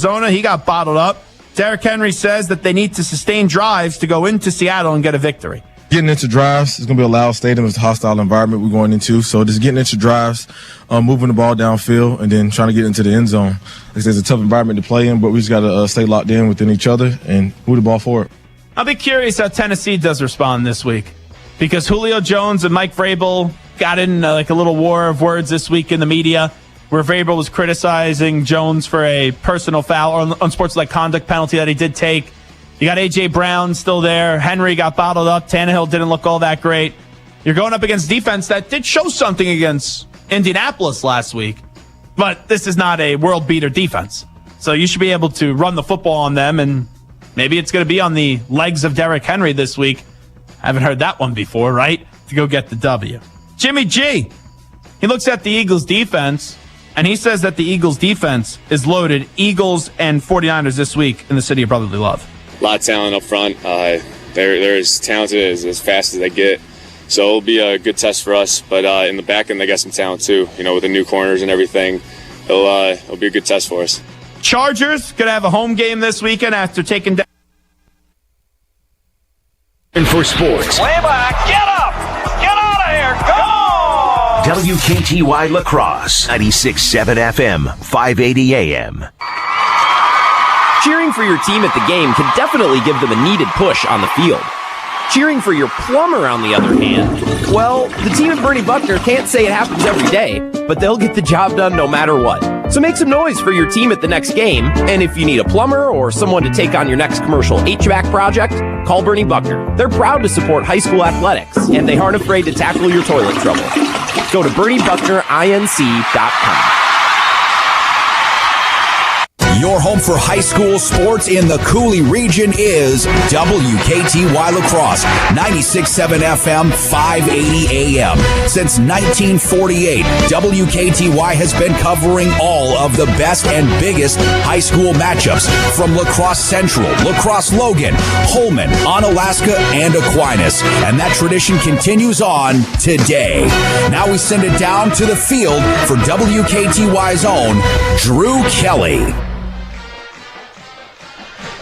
Arizona, he got bottled up. Derrick Henry says that they need to sustain drives to go into Seattle and get a victory. Getting into drives, it's going to be a loud stadium. It's a hostile environment we're going into. So just getting into drives, moving the ball downfield, and then trying to get into the end zone. It's a tough environment to play in, but we just got to stay locked in within each other and move the ball forward. I'll be curious how Tennessee does respond this week, because Julio Jones and Mike Vrabel got in like a little war of words this week in the media, where Vrabel was criticizing Jones for a personal foul or unsportsmanlike conduct penalty that he did take. You got A.J. Brown still there. Henry got bottled up. Tannehill didn't look all that great. You're going up against defense that did show something against Indianapolis last week, but this is not a world beater defense. So you should be able to run the football on them, and maybe it's going to be on the legs of Derrick Henry this week. I haven't heard that one before, right? To go get the W. Jimmy G, he looks at the Eagles defense, and he says that the Eagles defense is loaded. Eagles and 49ers this week in the city of brotherly love. A lot of talent up front. They're as talented as fast as they get. So it'll be a good test for us. But in the back end, they got some talent too. You know, with the new corners and everything, it'll be a good test for us. Chargers going to have a home game this weekend after taking down. And for sports. Way back. Get up. Get out of here. Go. WKTY Lacrosse, 96.7 FM, 580 AM. Cheering for your team at the game can definitely give them a needed push on the field. Cheering for your plumber, on the other hand, well, the team at Bernie Buckner can't say it happens every day, but they'll get the job done no matter what. So make some noise for your team at the next game, and if you need a plumber or someone to take on your next commercial HVAC project, call Bernie Buckner. They're proud to support high school athletics, and they aren't afraid to tackle your toilet trouble. Go to BernieBucknerINC.com. Your home for high school sports in the Cooley region is WKTY Lacrosse, 96.7 FM, 580 AM. Since 1948, WKTY has been covering all of the best and biggest high school matchups from Lacrosse Central, Lacrosse Logan, Holmen, Onalaska, and Aquinas. And that tradition continues on today. Now we send it down to the field for WKTY's own Drew Kelly.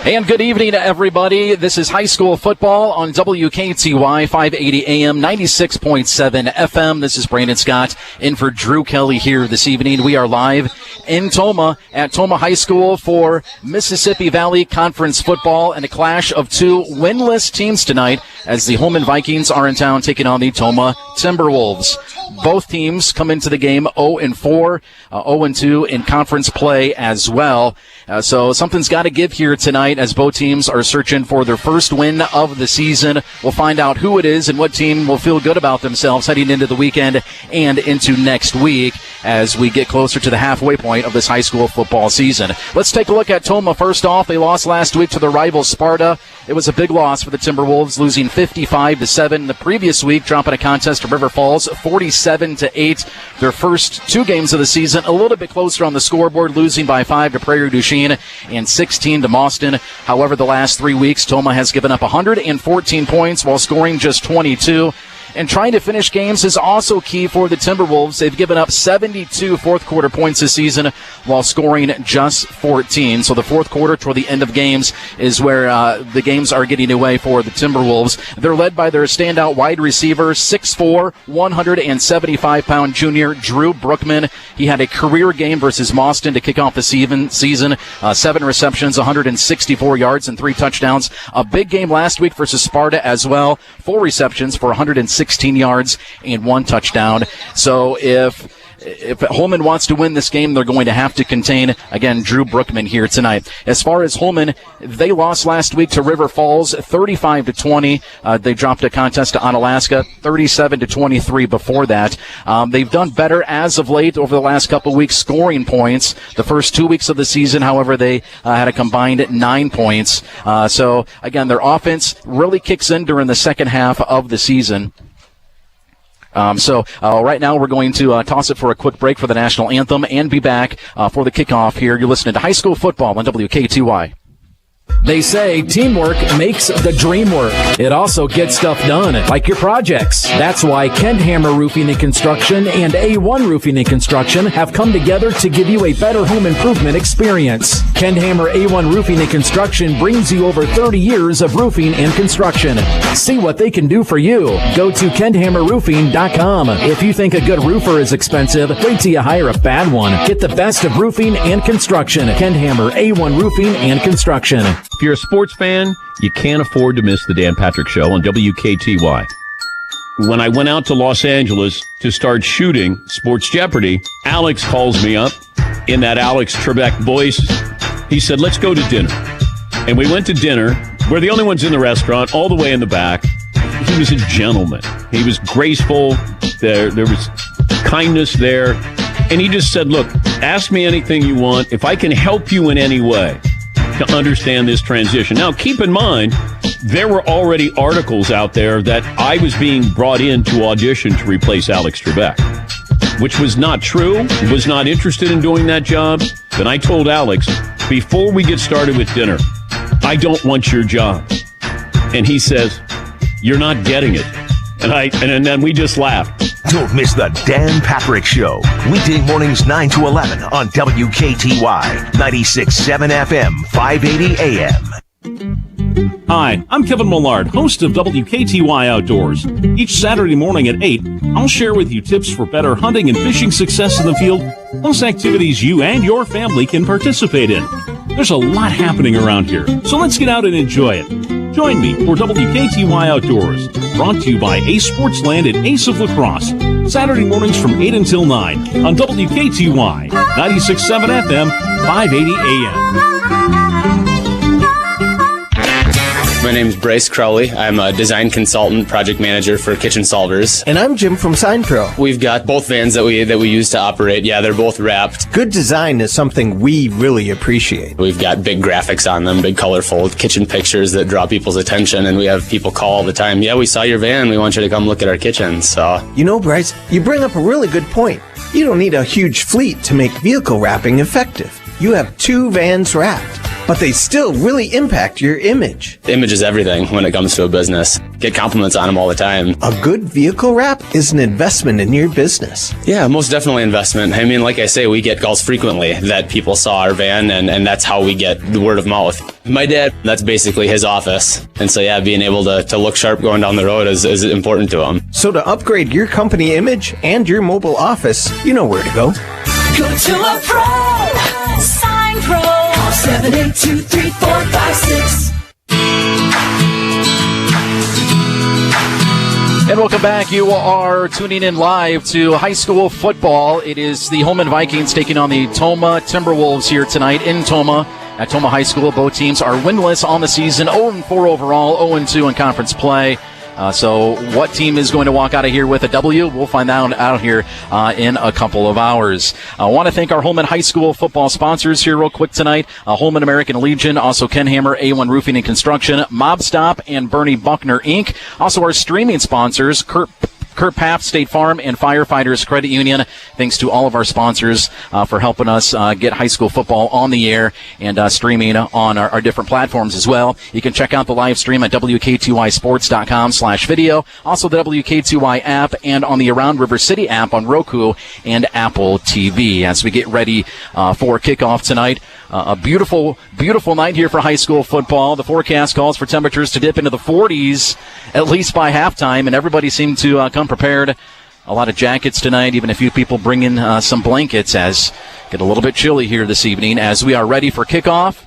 And good evening to everybody. This is high school football on WKTY 580 AM, 96.7 FM. This is Brandon Scott in for Drew Kelly here this evening. We are live in Tomah at Tomah High School for Mississippi Valley Conference football and a clash of two winless teams tonight as the Holmen Vikings are in town taking on the Tomah Timberwolves. Both teams come into the game 0-4, 0-2 in conference play as well. So something's got to give here tonight as both teams are searching for their first win of the season. We'll find out who it is and what team will feel good about themselves heading into the weekend and into next week as we get closer to the halfway point of this high school football season. Let's take a look at Tomah. First off, they lost last week to the rival Sparta. It was a big loss for the Timberwolves, losing 55-7 the previous week, dropping a contest to River Falls 47-8. Their first two games of the season a little bit closer on the scoreboard, losing by 5 to Prairie du Chien and 16 to Mauston. However, the last 3 weeks, Tomah has given up 114 points while scoring just 22. And trying to finish games is also key for the Timberwolves. They've given up 72 fourth-quarter points this season while scoring just 14. So the fourth quarter toward the end of games is where the games are getting away for the Timberwolves. They're led by their standout wide receiver, 6'4", 175-pound junior Drew Brookman. He had a career game versus Mauston to kick off the season. 7 receptions, 164 yards, and 3 touchdowns. A big game last week versus Sparta as well. 4 receptions for 116 yards and 1 touchdown. So if Holmen wants to win this game, they're going to have to contain, again, Drew Brookman here tonight. As far as Holmen, they lost last week to River Falls 35-20. They dropped a contest to Onalaska 37-23 before that. They've done better as of late over the last couple weeks scoring points. The first 2 weeks of the season, however, they had a combined 9 points. So, again, their offense really kicks in during the second half of the season. Right now we're going to toss it for a quick break for the national anthem and be back for the kickoff here. You're listening to high school football on WKTY. They say teamwork makes the dream work. It also gets stuff done, like your projects. That's why Kent Hammer Roofing and Construction and A1 Roofing and Construction have come together to give you a better home improvement experience. Kent Hammer A1 Roofing and Construction brings you over 30 years of roofing and construction. See what they can do for you. Go to KentHammerRoofing.com. If you think a good roofer is expensive, wait till you hire a bad one. Get the best of roofing and construction. Kent Hammer A1 Roofing and Construction. If you're a sports fan, you can't afford to miss the Dan Patrick Show on WKTY. When I went out to Los Angeles to start shooting Sports Jeopardy, Alex calls me up in that Alex Trebek voice. He said, let's go to dinner. And we went to dinner. We're the only ones in the restaurant, all the way in the back. He was a gentleman. He was graceful. There was kindness there. And he just said, look, ask me anything you want. If I can help you in any way to understand this transition. Now, keep in mind, there were already articles out there that I was being brought in to audition to replace Alex Trebek, which was not true, was not interested in doing that job. Then I told Alex, before we get started with dinner, I don't want your job. And he says, you're not getting it. And then we just laughed. Don't miss the Dan Patrick Show. Weekday mornings 9 to 11 on WKTY 96.7 FM, 580 AM. Hi, I'm Kevin Millard, host of WKTY Outdoors. Each Saturday morning at 8, I'll share with you tips for better hunting and fishing success in the field, plus activities you and your family can participate in. There's a lot happening around here, so let's get out and enjoy it. Join me for WKTY Outdoors, brought to you by Ace Sportsland and Ace of Lacrosse, Saturday mornings from 8 until 9 on WKTY, 96.7 FM, 580 AM. My name is Bryce Crowley. I'm a design consultant, project manager for Kitchen Solvers. And I'm Jim from Sign Pro. We've got both vans that we use to operate. Yeah, they're both wrapped. Good design is something we really appreciate. We've got big graphics on them, big colorful kitchen pictures that draw people's attention, and we have people call all the time. Yeah, we saw your van. We want you to come look at our kitchen. So, you know, Bryce, you bring up a really good point. You don't need a huge fleet to make vehicle wrapping effective. You have 2 vans wrapped, but they still really impact your image. The image is everything when it comes to a business. Get compliments on them all the time. A good vehicle wrap is an investment in your business. Yeah, most definitely investment. I mean, like I say, we get calls frequently that people saw our van, and that's how we get the word of mouth. My dad, that's basically his office. And so, yeah, being able to look sharp going down the road is important to him. So to upgrade your company image and your mobile office, you know where to go. Go to a pro. Sign Pro. Call 782-3456. And welcome back. You are tuning in live to high school football. It is the Holmen Vikings taking on the Tomah Timberwolves here tonight in Tomah at Tomah High School. Both teams are winless on the season, 0-4 overall, 0-2 in conference play. So what team is going to walk out of here with a W? We'll find out here in a couple of hours. I want to thank our Holmen High School football sponsors here real quick tonight. Holmen American Legion, also Ken Hammer, A1 Roofing and Construction, Mob Stop, and Bernie Buckner, Inc. Also our streaming sponsors, Kurt Paff, State Farm, and Firefighters Credit Union. Thanks to all of our sponsors for helping us get high school football on the air and streaming on our different platforms as well. You can check out the live stream at WKTYsports.com/video. Also the WKTY app and on the Around River City app on Roku and Apple TV. As we get ready for kickoff tonight, a beautiful, beautiful night here for high school football. The forecast calls for temperatures to dip into the 40s at least by halftime, and everybody seemed to come prepared. A lot of jackets tonight, even a few people bringing some blankets as get a little bit chilly here this evening as we are ready for kickoff.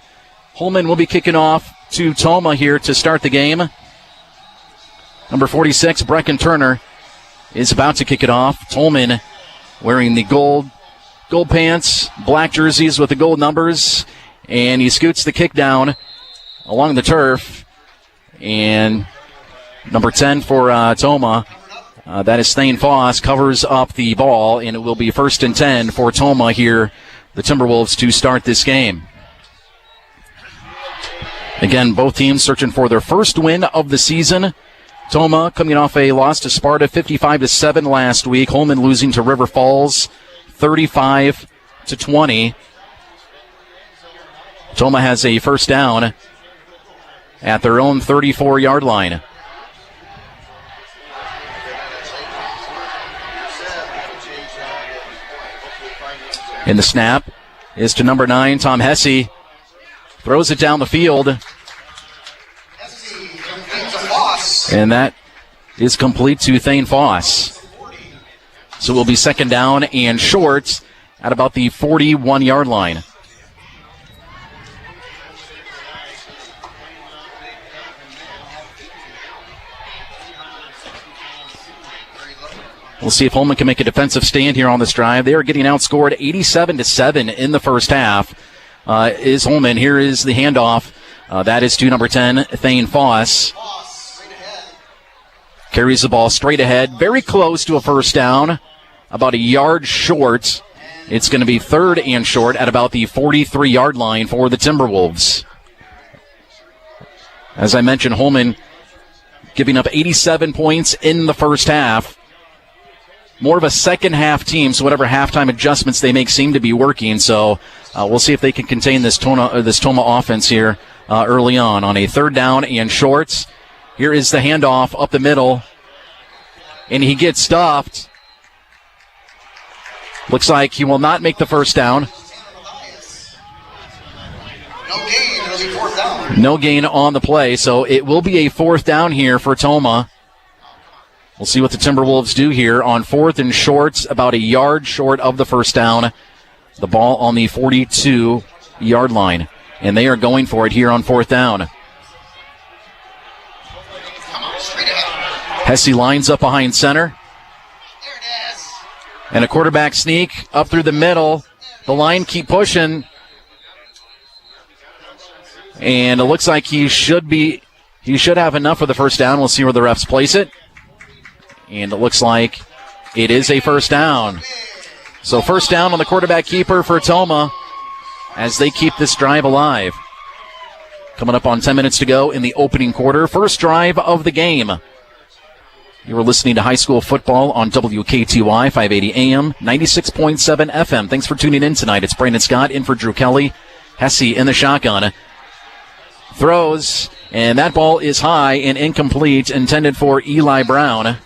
Holmen will be kicking off to Tomah here to start the game. Number 46, Brecken Turner, is about to kick it off. Holmen wearing the gold pants, black jerseys with the gold numbers, and he scoots the kick down along the turf. And number 10 for Tomah, that is Thane Foss, covers up the ball, and it will be 1st and 10 for Tomah here, the Timberwolves, to start this game. Again, both teams searching for their first win of the season. Tomah coming off a loss to Sparta 55-7 last week. Holmen losing to River Falls 35-20. Tomah has a first down at their own 34-yard line. And the snap is to number 9, Tom Hesse. Throws it down the field. And that is complete to Thane Foss. So it will be second down and short at about the 41-yard line. We'll see if Holmen can make a defensive stand here on this drive. They are getting outscored 87-7 in the first half. Is Holmen. Here is the handoff. That is to number 10, Thane Foss. Carries the ball straight ahead. Very close to a first down. About a yard short. It's going to be third and short at about the 43-yard line for the Timberwolves. As I mentioned, Holmen giving up 87 points in the first half. More of a second-half team, so whatever halftime adjustments they make seem to be working. So we'll see if they can contain this Tomah offense here early on a third down and shorts. Here is the handoff up the middle, and he gets stuffed. Looks like he will not make the first down. No gain on the play, so it will be a fourth down here for Tomah. We'll see what the Timberwolves do here on fourth and shorts, about a yard short of the first down. The ball on the 42-yard line, and they are going for it here on fourth down. Hesse lines up behind center. And a quarterback sneak up through the middle. The line keep pushing. And it looks like he should have enough for the first down. We'll see where the refs place it. And it looks like it is a first down. So first down on the quarterback keeper for Tomah as they keep this drive alive. Coming up on 10 minutes to go in the opening quarter. First drive of the game. You were listening to high school football on WKTY 580 AM, 96.7 FM. Thanks for tuning in tonight. It's Brandon Scott in for Drew Kelly. Hesse in the shotgun. Throws, and that ball is high and incomplete, intended for Eli Brown.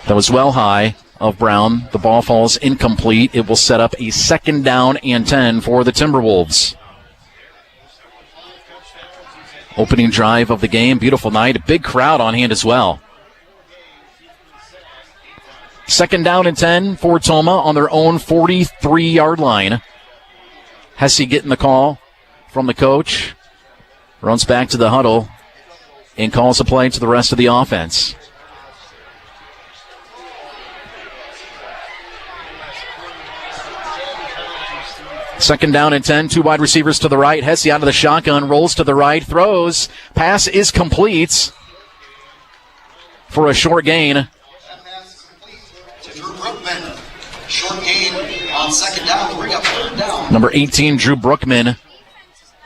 That was well high of Brown. The ball falls incomplete. It will set up a second down and 10 for the Timberwolves. Opening drive of the game. Beautiful night. A big crowd on hand as well. Second down and 10 for Tomah on their own 43-yard line. Hesse getting the call from the coach. Runs back to the huddle and calls a play to the rest of the offense. Second down and 10, two wide receivers to the right. Hesse out of the shotgun, rolls to the right, throws. Pass is complete for a short gain. Short gain on second down to bring up third down. Number 18, Drew Brookman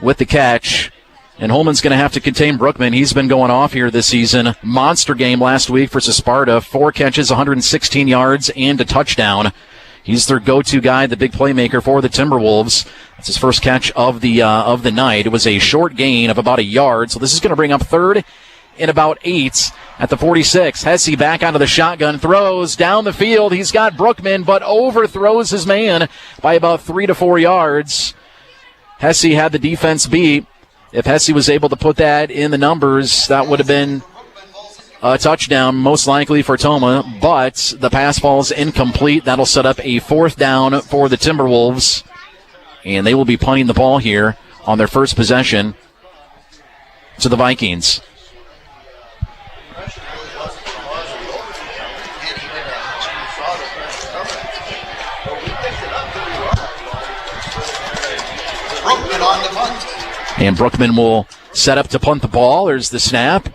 with the catch. And Holmen's going to have to contain Brookman. He's been going off here this season. Monster game last week versus Sparta. 4 catches, 116 yards, and a touchdown. He's their go-to guy, the big playmaker for the Timberwolves. That's his first catch of the night. It was a short gain of about a yard, so this is going to bring up third and about 8 at the 46. Hesse back out of the shotgun, throws down the field. He's got Brookman, but overthrows his man by about 3 to 4 yards. Hesse had the defense beat. If Hesse was able to put that in the numbers, that would have been a touchdown, most likely for Tomah, but the pass falls incomplete. That'll set up a fourth down for the Timberwolves, and they will be punting the ball here on their first possession to the Vikings. Brookman on the punt. And Brookman will set up to punt the ball. There's the snap.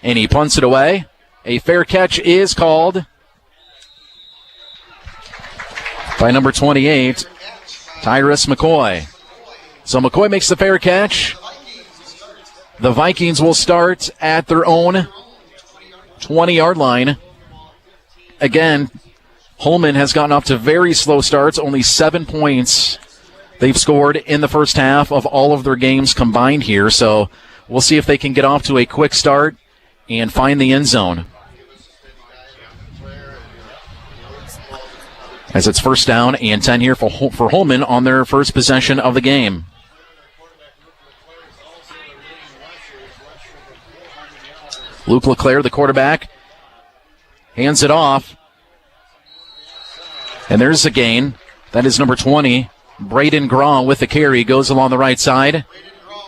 And he punts it away. A fair catch is called by number 28, Tyrus McCoy. So McCoy makes the fair catch. The Vikings will start at their own 20-yard line. Again, Holmen has gotten off to very slow starts, only 7 points They've scored in the first half of all of their games combined here, so we'll see if they can get off to a quick start and find the end zone. As it's first down and 10 here for Holmen on their first possession of the game. Luke LeClaire, the quarterback, hands it off. And there's a gain. That is number 20. Braden Graw with the carry, goes along the right side.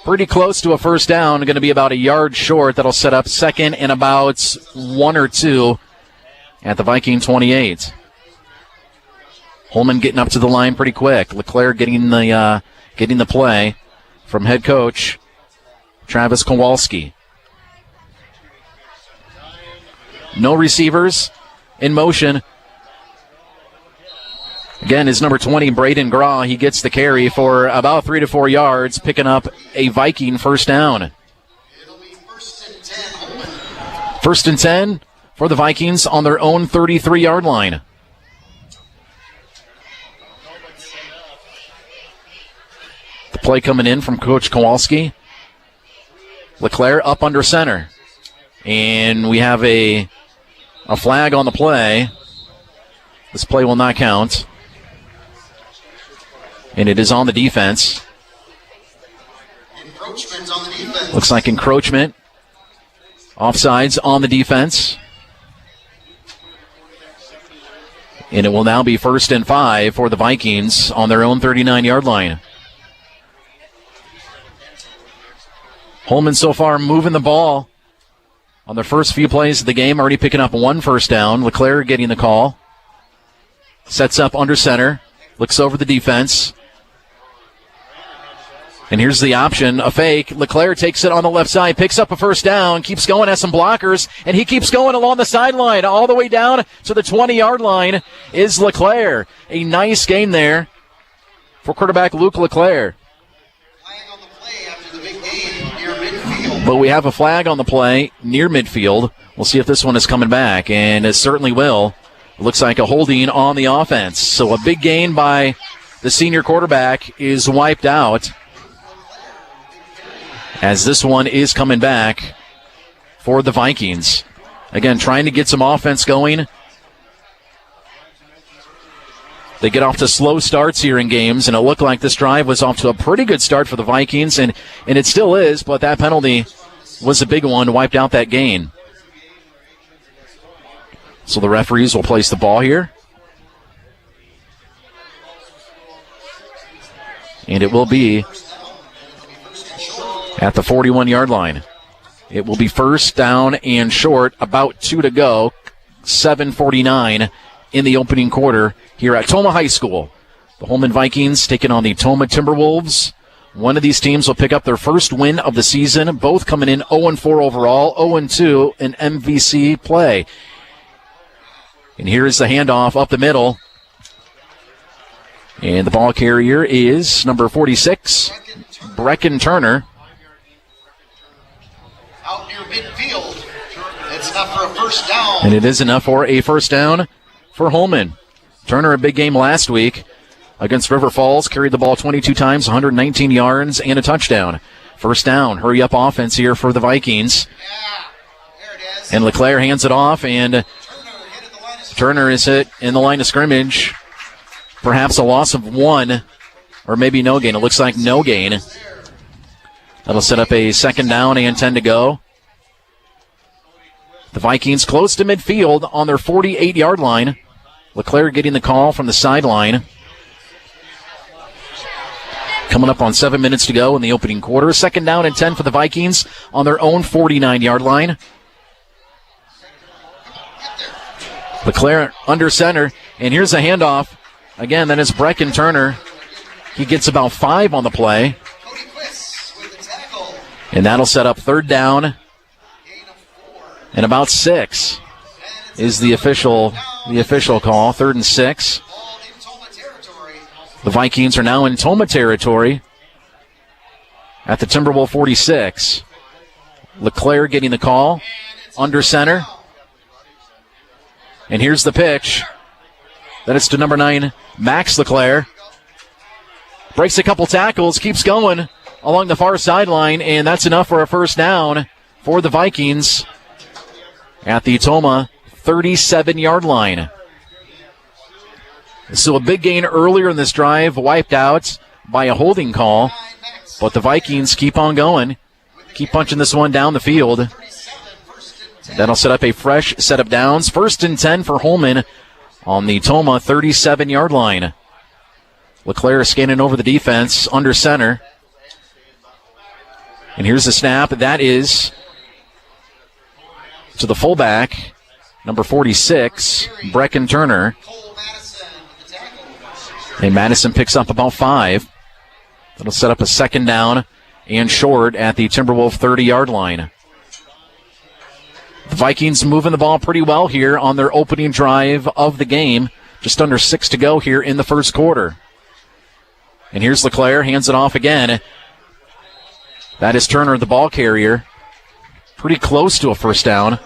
Pretty close to a first down, going to be about a yard short. That'll set up second and about 1 or 2 at the Viking 28. Holmen getting up to the line pretty quick. LeClaire getting the play from head coach Travis Kowalski. No receivers in motion. Again, is number 20, Braden Graw. He gets the carry for about 3 to 4 yards, picking up a Viking first down. First and 10 for the Vikings on their own 33-yard line. The play coming in from Coach Kowalski. LeClaire up under center. And we have a flag on the play. This play will not count. And it is on the defense. Encroachment's on the defense. Looks like encroachment. Offsides on the defense. And it will now be 1st and 5 for the Vikings on their own 39-yard line. Holmen so far moving the ball on their first few plays of the game, already picking up 1 first down. LeClaire getting the call. Sets up under center. Looks over the defense. And here's the option, a fake. LeClaire takes it on the left side, picks up a first down, keeps going, has some blockers, and he keeps going along the sideline. All the way down to the 20-yard line is LeClaire. A nice gain there for quarterback Luke LeClaire. But we have a flag on the play near midfield. We'll see if this one is coming back, and it certainly will. It looks like a holding on the offense. So a big gain by the senior quarterback is wiped out, as this one is coming back for the Vikings. Again, trying to get some offense going. They get off to slow starts here in games, and it looked like this drive was off to a pretty good start for the Vikings, and it still is, but that penalty was a big one, wiped out that gain. So the referees will place the ball here. And it will be at the 41-yard line. It will be first down and short, about 2 to go, 7:49 in the opening quarter here at Tomah High School. The Holmen Vikings taking on the Tomah Timberwolves. One of these teams will pick up their first win of the season, both coming in 0-4 overall, 0-2 in MVC play. And here is the handoff up the middle. And the ball carrier is number 46, Brecken Turner. Out near midfield. It's enough for a first down. And it is enough for a first down for Holmen. Turner, a big game last week against River Falls, carried the ball 22 times, 119 yards, and a touchdown. First down, hurry up offense here for the Vikings. And LeClaire hands it off, and Turner is hit in the line of scrimmage. Perhaps a loss of 1, or maybe no gain. It looks like no gain. That'll set up a second down and 10 to go. The Vikings close to midfield on their 48-yard line. LeClaire getting the call from the sideline. Coming up on 7 minutes to go in the opening quarter. Second down and 10 for the Vikings on their own 49-yard line. LeClaire under center, and here's a handoff. Again, that is Brecken Turner. He gets about 5 on the play. And that'll set up third down. And about 6 is the official call. 3rd and 6. The Vikings are now in Tomah territory at the Timberwolf 46. LeClaire getting the call under center. And here's the pitch. That is to number 9, Max LeClaire. breaks a couple tackles, keeps going along the far sideline, and that's enough for a first down for the Vikings at the Tomah 37-yard line. So a big gain earlier in this drive, wiped out by a holding call, but the Vikings keep on going, keep punching this one down the field. That'll set up a fresh set of downs. 1st and 10 for Holmen on the Tomah 37-yard line. LeClaire scanning over the defense under center. And here's the snap. That is to the fullback, number 46, Brecken Turner. And Madison picks up about 5. That'll set up a second down and short at the Timberwolf 30-yard line. The Vikings moving the ball pretty well here on their opening drive of the game. Just under 6 to go here in the first quarter. And here's LeClaire, hands it off again. That is Turner, the ball carrier. Pretty close to a first down.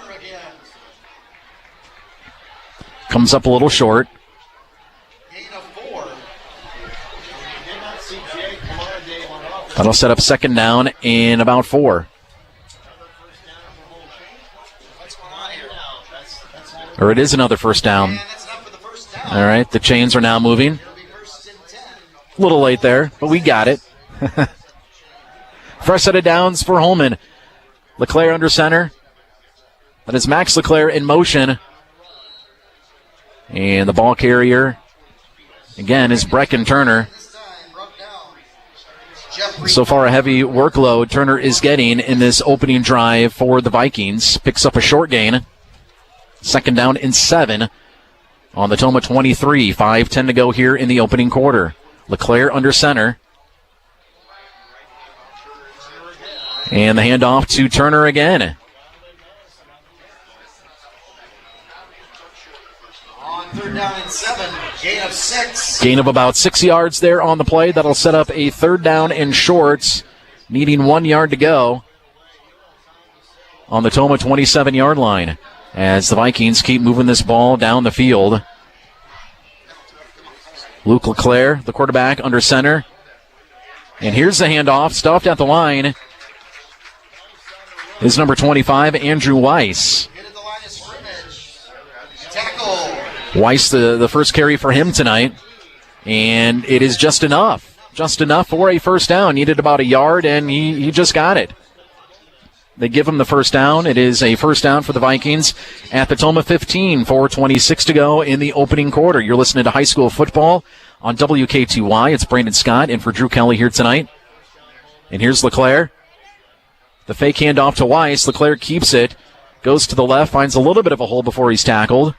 Comes up a little short. That'll set up second down in about 4. Or it is another first down. All right, the chains are now moving. A little late there, but we got it. Fresh set of downs for Holmen. LeClaire under center. That is Max LeClaire in motion. And the ball carrier, again, is Brecken Turner. So far, a heavy workload Turner is getting in this opening drive for the Vikings. Picks up a short gain. Second down and 7 on the Tomah 23. 5:10 to go here in the opening quarter. LeClaire under center. And the handoff to Turner again. On 3rd down and 7, gain of 6. Gain of about 6 yards there on the play. That'll set up a 3rd down and shorts, needing 1 yard to go on the Tomah 27-yard line as the Vikings keep moving this ball down the field. Luke LeClaire, the quarterback, under center. And here's the handoff, stuffed at the line is number 25, Andrew Weiss. Weiss, the first carry for him tonight. And it is just enough. Just enough for a first down. Needed about a yard, and he just got it. They give him the first down. It is a first down for the Vikings at the Tomah 15, 4:26 to go in the opening quarter. You're listening to high school football on WKTY. It's Brandon Scott in for Drew Kelly here tonight. And here's LeClaire. The fake handoff to Weiss. LeClaire keeps it. Goes to the left, finds a little bit of a hole before he's tackled.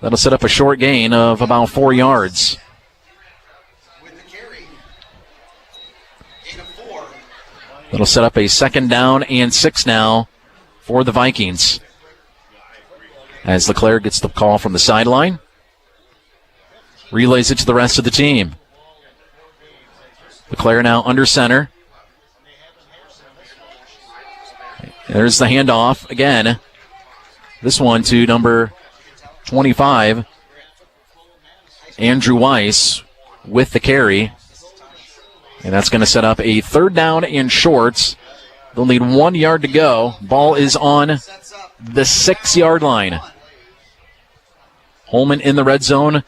That'll set up a short gain of about 4 yards. That'll set up a second down and 6 now for the Vikings. As LeClaire gets the call from the sideline. Relays it to the rest of the team. LeClaire now under center. There's the handoff again. This one to number 25, Andrew Weiss with the carry. And that's going to set up a 3rd down and shorts. They'll need 1 yard to go. Ball is on the 6-yard line. Holmen in the red zone.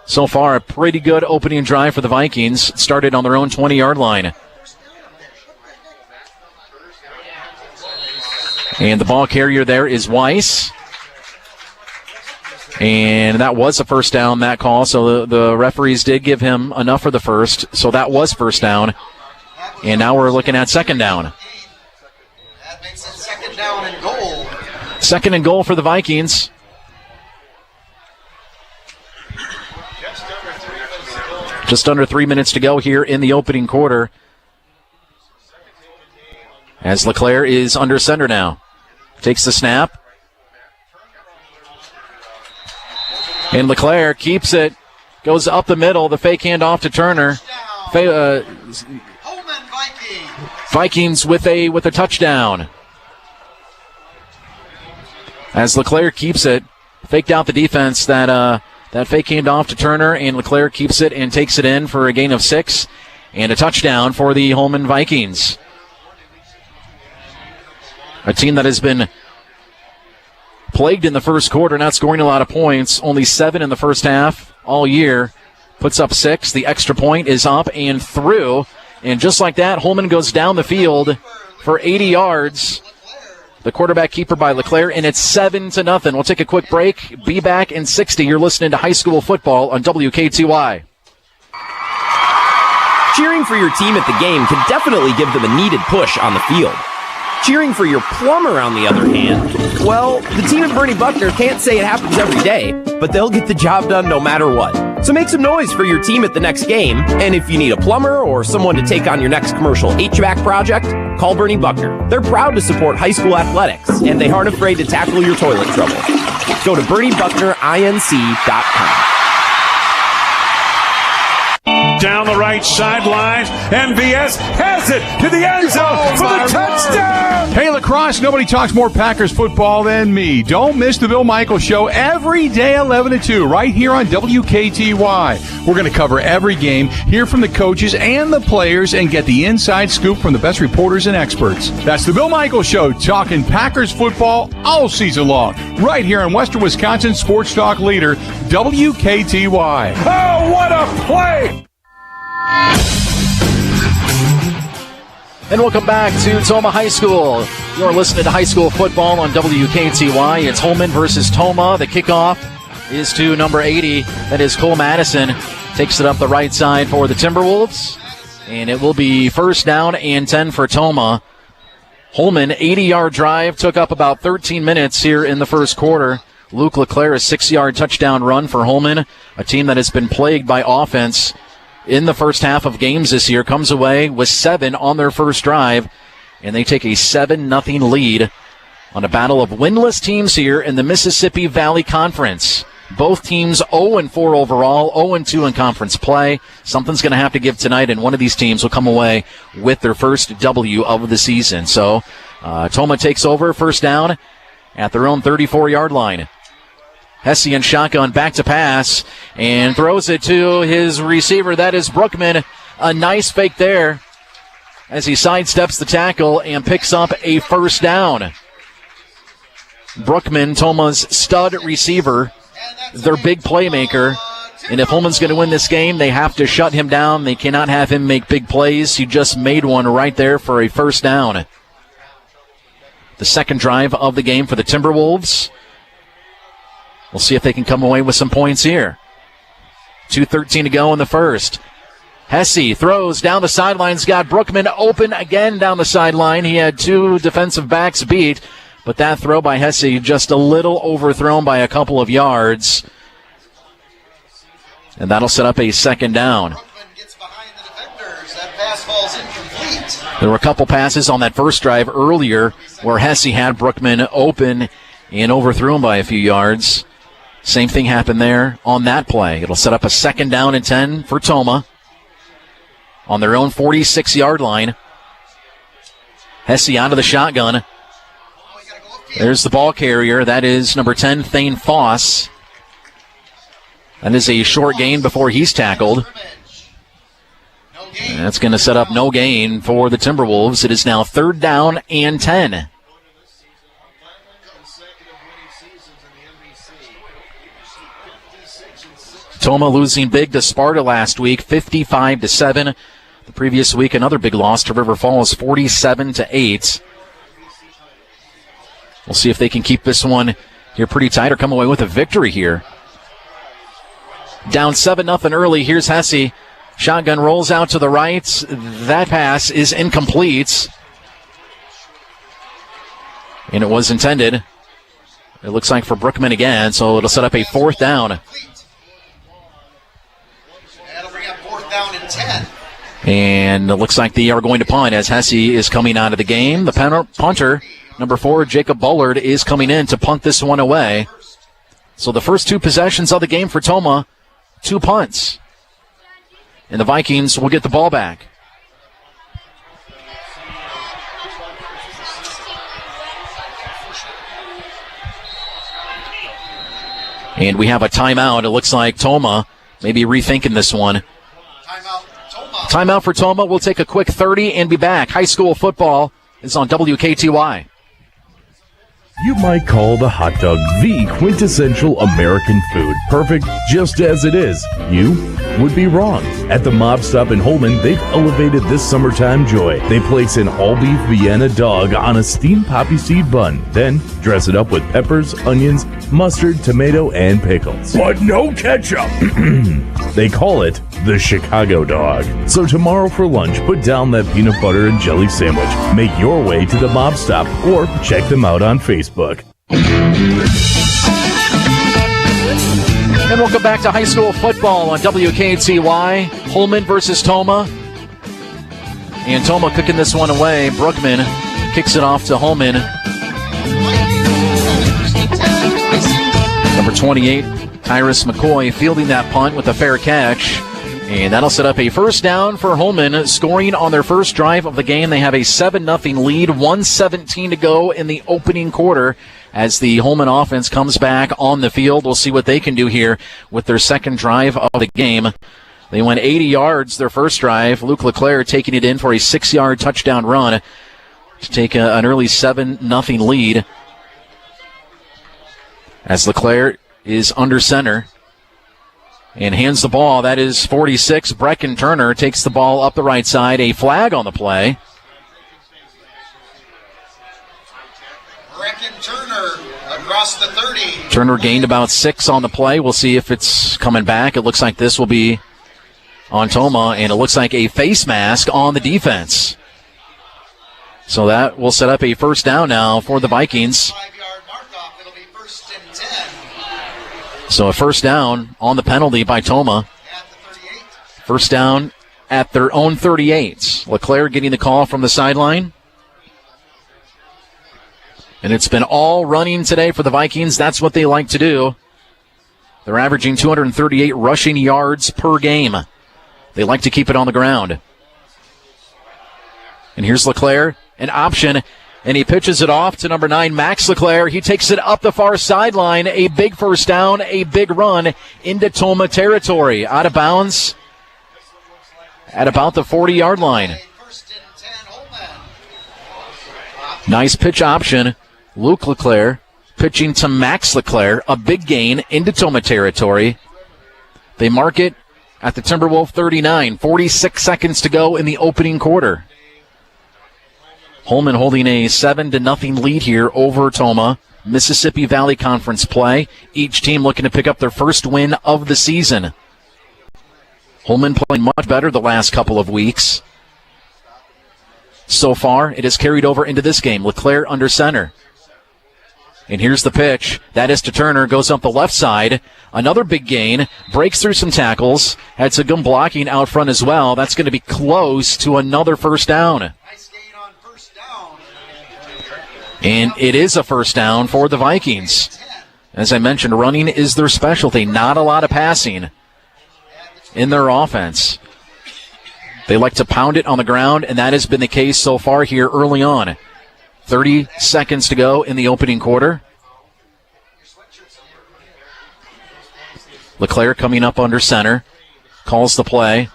So far, a pretty good opening drive for the Vikings. Started on their own 20-yard line. And the ball carrier there is Weiss. And that was a first down, that call. So the referees did give him enough for the first. So that was first down. And now we're looking at second down. That makes it second down and goal. Second and goal for the Vikings. Just under 3 minutes to go here in the opening quarter. As LeClaire is under center now. Takes the snap. And LeClaire keeps it. Goes up the middle. The fake handoff to Turner. Vikings with a touchdown. As LeClaire keeps it. Faked out the defense that That fake hand off to Turner, and LeClaire keeps it and takes it in for a gain of 6 and a touchdown for the Holmen Vikings. A team that has been plagued in the first quarter, not scoring a lot of points, only 7 in the first half all year, puts up 6. The extra point is up and through, and just like that, Holmen goes down the field for 80 yards. The quarterback keeper by LeClaire, and it's 7-0. We'll take a quick break. Be back in 60. You're listening to high school football on WKTY. Cheering for your team at the game can definitely give them a needed push on the field. Cheering for your plumber, on the other hand, well, the team at Bernie Buckner can't say it happens every day, but they'll get the job done no matter what. So make some noise for your team at the next game, and if you need a plumber or someone to take on your next commercial HVAC project, call Bernie Buckner. They're proud to support high school athletics, and they aren't afraid to tackle your toilet trouble. Go to BernieBucknerINC.com. Down the right sideline, MVS has it to the end zone for the touchdown! Hey, lacrosse, nobody talks more Packers football than me. Don't miss the Bill Michaels Show every day, 11 to 2, right here on WKTY. We're going to cover every game, hear from the coaches and the players, and get the inside scoop from the best reporters and experts. That's the Bill Michaels Show, talking Packers football all season long, right here on Western Wisconsin Sports Talk leader, WKTY. Oh, what a play! And welcome back to Tomah High School. You're listening to high school football on WKTY. It's Holmen versus Tomah. The kickoff is to number 80. That is Cole Madison. Takes it up the right side for the Timberwolves. And it will be first down and 10 for Tomah. Holmen, 80-yard drive, took up about 13 minutes here in the first quarter. Luke LeClaire, a 6-yard touchdown run for Holmen, a team that has been plagued by offense in the first half of games this year, comes away with 7 on their first drive, and they take a 7-0 lead on a battle of winless teams here in the Mississippi Valley Conference. Both teams 0-4 overall, 0-2 in conference play. Something's going to have to give tonight, and one of these teams will come away with their first W of the season. So Tomah takes over, first down at their own 34-yard line. Hessian shotgun back to pass and throws it to his receiver. That is Brookman. A nice fake there as he sidesteps the tackle and picks up a first down. Brookman, Tomah's stud receiver, their big playmaker. And if Holmen's going to win this game, they have to shut him down. They cannot have him make big plays. He just made one right there for a first down. The second drive of the game for the Timberwolves. We'll see if they can come away with some points here. 2:13 to go in the first. Hesse throws down the sidelines, got Brookman open again down the sideline. He had 2 defensive backs beat, but that throw by Hesse just a little overthrown by a couple of yards. And that'll set up a second down. There were a couple passes on that first drive earlier where Hesse had Brookman open and overthrew him by a few yards. Same thing happened there on that play. It'll set up a second down and 10 for Tomah on their own 46-yard line. Hesse out of the shotgun. There's the ball carrier. That is number 10, Thane Foss. That is a short gain before he's tackled. And that's going to set up no gain for the Timberwolves. It is now third down and 10. Tomah losing big to Sparta last week, 55-7. The previous week, another big loss to River Falls, 47-8. We'll see if they can keep this one here pretty tight or come away with a victory here. Down 7-0 early. Here's Hesse. Shotgun rolls out to the right. That pass is incomplete. And it was intended. It looks like for Brookman again, so it'll set up a fourth down. That'll bring up fourth down and 10. And it looks like they are going to punt as Hesse is coming out of the game. The punter, number 4, Jacob Bullard, is coming in to punt this one away. So the first 2 possessions of the game for Tomah, 2 punts. And the Vikings will get the ball back. And we have a timeout. It looks like Tomah maybe rethinking this one. Timeout for Tomah. We'll take a quick 30 and be back. High school football is on WKTY. You might call the hot dog the quintessential American food. Perfect just as it is. You would be wrong. At the Mob Stop in Holmen, they've elevated this summertime joy. They place an all-beef Vienna dog on a steamed poppy seed bun, then dress it up with peppers, onions, mustard, tomato, and pickles. But no ketchup! They call it the Chicago dog. So tomorrow for lunch, put down that peanut butter and jelly sandwich. Make your way to the Mob Stop or check them out on Facebook. And welcome back to high school football on WKTY. Holmen versus Tomah. And Tomah cooking this one away. Brookman kicks it off to Holmen. Number 28, Tyrus McCoy fielding that punt with a fair catch. And that'll set up a first down for Holmen, scoring on their first drive of the game. They have a 7-0 lead, 1:17 to go in the opening quarter as the Holmen offense comes back on the field. We'll see what they can do here with their second drive of the game. They went 80 yards their first drive. Luke LeClaire taking it in for a 6-yard touchdown run to take an early 7-0 lead as LeClaire is under center and hands the ball. That is 46. Brecken Turner takes the ball up the right side. A flag on the play. Brecken Turner across the 30. Turner gained about 6 on the play. We'll see if it's coming back. It looks like this will be on Tomah, and it looks like a face mask on the defense. So that will set up a first down now for the Vikings. So a first down on the penalty by Tomah. First down at their own 38. LeClaire getting the call from the sideline. And it's been all running today for the Vikings. That's what they like to do. They're averaging 238 rushing yards per game. They like to keep it on the ground. And here's LeClaire, an option. And he pitches it off to number 9, Max LeClaire. He takes it up the far sideline. A big first down, a big run into Tomah territory. Out of bounds at about the 40-yard line. Nice pitch option. Luke LeClaire pitching to Max LeClaire. A big gain into Tomah territory. They mark it at the Timberwolf 39. 46 seconds to go in the opening quarter. Holmen holding a 7-0 lead here over Tomah. Mississippi Valley Conference play. Each team looking to pick up their first win of the season. Holmen playing much better the last couple of weeks. So far, it has carried over into this game. LeClaire under center. And here's the pitch. That is to Turner. Goes up the left side. Another big gain. Breaks through some tackles. Had some good blocking out front as well. That's going to be close to another first down. And it is a first down for the Vikings. As I mentioned, running is their specialty. Not a lot of passing in their offense. They like to pound it on the ground, and that has been the case so far here early on. 30 seconds to go in the opening quarter. LeClaire coming up under center. Calls the play.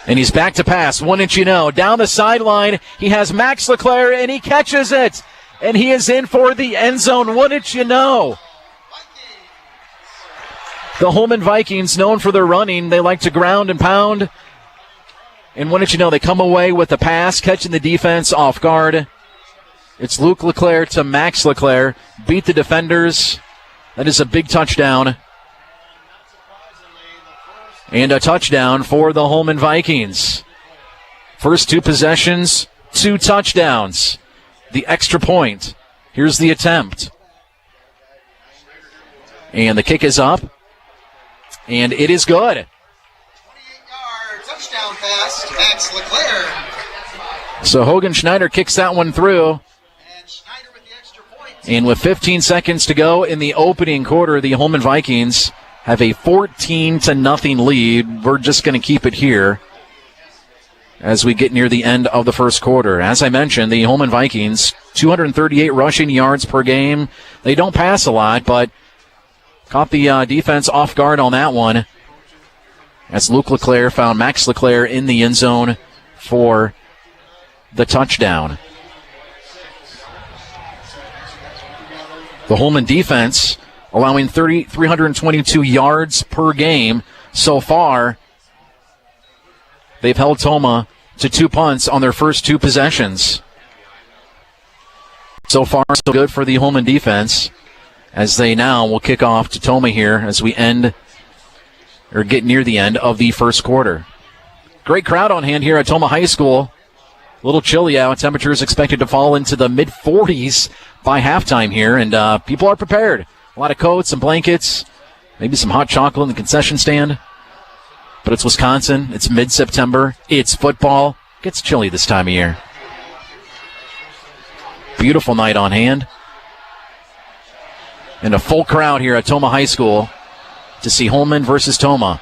And he's back to pass. 1 inch, down the sideline. He has Max LeClaire, and he catches it. And he is in for the end zone. 1 inch, The Holmen Vikings, known for their running, they like to ground and pound. And 1 inch, they come away with the pass, catching the defense off guard. It's Luke LeClaire to Max LeClaire. Beat the defenders. That is a big touchdown. And a touchdown for the Holmen Vikings. First 2 possessions, 2 touchdowns. The extra point. Here's the attempt. And the kick is up. And it is good. 28-yard touchdown pass to Max LeClaire. So Hogan Schneider kicks that one through. And with 15 seconds to go in the opening quarter, the Holmen Vikings have a 14-0 lead. We're just going to keep it here as we get near the end of the first quarter. As I mentioned, the Holmen Vikings, 238 rushing yards per game. They don't pass a lot, but Caught the defense off guard on that one, as Luke LeClaire found Max LeClaire in the end zone for the touchdown. The Holmen defense allowing 322 yards per game so far. They've held Tomah to 2 punts on their first 2 possessions. So far, so good for the Holmen defense, as they now will kick off to Tomah here as we get near the end of the first quarter. Great crowd on hand here at Tomah High School. A little chilly out. Temperatures expected to fall into the mid-40s by halftime here, and people are prepared. A lot of coats and blankets, maybe some hot chocolate in the concession stand. But it's Wisconsin. It's mid-September. It's football. It gets chilly this time of year. Beautiful night on hand. And a full crowd here at Tomah High School to see Holmen versus Tomah.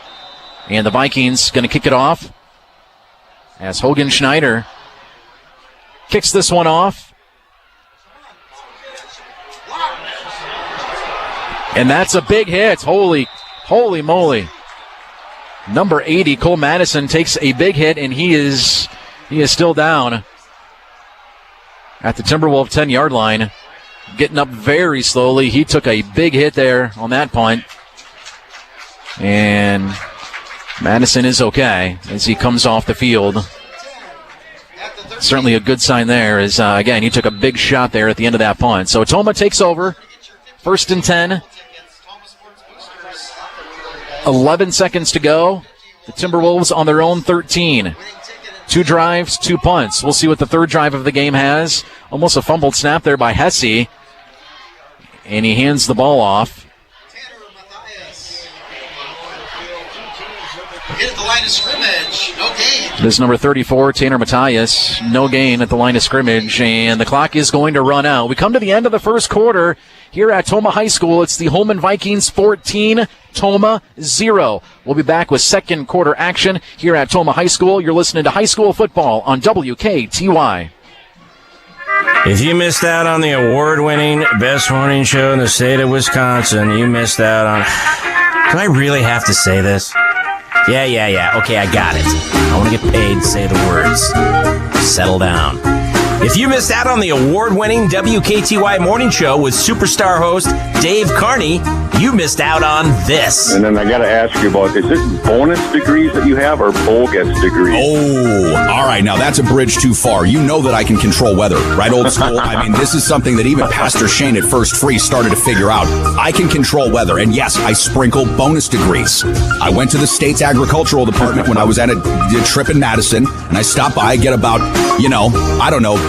And the Vikings going to kick it off as Hogan Schneider kicks this one off. And that's a big hit. Holy moly. Number 80, Cole Madison, takes a big hit, and he is still down at the Timberwolf 10-yard line, getting up very slowly. He took a big hit there on that punt. And Madison is okay as he comes off the field. Certainly a good sign there, as, again, he took a big shot there at the end of that punt. So Tomah takes over. 1st and 10. 11 seconds to go. The Timberwolves on their own 13. 2 drives, 2 punts. We'll see what the third drive of the game has. Almost a fumbled snap there by Hesse. And he hands the ball off. Hit at the line of scrimmage. No gain. This number 34, Tanner Matthias. No gain at the line of scrimmage. And the clock is going to run out. We come to the end of the first quarter here at Tomah High School. It's the Holmen Vikings 14, Tomah 0. We'll be back with second quarter action here at Tomah High School. You're listening to High School Football on WKTY. If you missed out on the award-winning best morning show in the state of Wisconsin, you missed out on... Do I really have to say this? Yeah. Okay, I got it. I want to get paid to say the words. Settle down. If you missed out on the award-winning WKTY morning show with superstar host Dave Carney, you missed out on this. And then I got to ask you about, is this bonus degrees that you have or bogus degrees? Oh, all right. Now that's a bridge too far. You know that I can control weather, right, old school? I mean, this is something that even Pastor Shane at First Free started to figure out. I can control weather. And yes, I sprinkle bonus degrees. I went to the state's agricultural department when I was at a trip in Madison, and I stopped by, get about,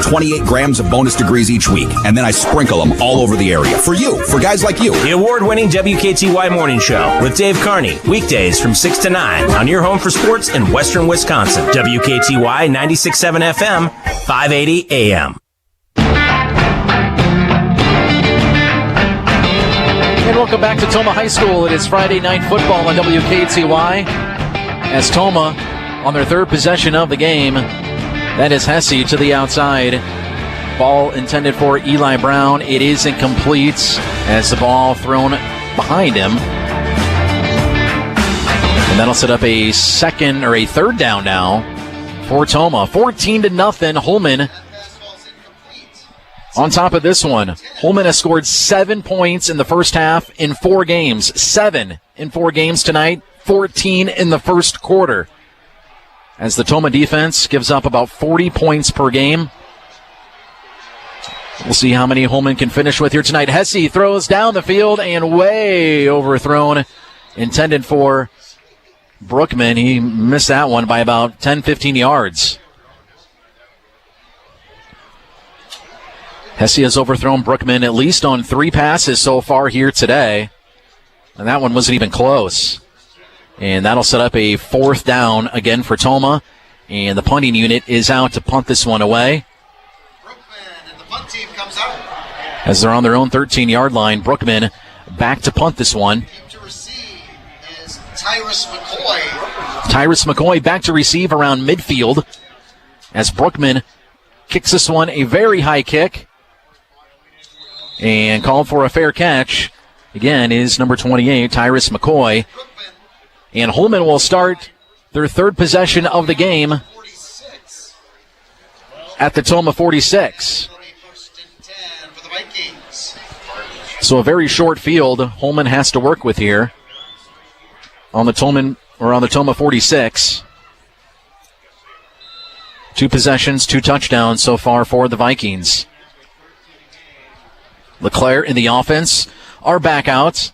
28 grams of bonus degrees each week. And then I sprinkle them all over the area. For you, for guys like you. The award-winning WKTY morning show with Dave Carney. Weekdays from 6 to 9 on your home for sports in western Wisconsin. WKTY 96.7 FM, 580 AM. And welcome back to Tomah High School. It is Friday night football on WKTY. As Tomah on their third possession of the game. That is Hesse to the outside. Ball intended for Eli Brown. It is incomplete as the ball thrown behind him. And that'll set up a third down now for Tomah. 14-0, Holmen. On top of this one, Holmen has scored 7 points in the first half in 4 games. 7 in 4 games tonight, 14 in the first quarter. As the Tomah defense gives up about 40 points per game. We'll see how many Holmen can finish with here tonight. Hesse throws down the field and way overthrown. Intended for Brookman. He missed that one by about 10-15 yards. Hesse has overthrown Brookman at least on 3 passes so far here today. And that one wasn't even close. And that'll set up a 4th down again for Tomah. And the punting unit is out to punt this one away. And the punt team comes out. As they're on their own 13-yard line, Brookman back to punt this one. To receive is Tyrus McCoy. Tyrus McCoy back to receive around midfield. As Brookman kicks this one a very high kick. And called for a fair catch. again, is number 28, Tyrus McCoy. And Holmen will start their third possession of the game at the Tomah 46. So a very short field Holmen has to work with here on the Tomah 46. 2 possessions, 2 touchdowns so far for the Vikings. LeClaire in the offense are back out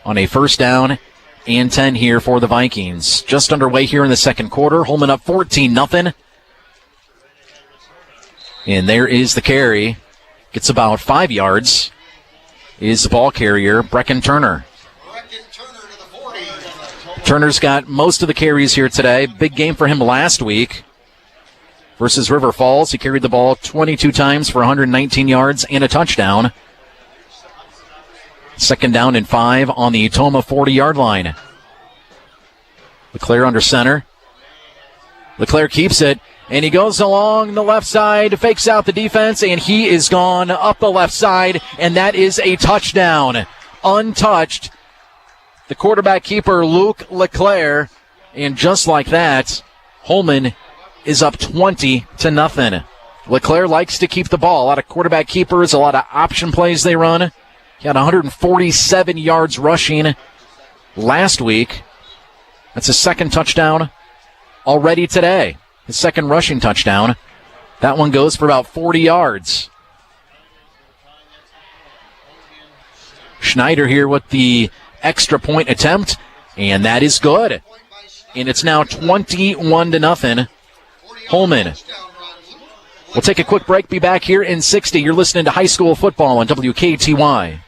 on a first down and 10 here for the Vikings. Just underway here in the second quarter. Holmen up 14-0. And there is the carry. Gets about 5 yards. Is the ball carrier, Brecken Turner. Turner's got most of the carries here today. Big game for him last week versus River Falls. He carried the ball 22 times for 119 yards and a touchdown. Second down and 5 on the Tomah 40-yard line. LeClaire under center. LeClaire keeps it, and he goes along the left side, fakes out the defense, and he is gone up the left side, and that is a touchdown. Untouched. The quarterback keeper, Luke LeClaire, and just like that, Holmen is up 20-0. LeClaire likes to keep the ball. A lot of quarterback keepers, a lot of option plays they run. He had 147 yards rushing last week. That's his second touchdown already today. His second rushing touchdown. That one goes for about 40 yards. Schneider here with the extra point attempt, and that is good. And it's now 21-0. Holmen. We'll take a quick break, be back here in 60. You're listening to High School Football on WKTY.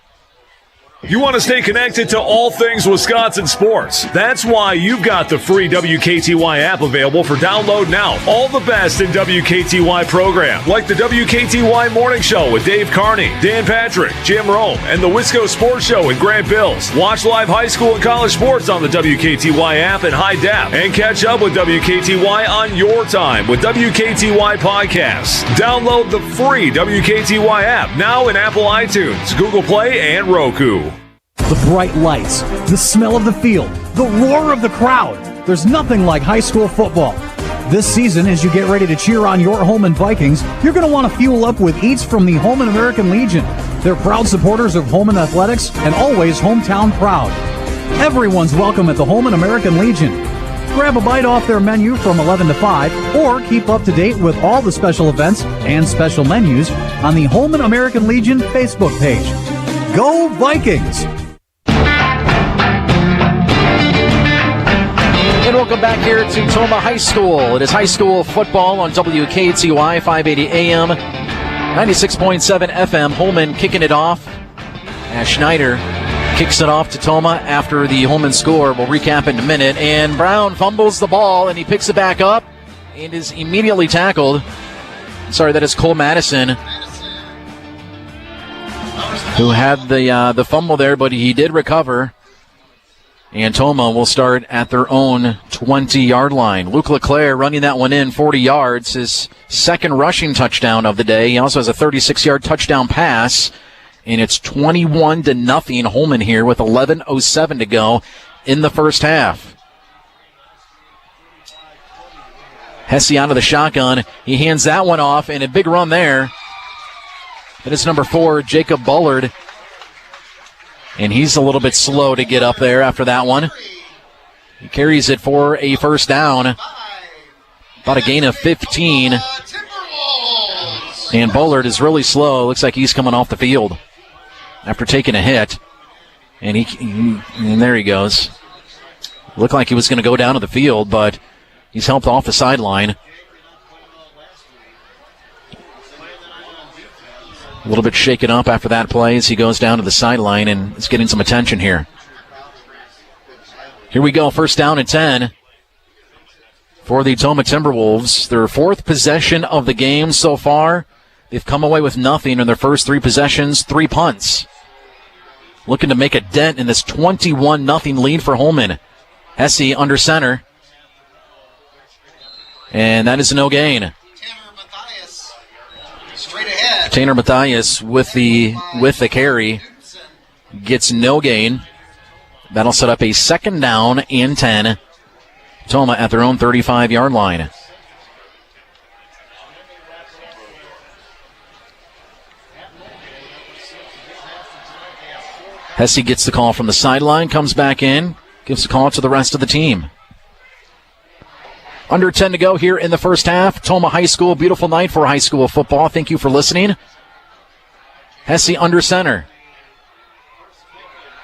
You want to stay connected to all things Wisconsin sports. That's why you've got the free WKTY app available for download now. All the best in WKTY program, like the WKTY Morning Show with Dave Carney, Dan Patrick, Jim Rome, and the Wisco Sports Show with Grant Bills. Watch live high school and college sports on the WKTY app in high def, and catch up with WKTY on your time with WKTY podcasts. Download the free WKTY app now in Apple iTunes, Google Play, and Roku. The bright lights, the smell of the field, the roar of the crowd. There's nothing like high school football. This season, as you get ready to cheer on your Holmen Vikings, you're going to want to fuel up with eats from the Holmen American Legion. They're proud supporters of Holmen athletics and always hometown proud. Everyone's welcome at the Holmen American Legion. Grab a bite off their menu from 11 to 5, or keep up to date with all the special events and special menus on the Holmen American Legion Facebook page. Go Vikings! And welcome back here to Tomah High School. It is high school football on WKTY 580 AM, 96.7 FM. Holmen kicking it off as Schneider kicks it off to Tomah after the Holmen score. We'll recap in a minute. And Brown fumbles the ball, and he picks it back up and is immediately tackled. Sorry, that is Cole Madison who had the fumble there, but he did recover. And Tomah will start at their own 20-yard line. Luke LeClaire running that one in 40 yards, his second rushing touchdown of the day. He also has a 36-yard touchdown pass, and it's 21-0 Holmen here with 11:07 to go in the first half. Hesse out of the shotgun. He hands that one off, and a big run there. That is number 4, Jacob Bullard. And he's a little bit slow to get up there after that one. He carries it for a first down. About a gain of 15. And Bullard is really slow. Looks like he's coming off the field after taking a hit. And and there he goes. Looked like he was going to go down to the field, but he's helped off the sideline. A little bit shaken up after that play as he goes down to the sideline and is getting some attention here. Here we go, first down and 10 for the Tomah Timberwolves. Their fourth possession of the game so far. They've come away with nothing in their first 3 possessions, 3 punts. Looking to make a dent in this 21-0 lead for Holmen. Hesse under center. And that is no gain. Straight ahead. Tanner Matthias with the carry gets no gain. That'll set up a 2nd down and 10. Tomah at their own 35-yard line. Hesse gets the call from the sideline, comes back in, gives the call to the rest of the team. Under 10 to go here in the first half. Tomah High School, beautiful night for high school football. Thank you for listening. Hesse under center.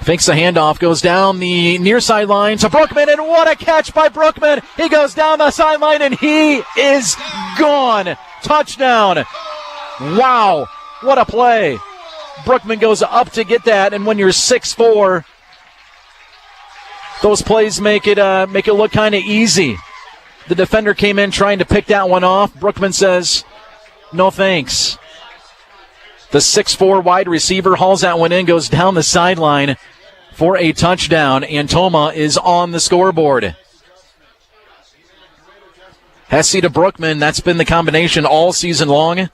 Fakes the handoff, goes down the near sideline to Brookman, and what a catch by Brookman. He goes down the sideline, and he is gone. Touchdown. Wow, what a play. Brookman goes up to get that, and when you're 6'4", those plays make it look kind of easy. The defender came in trying to pick that one off. Brookman says, no thanks. The 6'4" wide receiver hauls that one in, goes down the sideline for a touchdown, and Tomah is on the scoreboard. Hesse to Brookman, that's been the combination all season long.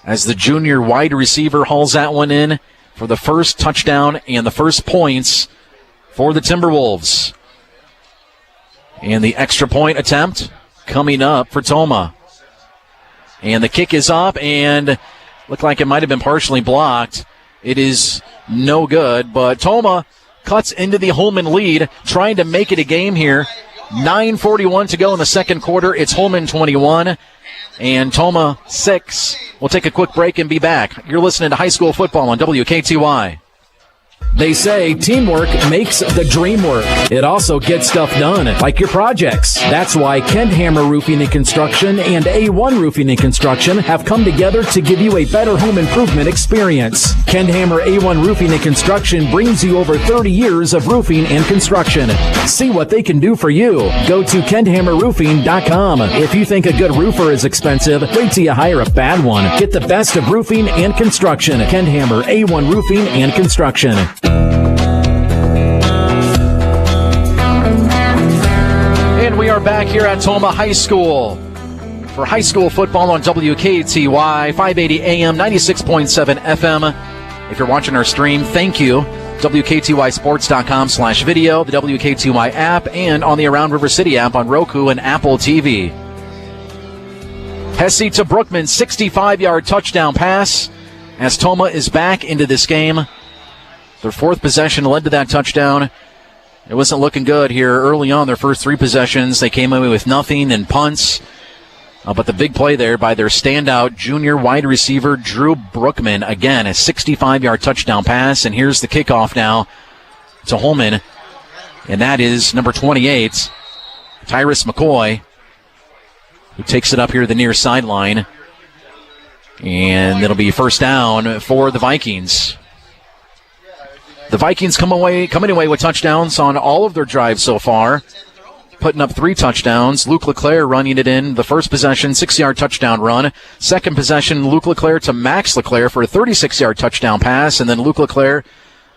As the junior wide receiver hauls that one in for the first touchdown and the first points for the Timberwolves. And the extra point attempt coming up for Tomah. And the kick is up and looked like it might have been partially blocked. It is no good, but Tomah cuts into the Holmen lead, trying to make it a game here. 9:41 to go in the second quarter. It's Holmen 21 and Tomah 6. We'll take a quick break and be back. You're listening to High School Football on WKTY. They say teamwork makes the dream work. It also gets stuff done, like your projects. That's why Kent Hammer Roofing and Construction and A1 Roofing and Construction have come together to give you a better home improvement experience. Kent Hammer A1 Roofing and Construction brings you over 30 years of roofing and construction. See what they can do for you. Go to KentHammerRoofing.com. If you think a good roofer is expensive, wait till you hire a bad one. Get the best of roofing and construction. Kent Hammer A1 Roofing and Construction. And we are back here at Tomah High School for high school football on WKTY, 580 AM, 96.7 FM. If you're watching our stream, thank you. WKTYsports.com/video, the WKTY app, and on the Around River City app on Roku and Apple TV. Hesse to Brookman, 65-yard touchdown pass as Tomah is back into this game. Their fourth possession led to that touchdown. It wasn't looking good here early on. Their first three possessions, they came away with nothing and punts. But the big play there by their standout junior wide receiver, Drew Brookman. Again, a 65-yard touchdown pass. And here's the kickoff now to Holmen. And that is number 28, Tyrus McCoy, who takes it up here the near sideline. And it'll be first down for the Vikings. The Vikings coming away with touchdowns on all of their drives so far, putting up 3 touchdowns. Luke LeClaire running it in the first possession, 6-yard touchdown run. Second possession, Luke LeClaire to Max LeClaire for a 36-yard touchdown pass, and then Luke LeClaire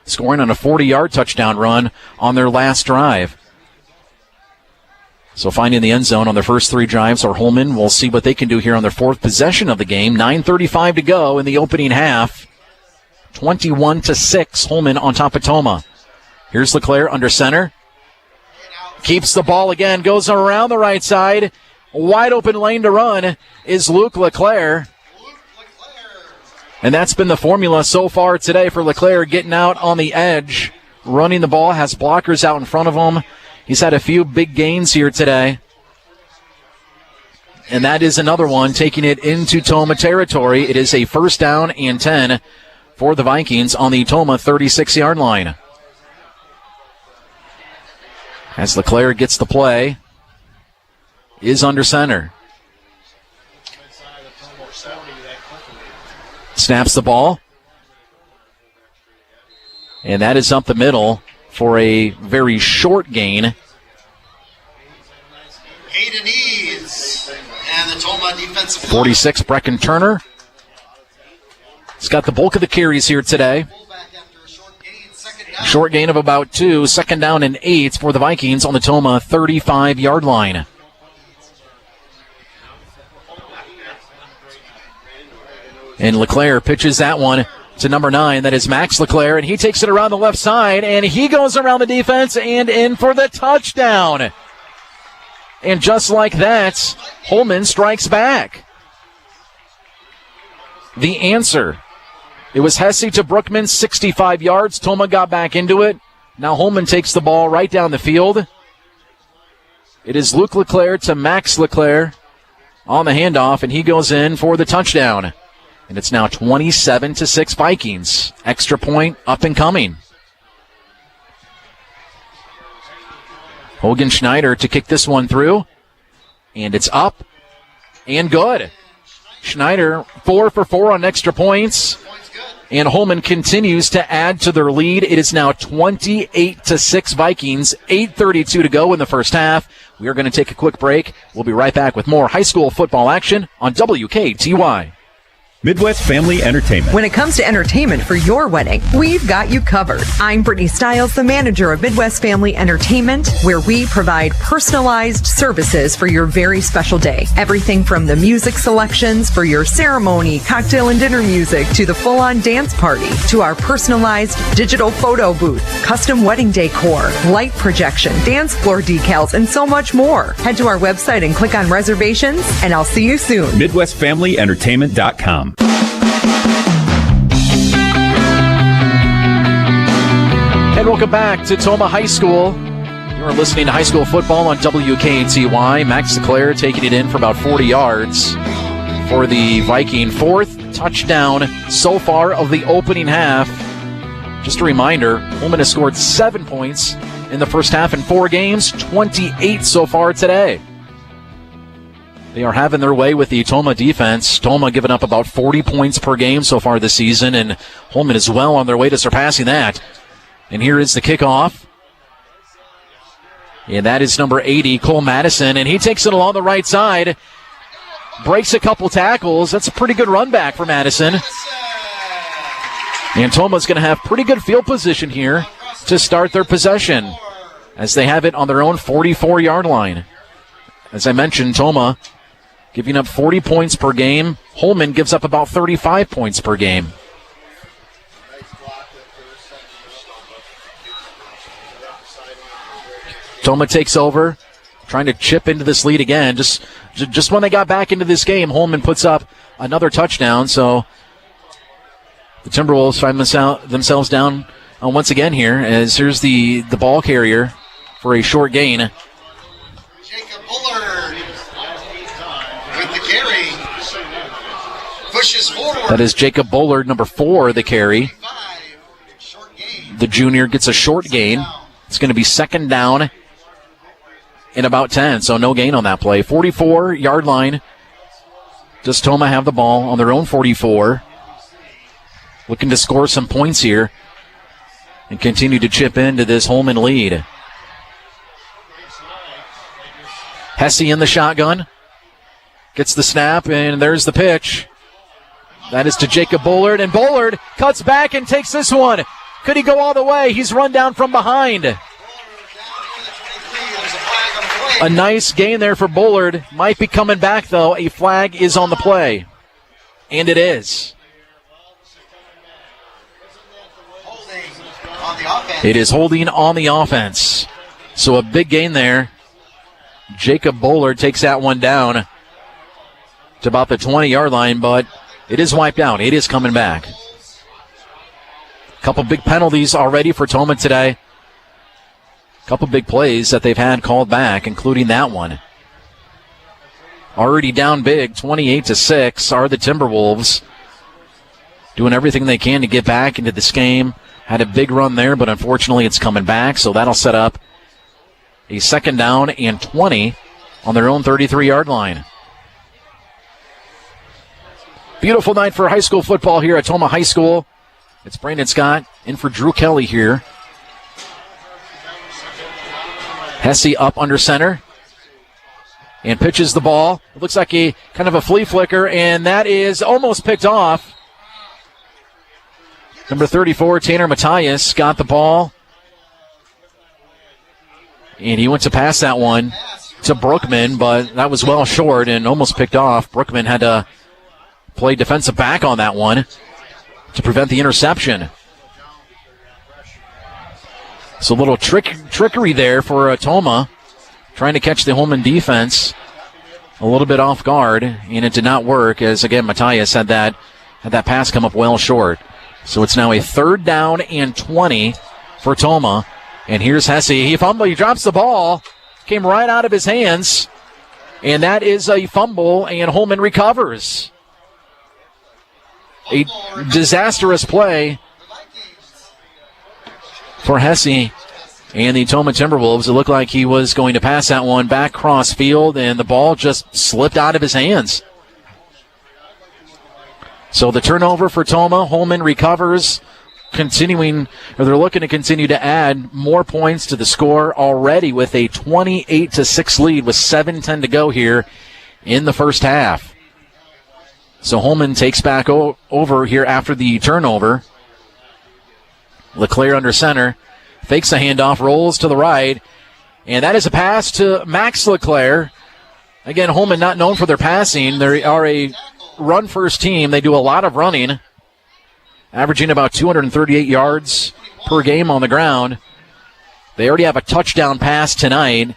scoring on a 40-yard touchdown run on their last drive. So finding the end zone on their first 3 drives are Holmen. We'll see what they can do here on their fourth possession of the game. 9:35 to go in the opening half. 21-6, Holmen on top of Tomah. Here's LeClaire under center. Keeps the ball again, goes around the right side. Wide open lane to run is Luke LeClaire. And that's been the formula so far today for LeClaire, getting out on the edge, running the ball, has blockers out in front of him. He's had a few big gains here today. And that is another one, taking it into Tomah territory. It is a first down and 10 for the Vikings on the Tomah 36-yard line. As LeClaire gets the play, is under center. Snaps the ball. And that is up the middle for a very short gain. Hayden Eads and the Tomah defensive 46, Brecken Turner. He's got the bulk of the carries here today. Short gain of about 2. Second down and 8 for the Vikings on the Tomah 35-yard line. And LeClaire pitches that one to number 9. That is Max LeClaire, and he takes it around the left side, and he goes around the defense and in for the touchdown. And just like that, Holmen strikes back. The answer. It was Hesse to Brookman, 65 yards. Tomah got back into it. Now Holmen takes the ball right down the field. It is Luke LeClaire to Max LeClaire on the handoff, and he goes in for the touchdown. And it's now 27-6 Vikings. Extra point up and coming. Hogan Schneider to kick this one through. And it's up and good. Schneider 4 for 4 on extra points. And Holmen continues to add to their lead. It is now 28-6 Vikings. 8:32 to go in the first half. We are going to take a quick break. We'll be right back with more high school football action on WKTY. Midwest Family Entertainment. When it comes to entertainment for your wedding, we've got you covered. I'm Brittany Stiles, the manager of Midwest Family Entertainment, where we provide personalized services for your very special day. Everything from the music selections for your ceremony, cocktail and dinner music, to the full-on dance party, to our personalized digital photo booth, custom wedding decor, light projection, dance floor decals, and so much more. Head to our website and click on reservations, and I'll see you soon. MidwestFamilyEntertainment.com. And welcome back to Tomah High School. You are listening to high school football on WKTY. Max LeClaire taking it in for about 40 yards for the Viking. 4th touchdown so far of the opening half. Just a reminder, Holmen has scored 7 points in the first half in 4 games, 28 so far today. They are having their way with the Tomah defense. Tomah giving up about 40 points per game so far this season, and Holmen is well on their way to surpassing that. And here is the kickoff. And that is number 80, Cole Madison, and he takes it along the right side. Breaks a couple tackles. That's a pretty good run back for Madison. And Tomah's going to have pretty good field position here to start their possession, as they have it on their own 44-yard line. As I mentioned, Tomah giving up 40 points per game. Holmen gives up about 35 points per game. Tomah takes over, trying to chip into this lead again. Just when they got back into this game, Holmen puts up another touchdown. So the Timberwolves find themselves down once again here, as here's the ball carrier for a short gain. Jacob Bullard with the carry. Pushes forward. That is Jacob Bullard, number 4, the carry. The junior gets a short gain. It's going to be second down in about 10, so no gain on that play. 44-yard line. Does Tomah have the ball on their own 44? Looking to score some points here and continue to chip into this Holmen lead. Hesse in the shotgun. Gets the snap, and there's the pitch. That is to Jacob Bullard, and Bullard cuts back and takes this one. Could he go all the way? He's run down from behind. A nice gain there for Bullard. Might be coming back, though. A flag is on the play. And it is. It is holding on the offense. So a big gain there. Jacob Bullard takes that one down to about the 20-yard line, but it is wiped out. It is coming back. A couple big penalties already for Tomah today. A couple big plays that they've had called back, including that one. Already down big, 28-6, are the Timberwolves. Doing everything they can to get back into this game. Had a big run there, but unfortunately it's coming back, so that'll set up a second down and 20 on their own 33-yard line. Beautiful night for high school football here at Tomah High School. It's Brandon Scott in for Drew Kelly here. Hesse up under center and pitches the ball. It looks like a kind of a flea flicker, and that is almost picked off. Number 34, Tanner Matthias, got the ball. And he went to pass that one to Brookman, but that was well short and almost picked off. Brookman had to played defensive back on that one to prevent the interception. So a little trickery there for Tomah, trying to catch the Holmen defense a little bit off guard, and it did not work, as again Matthias had that pass come up well short. So it's now a 3rd down and 20 for Tomah. And here's Hesse. He drops the ball, came right out of his hands, and that is a fumble, and Holmen recovers. A disastrous play for Hesse and the Tomah Timberwolves. It looked like he was going to pass that one back cross field, and the ball just slipped out of his hands. So the turnover for Tomah. Holmen recovers, they're looking to continue to add more points to the score already with a 28-6 lead with 7:10 to go here in the first half. So Holmen takes back over here after the turnover. LeClaire under center, fakes a handoff, rolls to the right, and that is a pass to Max LeClaire. Again, Holmen not known for their passing. They are a run-first team. They do a lot of running, averaging about 238 yards per game on the ground. They already have a touchdown pass tonight,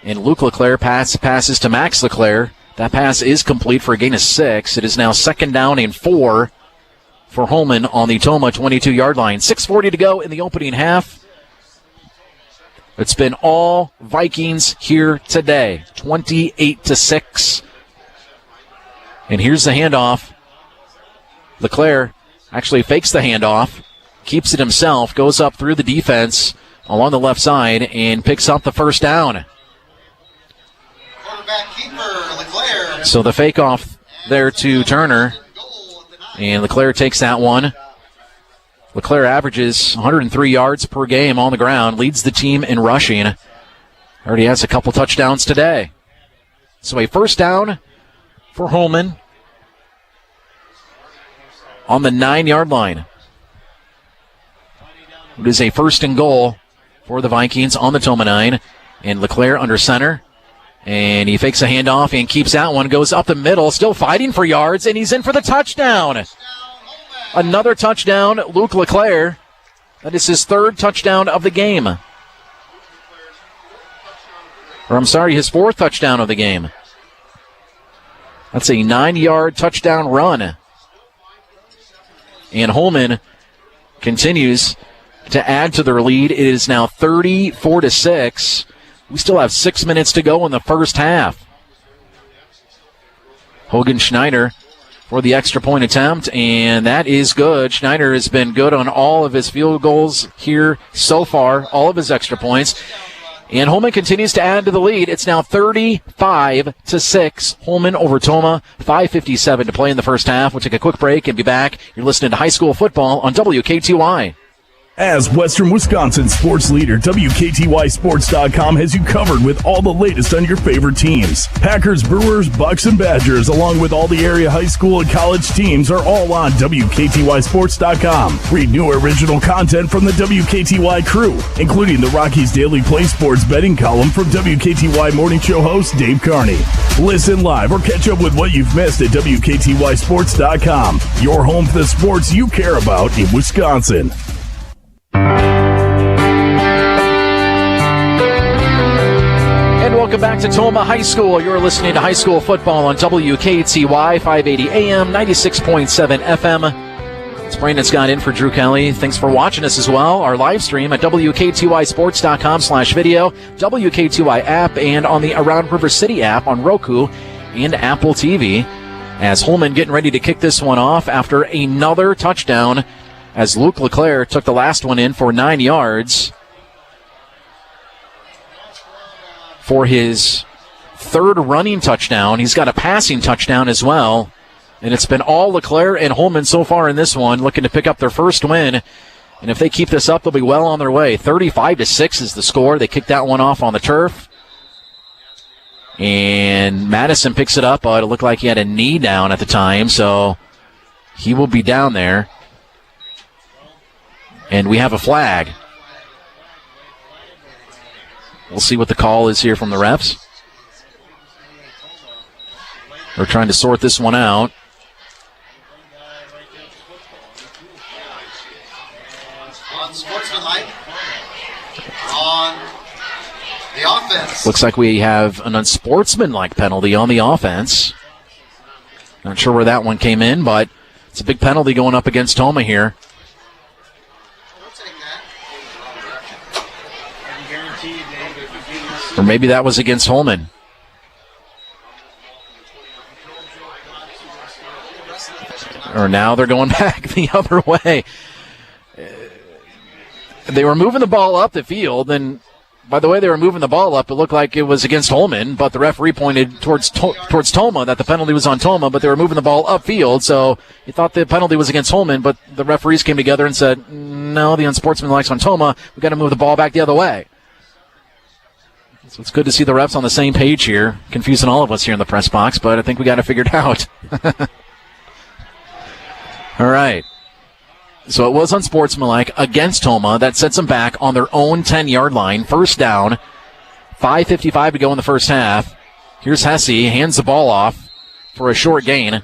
and Luke LeClaire passes to Max LeClaire. That pass is complete for a gain of 6. It is now 2nd down and 4 for Holmen on the Tomah 22-yard line. 6:40 to go in the opening half. It's been all Vikings here today, 28-6. And here's the handoff. LeClaire actually fakes the handoff, keeps it himself, goes up through the defense along the left side, and picks up the 1st down. So the fake off there to Turner, and LeClaire takes that one. LeClaire averages 103 yards per game on the ground, leads the team in rushing. Already has a couple touchdowns today. So a 1st down for Holmen on the 9-yard line. It is a 1st and goal for the Vikings on the Tomah 9. And LeClaire under center. And he fakes a handoff and keeps that one. Goes up the middle, still fighting for yards, and he's in for the touchdown. Another touchdown, Luke LeClaire. That is his 3rd touchdown of the game. Or his 4th touchdown of the game. That's a 9-yard touchdown run. And Holmen continues to add to their lead. It is now 34-6. We still have 6 minutes to go in the first half. Hogan Schneider for the extra point attempt, and that is good. Schneider has been good on all of his field goals here so far, all of his extra points. And Holmen continues to add to the lead. It's now 35-6. Holmen over Tomah. 5:57 to play in the first half. We'll take a quick break and be back. You're listening to high school football on WKTY. As Western Wisconsin sports leader, WKTYSports.com has you covered with all the latest on your favorite teams. Packers, Brewers, Bucks, and Badgers, along with all the area high school and college teams, are all on WKTYSports.com. Read new original content from the WKTY crew, including the Rockies Daily Play Sports betting column from WKTY Morning Show host Dave Carney. Listen live or catch up with what you've missed at WKTYSports.com. Your home for the sports you care about in Wisconsin. And welcome back to Tomah High School. You're listening to high school football on WKTY 580 AM, 96.7 FM. It's Brandon Scott in for Drew Kelly. Thanks for watching us as well. Our live stream at WKTYSports.com/video, WKTY app, and on the Around River City app on Roku and Apple TV. As Holmen getting ready to kick this one off after another touchdown, as Luke LeClaire took the last one in for 9 yards for his 3rd running touchdown. He's got a passing touchdown as well. And it's been all LeClaire and Holmen so far in this one, looking to pick up their first win. And if they keep this up, they'll be well on their way. 35-6 is the score. They kicked that one off on the turf. And Madison picks it up. It looked like he had a knee down at the time, so he will be down there. And we have a flag. We'll see what the call is here from the refs. They're trying to sort this one out. offense. Looks like we have an unsportsmanlike penalty on the offense. Not sure where that one came in, but it's a big penalty going up against Tomah here. Or maybe that was against Holmen. Or now they're going back the other way. They were moving the ball up the field, and by the way they were moving the ball up, it looked like it was against Holmen, but the referee pointed towards Tomah, that the penalty was on Tomah, but they were moving the ball upfield, so you thought the penalty was against Holmen, but the referees came together and said, no, the unsportsmanlike's on Tomah. We've got to move the ball back the other way. So it's good to see the refs on the same page here, confusing all of us here in the press box, but I think we got it figured out. All right. So it was unsportsmanlike against Tomah. That sets them back on their own 10-yard line. First down. 5:55 to go in the first half. Here's Hesse. Hands the ball off for a short gain.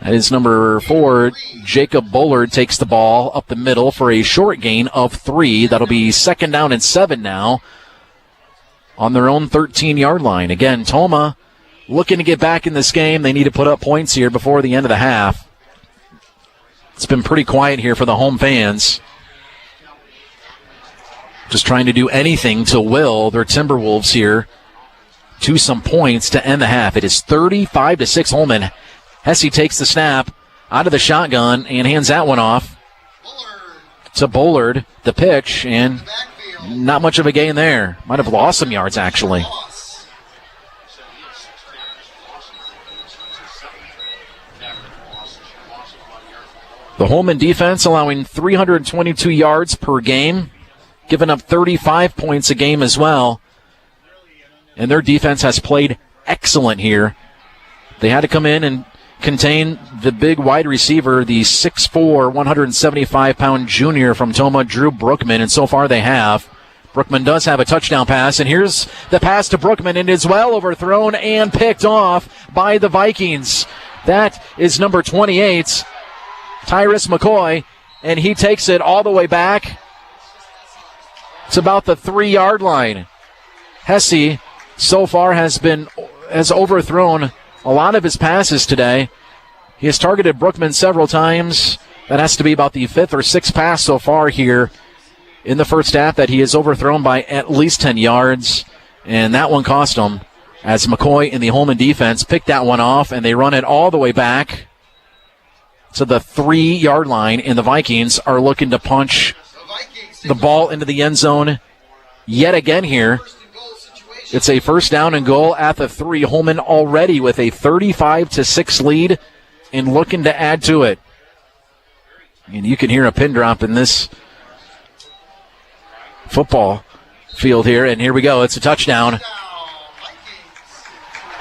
That is number 4. Jacob Bullard takes the ball up the middle for a short gain of 3. That'll be 2nd down and 7 now on their own 13-yard line. Again, Tomah looking to get back in this game. They need to put up points here before the end of the half. It's been pretty quiet here for the home fans. Just trying to do anything to will their Timberwolves here to some points to end the half. It is 35-6 Holmen. Hesse takes the snap out of the shotgun and hands that one off to Bullard. The pitch, and not much of a gain there. Might have lost some yards, actually. The Holmen defense allowing 322 yards per game, giving up 35 points a game as well. And their defense has played excellent here. They had to come in and contain the big wide receiver, the 6'4", 175-pound junior from Tomah, Drew Brookman, and so far they have. Brookman does have a touchdown pass, and here's the pass to Brookman, and it's well overthrown and picked off by the Vikings. That is number 28. Tyrus McCoy, and he takes it all the way back. It's about the 3-yard line. Hesse so far has overthrown a lot of his passes today. He has targeted Brookman several times. That has to be about the 5th or 6th pass so far here in the first half that he has overthrown by at least 10 yards. And that one cost him, as McCoy in the Holmen defense picked that one off, and they run it all the way back to the 3-yard line, and the Vikings are looking to punch the ball into the end zone yet again here. It's a 1st down and goal at the 3. Holmen already with a 35-6 lead and looking to add to it. And you can hear a pin drop in this football field here, and here we go. It's a touchdown.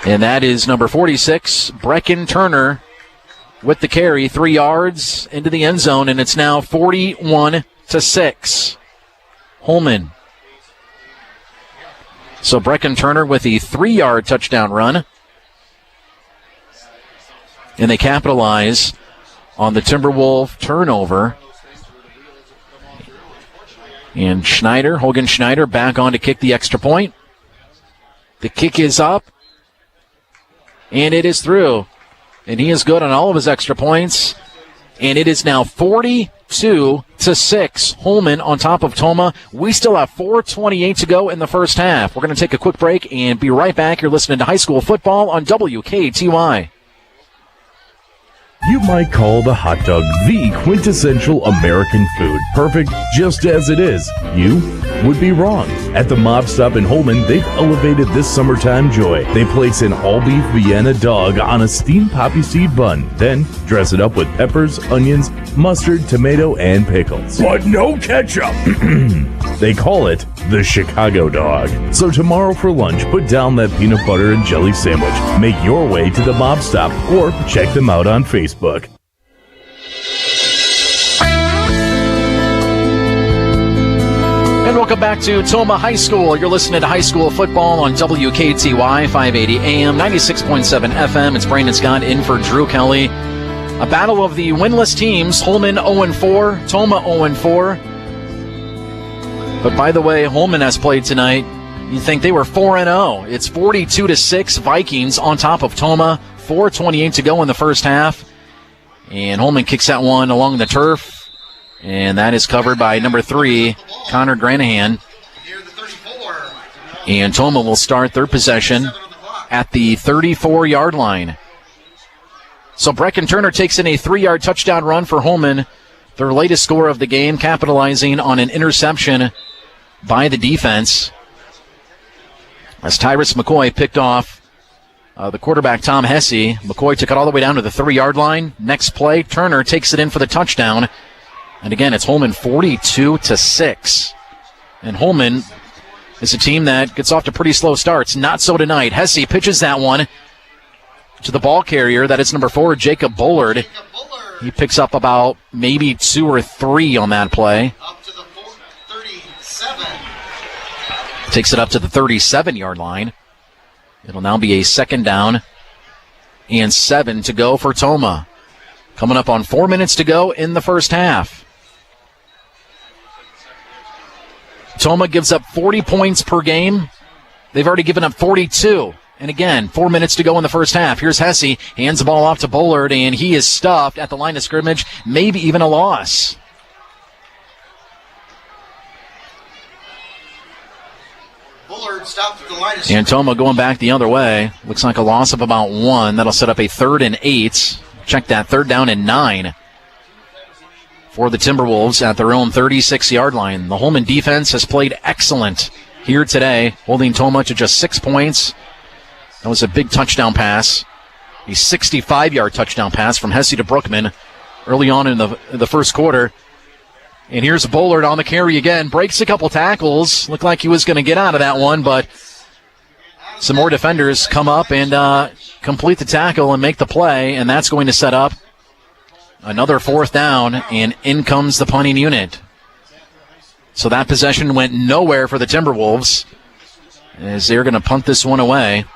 And that is number 46, Brecken Turner, with the carry, 3 yards into the end zone, and it's now 41-6. Holmen. So Brecken Turner with a 3-yard touchdown run. And they capitalize on the Timberwolf turnover. And Hogan Schneider back on to kick the extra point. The kick is up. And it is through. And he is good on all of his extra points. And it is now 42-6. Holmen on top of Tomah. We still have 4:28 to go in the first half. We're going to take a quick break and be right back. You're listening to High School Football on WKTY. You might call the hot dog the quintessential American food. Perfect just as it is. You would be wrong. At the Mob Stop in Holmen, they've elevated this summertime joy. They place an all-beef Vienna dog on a steamed poppy seed bun, then dress it up with peppers, onions, mustard, tomato, and pickles. But no ketchup! They call it the Chicago dog. So tomorrow for lunch, put down that peanut butter and jelly sandwich. Make your way to the Mob Stop or check them out on Facebook. And welcome back to Tomah High School. You're listening to High School Football on WKTY, 580 AM, 96.7 FM. It's Brandon Scott in for Drew Kelly. A battle of the winless teams. Holmen 0-4, Tomah 0-4. But by the way, Holmen has played tonight. You think they were 4-0. It's 42-6 Vikings on top of Tomah. 4:28 to go in the first half. And Holmen kicks that one along the turf. And that is covered by number 3, Connor Granahan. And Tomah will start their possession at the 34-yard line. So Brecken Turner takes in a 3-yard touchdown run for Holmen, their latest score of the game, capitalizing on an interception by the defense. As Tyrus McCoy picked off the quarterback, Tom Hesse. McCoy took it all the way down to the 3-yard line. Next play, Turner takes it in for the touchdown. And again, it's Holmen 42-6. And Holmen is a team that gets off to pretty slow starts. Not so tonight. Hesse pitches that one to the ball carrier. That is number 4, Jacob Bullard. He picks up about maybe 2 or 3 on that play. Up to the 37. Takes it up to the 37-yard line. It'll now be a 2nd down and 7 to go for Tomah. Coming up on 4 minutes to go in the first half. Tomah gives up 40 points per game. They've already given up 42. And again, 4 minutes to go in the first half. Here's Hesse, hands the ball off to Bullard, and he is stuffed at the line of scrimmage, maybe even a loss. Bullard stopped at the line of And Tomah going back the other way. Looks like a loss of about 1. That'll set up a 3rd and 8. Check that, 3rd down and 9 for the Timberwolves at their own 36-yard line. The Holmen defense has played excellent here today, holding Tomah to just 6 points. That was a big touchdown pass, a 65-yard touchdown pass from Hesse to Brookman early on in the first quarter. And here's Bullard on the carry again. Breaks a couple tackles. Looked like he was going to get out of that one, but some more defenders come up and complete the tackle and make the play, and that's going to set up another 4th down, and in comes the punting unit. So that possession went nowhere for the Timberwolves, as they're going to punt this one away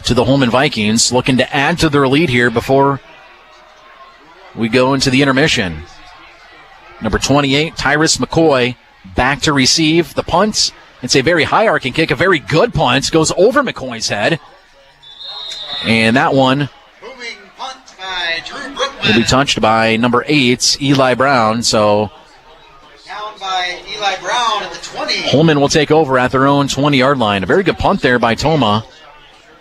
to the Holmen Vikings, looking to add to their lead here before we go into the intermission. Number 28, Tyrus McCoy, back to receive the punt. It's a very high arcing kick, a very good punt. Goes over McCoy's head. And that one will be touched by number 8, Eli Brown. So down by Eli Brown at the 20. Holmen will take over at their own 20-yard line. A very good punt there by Tomah,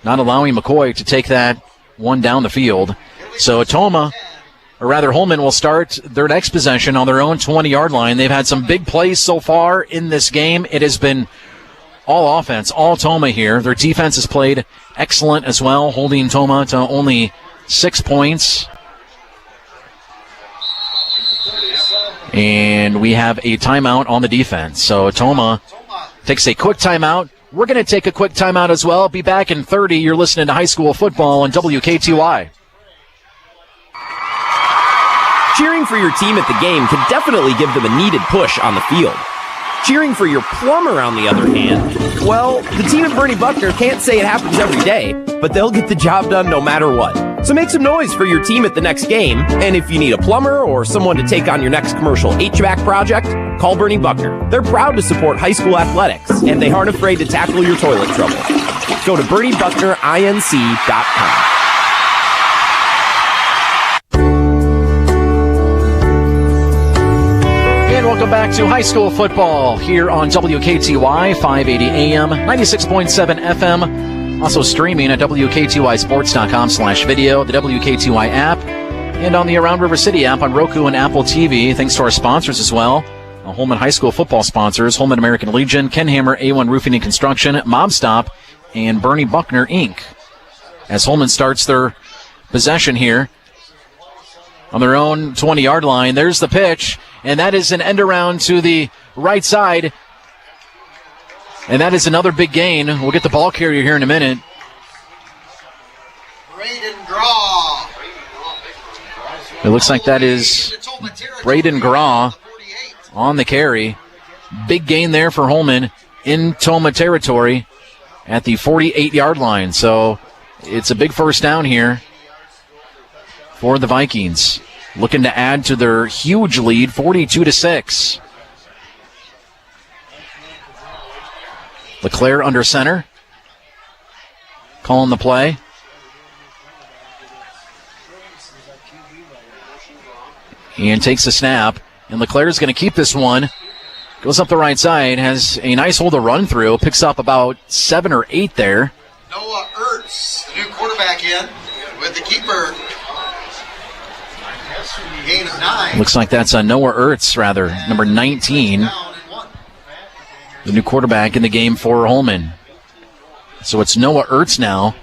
not allowing McCoy to take that one down the field. So Tomah, or rather Holmen, will start their next possession on their own 20-yard line. They've had some big plays so far in this game. It has been all offense, all Tomah here. Their defense has played excellent as well, holding Tomah to only 6 points. And we have a timeout on the defense. So Tomah takes a quick timeout. We're going to take a quick timeout as well. Be back in 30. You're listening to High School Football on WKTY. Cheering for your team at the game can definitely give them a needed push on the field. Cheering for your plumber, on the other hand, well, the team at Bernie Buckner can't say it happens every day, but they'll get the job done no matter what. So make some noise for your team at the next game, and if you need a plumber or someone to take on your next commercial HVAC project, call Bernie Buckner. They're proud to support high school athletics, and they aren't afraid to tackle your toilet trouble. Go to BernieBucknerINC.com. Welcome back to high school football here on WKTY 580 AM, 96.7 FM. Also streaming at WKTYSports.com/video, the WKTY app, and on the Around River City app on Roku and Apple TV. Thanks to our sponsors as well. Holmen High School football sponsors, Holmen American Legion, Ken Hammer, A1 Roofing and Construction, Mob Stop, and Bernie Buckner, Inc. As Holmen starts their possession here on their own 20-yard line, there's the pitch. And that is an end around to the right side. And that is another big gain. We'll get the ball carrier here in a minute. Braden Graw. It looks like that is Braden Graw on the carry. Big gain there for Holmen in Tomah territory at the 48-yard line. So it's a big first down here for the Vikings, looking to add to their huge lead, 42-6. LeClaire under center. Calling the play. And takes the snap. And LeClaire's going to keep this one. Goes up the right side. Has a nice hole to run through. Picks up about 7 or 8 there. Noah Ertz, the new quarterback in with the keeper. Gain of 9. Looks like that's Noah Ertz, rather, number 19. The new quarterback in the game for Holmen. So it's Noah Ertz now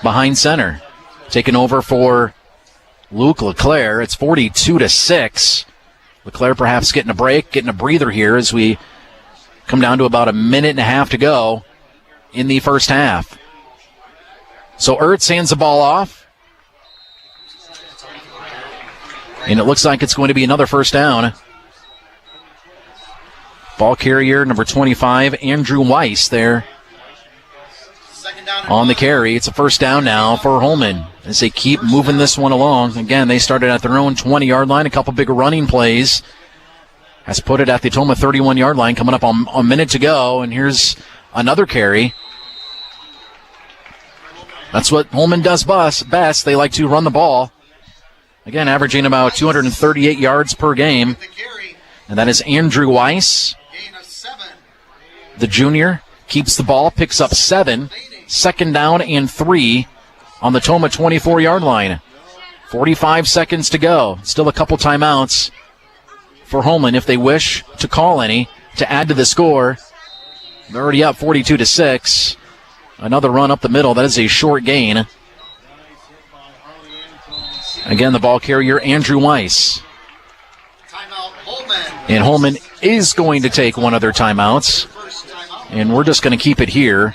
behind center. Taking over for Luke LeClaire. It's 42-6. LeClaire perhaps getting a break, getting a breather here as we come down to about a minute and a half to go in the first half. So Ertz hands the ball off. And it looks like it's going to be another first down. Ball carrier, number 25, Andrew Weiss there on the carry. It's a first down now for Holmen as they keep moving this one along. Again, they started at their own 20-yard line. A couple big running plays has put it at the Tomah 31-yard line, coming up on a minute to go. And here's another carry. That's what Holmen does best. They like to run the ball. Again, averaging about 238 yards per game. And that is Andrew Weiss. The junior keeps the ball, picks up 7. Second down and 3 on the Tomah 24-yard line. 45 seconds to go. Still a couple timeouts for Holmen if they wish to call any to add to the score. They're already up 42-6. Another run up the middle. That is a short gain. Again, the ball carrier, Andrew Weiss. And Holmen is going to take one of their timeouts. And we're just going to keep it here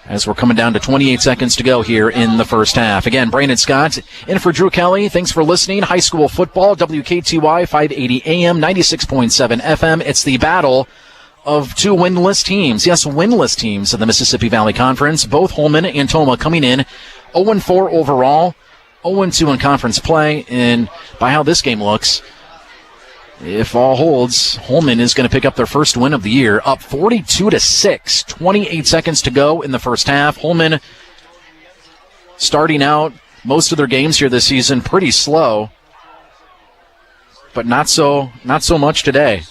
as we're coming down to 28 seconds to go here in the first half. Again, Brandon Scott in for Drew Kelly. Thanks for listening. High school football, WKTY, 580 AM, 96.7 FM. It's the battle of two winless teams. Yes, winless teams of the Mississippi Valley Conference. Both Holmen and Tomah coming in 0-4 overall, 0-2 in conference play. And by how this game looks, if all holds, Holmen is going to pick up their first win of the year, up 42-6. 28 seconds to go in the first half. Holmen starting out most of their games here this season pretty slow, but not so much today.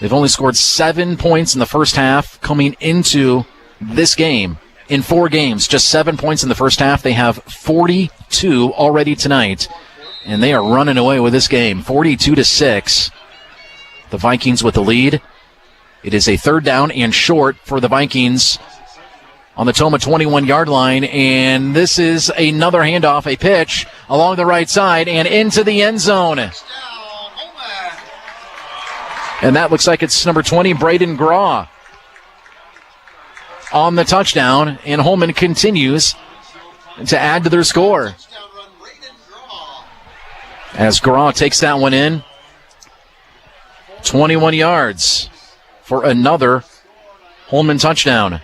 They've only scored 7 points in the first half coming into this game. In 4 games, just 7 points in the first half. They have 42 already tonight. And they are running away with this game, 42-6. The Vikings with the lead. It is a third down and short for the Vikings on the Tomah 21-yard line. And this is another handoff, a pitch along the right side and into the end zone. And that looks like it's number 20, Braden Graw, on the touchdown. And Holmen continues to add to their score as Graw takes that one in. 21 yards for another Holmen touchdown.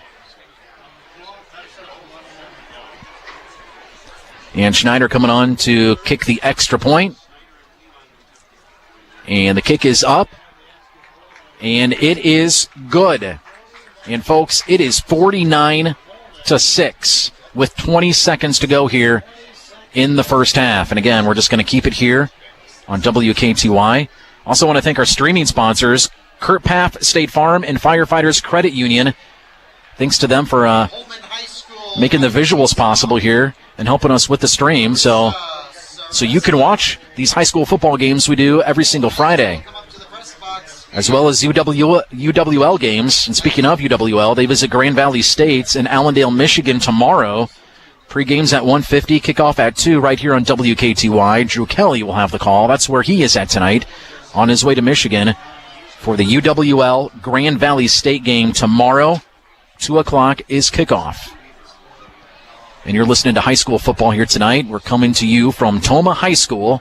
And Schneider coming on to kick the extra point. And the kick is up. And it is good. And folks, it is 49-6 with 20 seconds to go here in the first half. And again, we're just going to keep it here on WKTY. Also want to thank our streaming sponsors, Kurt Paff State Farm and Firefighters Credit Union. Thanks to them for making the visuals possible here and helping us with the stream. So you can watch these high school football games we do every single Friday, as well as UWL games. And speaking of UWL, they visit Grand Valley State in Allendale, Michigan tomorrow. Pre-games at 1:50, kickoff at 2 right here on WKTY. Drew Kelly will have the call. That's where he is at tonight on his way to Michigan for the UWL Grand Valley State game tomorrow. 2 o'clock is kickoff. And you're listening to high school football here tonight. We're coming to you from Tomah High School,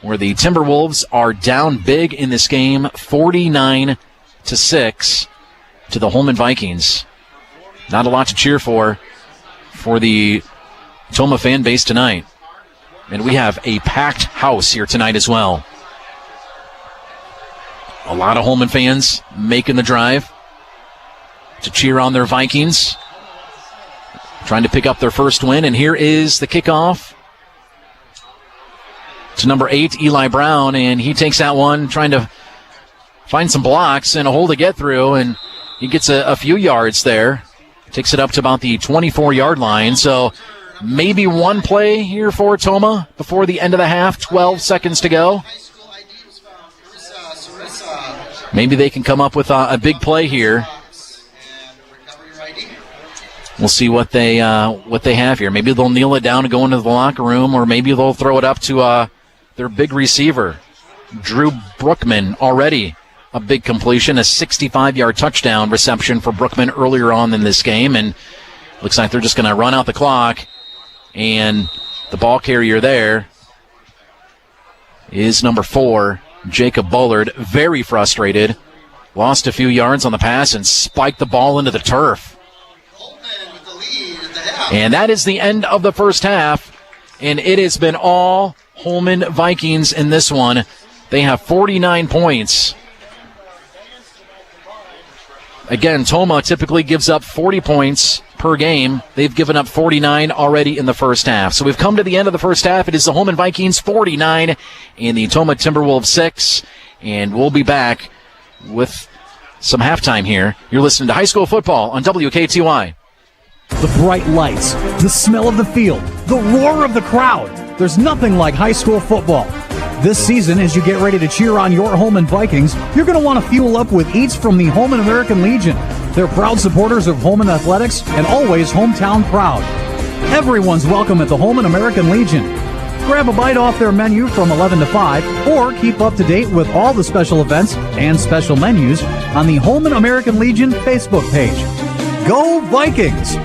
where the Timberwolves are down big in this game, 49-6 to the Holmen Vikings. Not a lot to cheer for the Tomah fan base tonight. And we have a packed house here tonight as well. A lot of Holmen fans making the drive to cheer on their Vikings, trying to pick up their first win. And here is the kickoff to number 8, Eli Brown, and he takes that one, trying to find some blocks and a hole to get through, and he gets a few yards there. Takes it up to about the 24-yard line. So maybe one play here for Tomah before the end of the half. 12 seconds to go. Maybe they can come up with a big play here. We'll see what they have here. Maybe they'll kneel it down and go into the locker room, or maybe they'll throw it up to their big receiver, Drew Brookman. Already a big completion, a 65-yard touchdown reception for Brookman earlier on in this game, and looks like they're just going to run out the clock. And the ball carrier there is number 4, Jacob Bullard. Very frustrated. Lost a few yards on the pass and spiked the ball into the turf. And that is the end of the first half, and it has been all Holmen Vikings in this one. They have 49 points. Again, Tomah typically gives up 40 points per game. They've given up 49 already in the first half. So we've come to the end of the first half. It is the Holmen Vikings 49 and the Tomah Timberwolves 6. And we'll be back with some halftime here. You're listening to High School Football on WKTY. The bright lights, the smell of the field, the roar of the crowd. There's nothing like high school football. This season, as you get ready to cheer on your Holmen Vikings, you're going to want to fuel up with eats from the Holmen American Legion. They're proud supporters of Holmen athletics and always hometown proud. Everyone's welcome at the Holmen American Legion. Grab a bite off their menu from 11 to 5, or keep up to date with all the special events and special menus on the Holmen American Legion Facebook page. Go Vikings!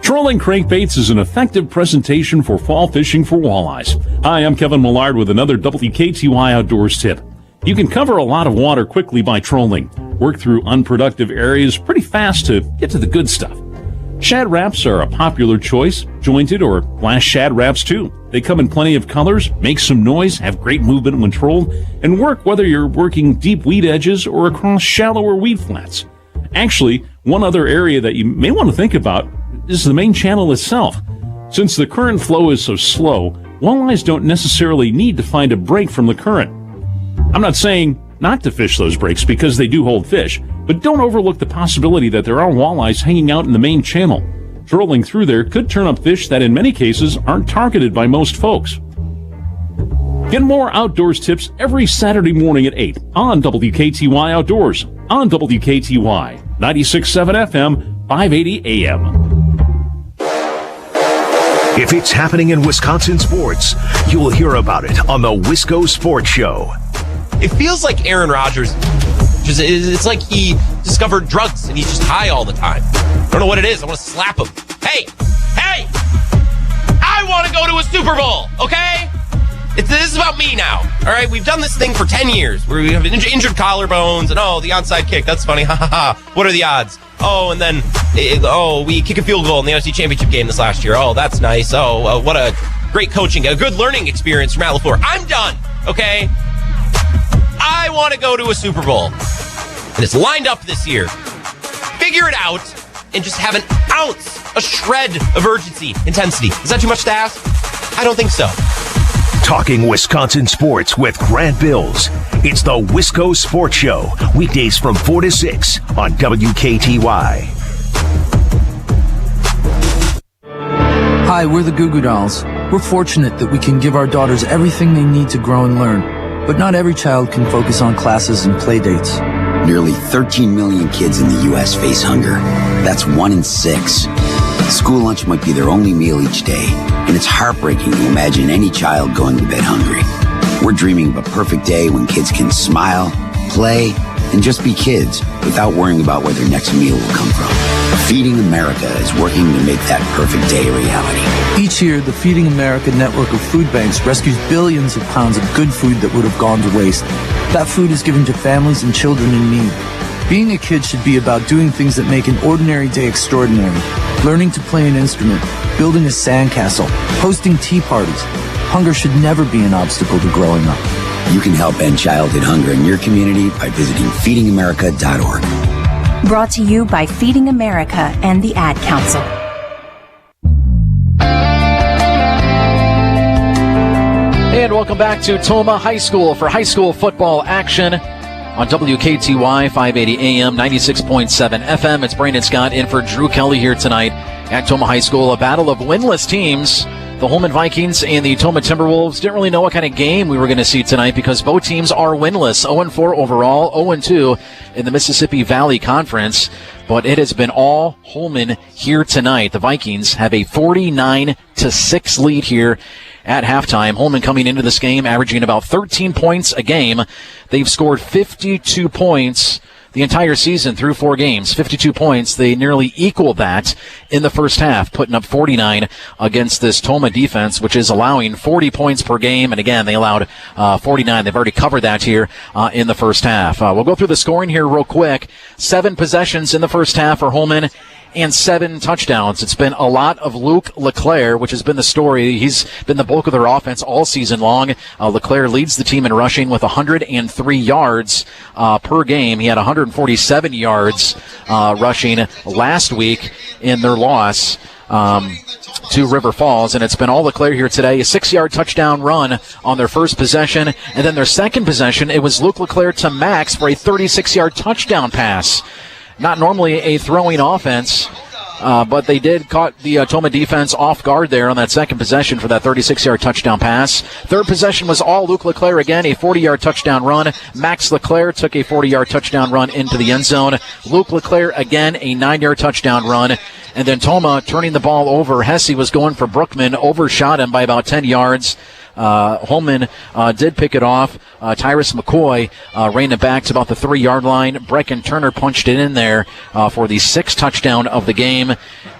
Trolling crankbaits is an effective presentation for fall fishing for walleyes. Hi, I'm Kevin Millard with another WKTY Outdoors tip. You can cover a lot of water quickly by trolling. Work through unproductive areas pretty fast to get to the good stuff. Shad wraps are a popular choice, jointed or glass shad wraps too. They come in plenty of colors, make some noise, have great movement when trolled, and work whether you're working deep weed edges or across shallower weed flats. Actually, one other area that you may want to think about is the main channel itself. Since the current flow is so slow, walleyes don't necessarily need to find a break from the current. I'm not saying not to fish those breaks because they do hold fish, but don't overlook the possibility that there are walleyes hanging out in the main channel. Trolling through there could turn up fish that in many cases aren't targeted by most folks. Get more outdoors tips every Saturday morning at 8 on WKTY Outdoors on WKTY 96.7 FM, 580 AM. If it's happening in Wisconsin sports, you'll hear about it on the Wisco Sports Show. It feels like Aaron Rodgers, it's like he discovered drugs and he's just high all the time. I don't know what it is. I want to slap him. Hey! I want to go to a Super Bowl, okay? This is about me now, all right? We've done this thing for 10 years where we have injured collarbones and, the onside kick, that's funny, ha ha ha. What are the odds? And then, we kick a field goal in the NFC Championship game this last year. Oh, that's nice. What a great coaching, a good learning experience from Matt LaFleur. I'm done, okay? I want to go to a Super Bowl. And it's lined up this year. Figure it out and just have an ounce, a shred of urgency, intensity. Is that too much to ask? I don't think so. Talking Wisconsin sports with Grant Bills. It's the Wisco Sports Show, weekdays from 4 to 6 on WKTY. Hi, we're the Goo Goo Dolls. We're fortunate that we can give our daughters everything they need to grow and learn. But not every child can focus on classes and play dates. Nearly 13 million kids in the U.S. face hunger. That's 1 in 6. School lunch might be their only meal each day, and it's heartbreaking to imagine any child going to bed hungry. We're dreaming of a perfect day when kids can smile, play, and just be kids without worrying about where their next meal will come from. Feeding America is working to make that perfect day a reality. Each year, the Feeding America network of food banks rescues billions of pounds of good food that would have gone to waste. That food is given to families and children in need. Being a kid should be about doing things that make an ordinary day extraordinary. Learning to play an instrument, building a sandcastle, hosting tea parties. Hunger should never be an obstacle to growing up. You can help end childhood hunger in your community by visiting feedingamerica.org. Brought to you by Feeding America and the Ad Council. And welcome back to Tomah High School for high school football action on WKTY 580 AM, 96.7 FM. It's Brandon Scott in for Drew Kelly here tonight at Tomah High School. A battle of winless teams. The Holmen Vikings and the Tomah Timberwolves didn't really know what kind of game we were going to see tonight because both teams are winless. 0-4 overall, 0-2 in the Mississippi Valley Conference. But it has been all Holmen here tonight. The Vikings have a 49-6 lead here at halftime. Holmen coming into this game averaging about 13 points a game. They've scored 52 points the entire season through 4 games. 52 points. They nearly equaled that in the first half, putting up 49 against this Tomah defense, which is allowing 40 points per game. And again, they allowed 49. They've already covered that here in the first half. We'll go through the scoring here real quick. 7 possessions in the first half for Holmen and 7 touchdowns. It's been a lot of Luke LeClaire, which has been the story. He's been the bulk of their offense all season long. LeClaire leads the team in rushing with 103 yards per game. He had 147 yards rushing last week in their loss to River Falls, and it's been all LeClaire here today. A 6-yard touchdown run on their first possession, and then their second possession, it was Luke LeClaire to Max for a 36-yard touchdown pass. Not normally a throwing offense, but they did caught the Tomah defense off guard there on that second possession for that 36-yard touchdown pass. Third possession was all Luke LeClaire again, a 40-yard touchdown run. Max LeClaire took a 40-yard touchdown run into the end zone. Luke LeClaire again, a 9-yard touchdown run. And then Tomah turning the ball over. Hesse was going for Brookman, overshot him by about 10 yards. Holmen did pick it off. Tyrus McCoy reined it back to about the 3-yard line. Brecken Turner punched it in there for the 6th touchdown of the game.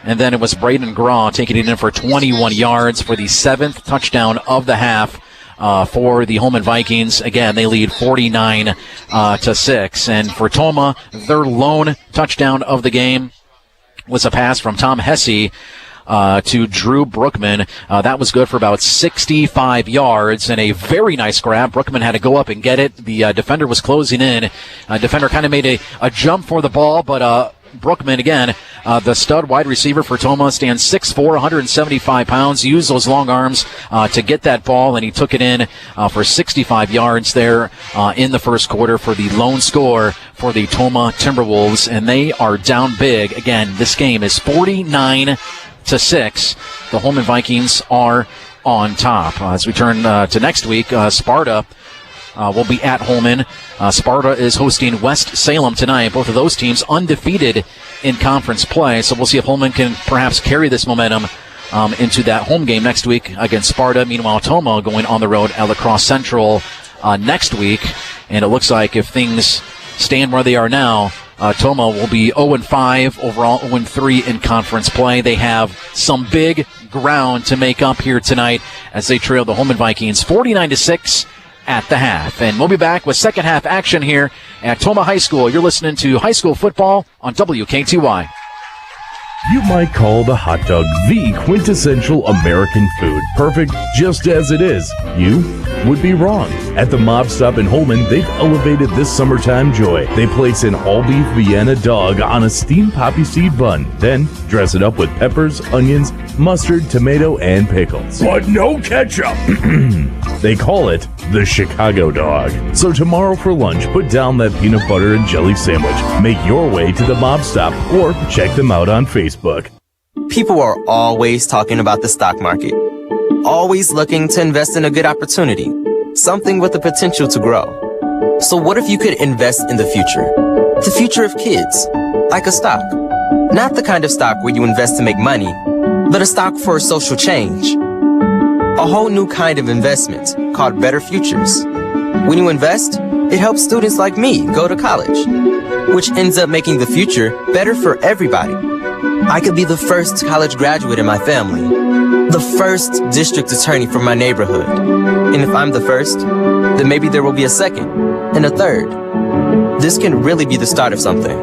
And then it was Braden Graw taking it in for 21 yards for the 7th touchdown of the half. For the Holmen Vikings. Again, they lead 49-6. And for Tomah, their lone touchdown of the game was a pass from Tom Hesse to Drew Brookman. That was good for about 65 yards and a very nice grab. Brookman had to go up and get it. The defender was closing in. Defender kind of made a jump for the ball, but Brookman, again, the stud wide receiver for Tomah, stands 6'4", 175 pounds, used those long arms to get that ball, and he took it in for 65 yards there in the first quarter for the lone score for the Tomah Timberwolves, and they are down big. Again, this game is 49-6. The Holmen Vikings are on top. As we turn to next week, Sparta will be at Holmen. Sparta is hosting West Salem tonight. Both of those teams undefeated in conference play, so we'll see if Holmen can perhaps carry this momentum into that home game next week against Sparta. Meanwhile, Tomah going on the road at La Crosse Central next week, and it looks like if things stand where they are now, Tomah will be 0-5 overall, 0-3 in conference play. They have some big ground to make up here tonight as they trail the Holmen Vikings 49-6 at the half. And we'll be back with second half action here at Tomah High School. You're listening to High School Football on WKTY. You might call the hot dog the quintessential American food. Perfect just as it is. You would be wrong. At the Mob Stop in Holmen, they've elevated this summertime joy. They place an all-beef Vienna dog on a steamed poppy seed bun, then dress it up with peppers, onions, mustard, tomato, and pickles. But no ketchup! They call it the Chicago dog. So tomorrow for lunch, put down that peanut butter and jelly sandwich. Make your way to the Mob Stop or check them out on Facebook. People are always talking about the stock market. Always looking to invest in a good opportunity. Something with the potential to grow. So what if you could invest in the future? The future of kids. Like a stock. Not the kind of stock where you invest to make money, but a stock for social change. A whole new kind of investment called Better Futures. When you invest, it helps students like me go to college, which ends up making the future better for everybody. I could be the first college graduate in my family, the first district attorney from my neighborhood. And if I'm the first, then maybe there will be a second and a third. This can really be the start of something.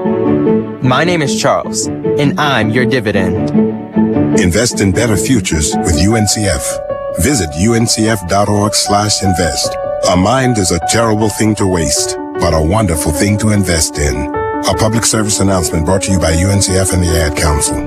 My name is Charles, and I'm your dividend. Invest in better futures with UNCF. Visit uncf.org/invest. A mind is a terrible thing to waste, but a wonderful thing to invest in. A public service announcement brought to you by UNCF and the Ad Council.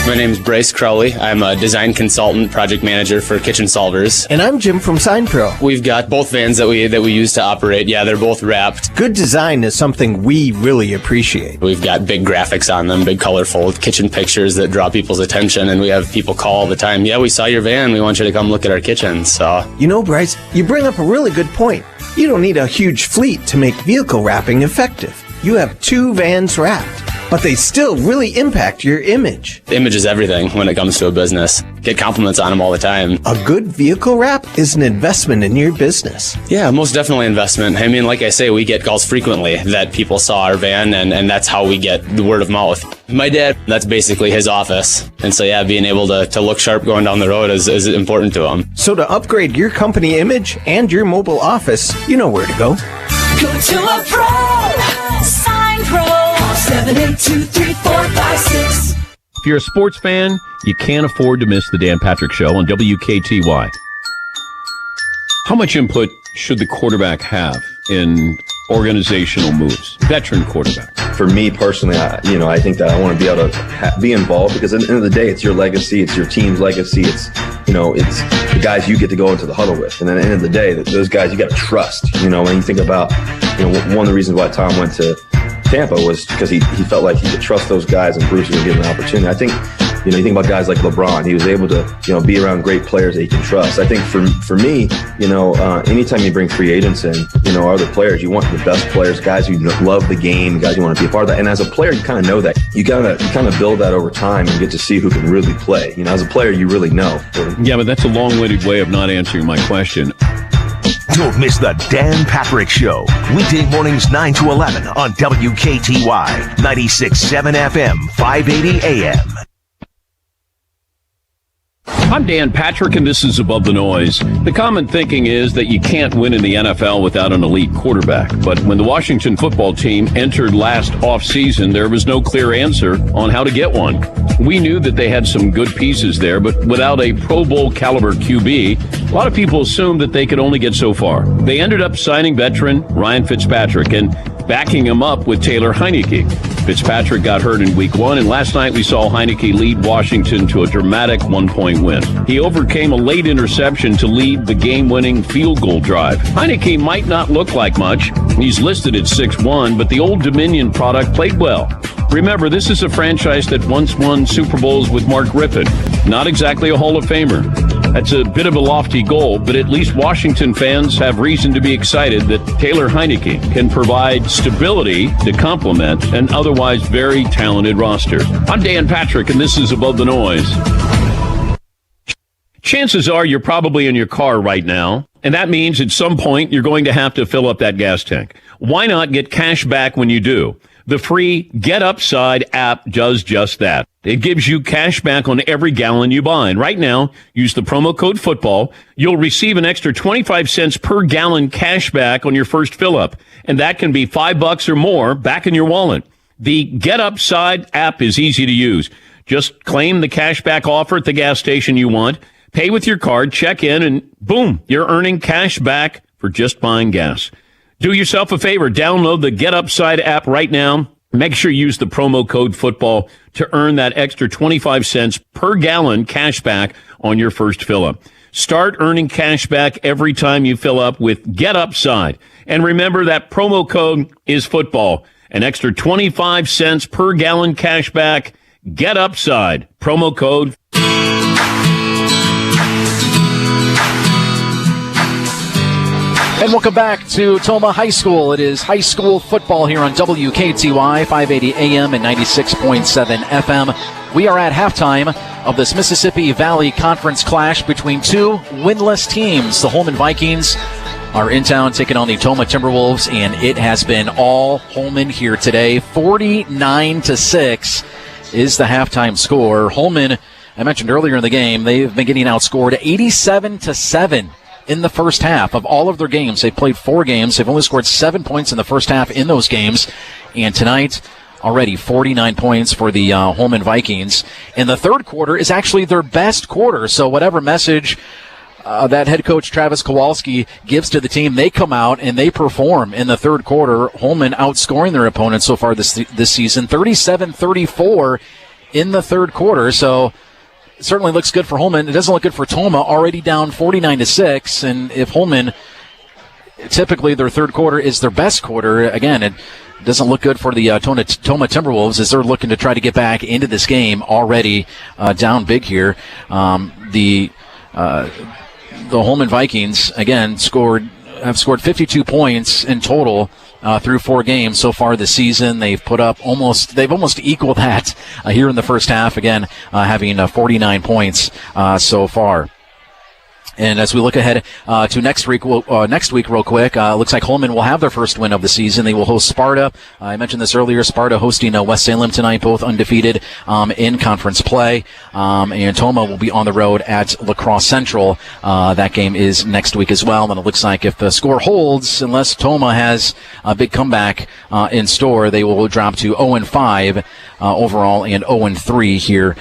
My name is Bryce Crowley. I'm a design consultant, project manager for Kitchen Solvers. And I'm Jim from Sign Pro. We've got both vans that we use to operate. Yeah, they're both wrapped. Good design is something we really appreciate. We've got big graphics on them, big colorful kitchen pictures that draw people's attention, and we have people call all the time. Yeah, we saw your van. We want you to come look at our kitchen. So, you know, Bryce, you bring up a really good point. You don't need a huge fleet to make vehicle wrapping effective. You have 2 vans wrapped, but they still really impact your image. The image is everything when it comes to a business. Get compliments on them all the time. A good vehicle wrap is an investment in your business. Yeah, most definitely investment. I mean, like I say, we get calls frequently that people saw our van, and that's how we get the word of mouth. My dad, that's basically his office. And so, yeah, being able to look sharp going down the road is important to him. So to upgrade your company image and your mobile office, you know where to go. Go to a pro. Sign Pro. 7823456. If you're a sports fan, you can't afford to miss the Dan Patrick Show on WKTY. How much input should the quarterback have in organizational moves? Veteran quarterback. For me personally, I think that I want to be able to be involved, because at the end of the day, it's your legacy, it's your team's legacy, it's the guys you get to go into the huddle with. And at the end of the day, those guys you got to trust. When you think about, one of the reasons why Tom went to Tampa was because he felt like he could trust those guys, and Bruce was going to give him an opportunity. I think, you think about guys like LeBron. He was able to, be around great players that he can trust. I think for me, anytime you bring free agents in, other players, you want the best players, guys who love the game, guys you want to be a part of that. And as a player, you kind of know that. You kind of build that over time and get to see who can really play. As a player, you really know. Yeah, but that's a long-winded way of not answering my question. Don't miss the Dan Patrick Show. Weekday mornings 9 to 11 on WKTY 96.7 FM, 580 AM. I'm Dan Patrick, and this is Above the Noise. The common thinking is that you can't win in the NFL without an elite quarterback. But when the Washington football team entered last offseason, there was no clear answer on how to get one. We knew that they had some good pieces there, but without a Pro Bowl caliber QB, a lot of people assumed that they could only get so far. They ended up signing veteran Ryan Fitzpatrick and backing him up with Taylor Heineke. Fitzpatrick got hurt in week 1, and last night we saw Heineke lead Washington to a dramatic 1-point win. He overcame a late interception to lead the game-winning field goal drive. Heineke might not look like much. He's listed at 6'1", but the Old Dominion product played well. Remember, this is a franchise that once won Super Bowls with Mark Griffin. Not exactly a Hall of Famer. That's a bit of a lofty goal, but at least Washington fans have reason to be excited that Taylor Heineke can provide stability to complement an otherwise very talented roster. I'm Dan Patrick, and this is Above the Noise. Chances are you're probably in your car right now, and that means at some point you're going to have to fill up that gas tank. Why not get cash back when you do? The free Get Upside app does just that. It gives you cash back on every gallon you buy. And right now, use the promo code FOOTBALL. You'll receive an extra 25 cents per gallon cash back on your first fill up. And that can be $5 or more back in your wallet. The Get Upside app is easy to use. Just claim the cash back offer at the gas station you want, pay with your card, check in, and boom, you're earning cash back for just buying gas. Do yourself a favor. Download the Get Upside app right now. Make sure you use the promo code FOOTBALL to earn that extra 25 cents per gallon cash back on your first fill-up. Start earning cash back every time you fill up with Get Upside. And remember that promo code is FOOTBALL. An extra 25 cents per gallon cash back. Get Upside. Promo code. And welcome back to Tomah High School. It is high school football here on WKTY, 580 AM and 96.7 FM. We are at halftime of this Mississippi Valley Conference clash between 2 winless teams. The Holmen Vikings are in town taking on the Tomah Timberwolves, and it has been all Holmen here today. 49-6 is the halftime score. Holmen, I mentioned earlier in the game, they've been getting outscored 87-7. In the first half of all of their games. They've played 4 games. They've only scored 7 points in the first half in those games. And tonight, already 49 points for the Holmen Vikings. And the third quarter is actually their best quarter. So whatever message that head coach Travis Kowalski gives to the team. They come out and they perform in the third quarter. Holmen outscoring their opponents so far this season, 37-34 in the third quarter. So it certainly looks good for Holmen. It doesn't look good for Tomah, already down 49-6. And if Holmen, typically their third quarter is their best quarter, again, it doesn't look good for the Tomah Timberwolves as they're looking to try to get back into this game already down big here. The Holmen Vikings, again, have scored 52 points in total through 4 games so far this season. They've almost equaled that here in the first half, again, having 49 points so far. And as we look ahead to next week real quick, looks like Holmen will have their first win of the season. They will host Sparta. I mentioned this earlier. Sparta hosting West Salem tonight, both undefeated in conference play. And Tomah will be on the road at La Crosse Central. That game is next week as well. And it looks like if the score holds, unless Tomah has a big comeback in store, they will drop to 0-5 overall and 0-3 here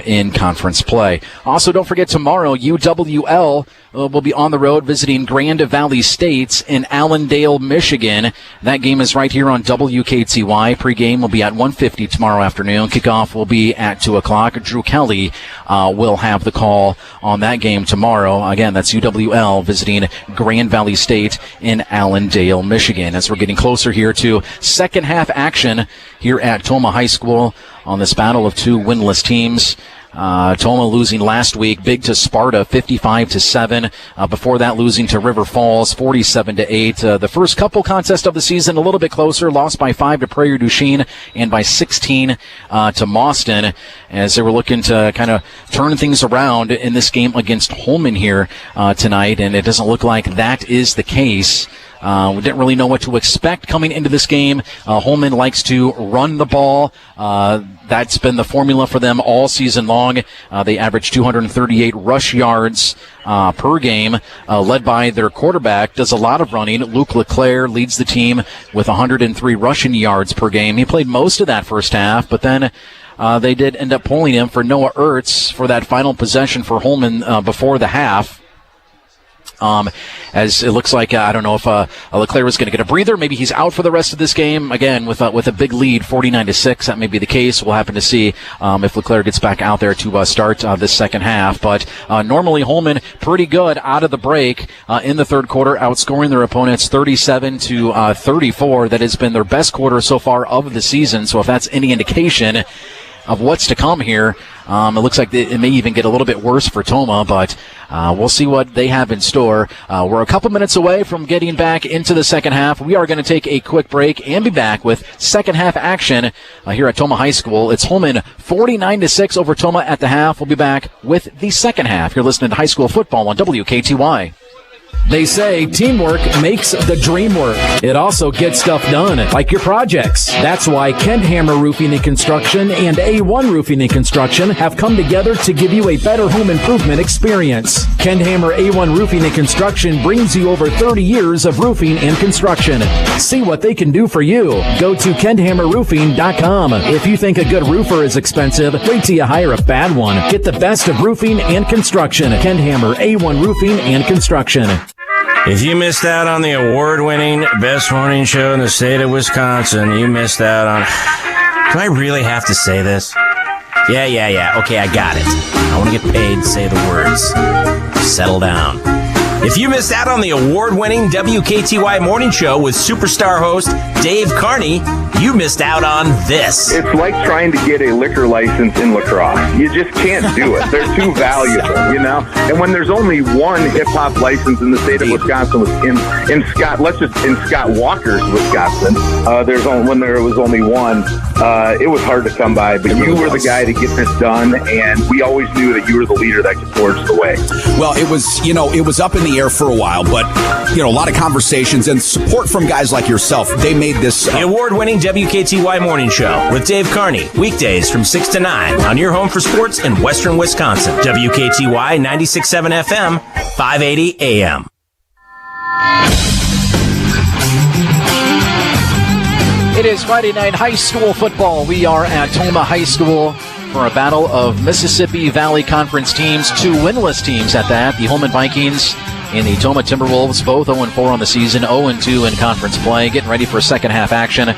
in conference play. Also, don't forget tomorrow, UWL will be on the road visiting Grand Valley State in Allendale, Michigan. That game is right here on WKTY. Pre-game will be at 1:50 tomorrow afternoon. Kickoff will be at 2 o'clock. Drew Kelly will have the call on that game tomorrow. Again, that's UWL visiting Grand Valley State in Allendale, Michigan. As we're getting closer here to second half action here at Tomah High School on this battle of 2 winless teams. Tomah losing last week big to Sparta 55-7. Before that, losing to River Falls 47-8. The first couple contests of the season a little bit closer, lost by 5 to Prairie du Chien and by 16 to Mauston, as they were looking to kind of turn things around in this game against Holmen here tonight, and it doesn't look like that is the case. We didn't really know what to expect coming into this game. Holmen likes to run the ball. That's been the formula for them all season long. They average 238 rush yards per game, led by their quarterback. Does a lot of running. Luke LeClaire leads the team with 103 rushing yards per game. He played most of that first half, but then they did end up pulling him for Noah Ertz for that final possession for Holmen before the half. As it looks like, I don't know if LeClaire was going to get a breather. Maybe he's out for the rest of this game. Again, with a big lead, 49-6, that may be the case. We'll happen to see if LeClaire gets back out there to start this second half. But normally Holmen pretty good out of the break in the third quarter, outscoring their opponents 37-34. That has been their best quarter so far of the season. So if that's any indication of what's to come here, it looks like it may even get a little bit worse for Tomah, but we'll see what they have in store. We're a couple minutes away from getting back into the second half. We are going to take a quick break and be back with second half action here at Tomah High School. It's Holmen 49-6 over Tomah at the half. We'll be back with the second half. You're listening to High School Football on WKTY. They say teamwork makes the dream work. It also gets stuff done, like your projects. That's why Kent Hammer Roofing and Construction and A1 Roofing and Construction have come together to give you a better home improvement experience. Kent Hammer A1 Roofing and Construction brings you over 30 years of roofing and construction. See what they can do for you. Go to KentHammerRoofing.com. If you think a good roofer is expensive, wait till you hire a bad one. Get the best of roofing and construction. Kent Hammer A1 Roofing and Construction. If you missed out on the award-winning best morning show in the state of Wisconsin, you missed out on... Do I really have to say this? Yeah. Okay, I got it. I want to get paid to say the words. Settle down. If you missed out on the award-winning WKTY morning show with superstar host Dave Carney, you missed out on this. It's like trying to get a liquor license in lacrosse. You just can't do it. They're too valuable, you know? And when there's only one hip-hop license in the state of Wisconsin, in Scott Walker's Wisconsin, when there was only one, it was hard to come by. But you were the guy to get this done, and we always knew that you were the leader that could forge the way. Well, it was up in the air for a while, but, a lot of conversations and support from guys like yourself. They made this... The award-winning WKTY Morning Show with Dave Carney, weekdays from 6 to 9 on your home for sports in western Wisconsin. WKTY 96.7 FM, 580 AM. It is Friday night high school football. We are at Tomah High School. for a battle of Mississippi Valley Conference teams, 2 winless teams at that. The Holmen Vikings and the Tomah Timberwolves, both 0-4 on the season, 0-2 in conference play, getting ready for second half action.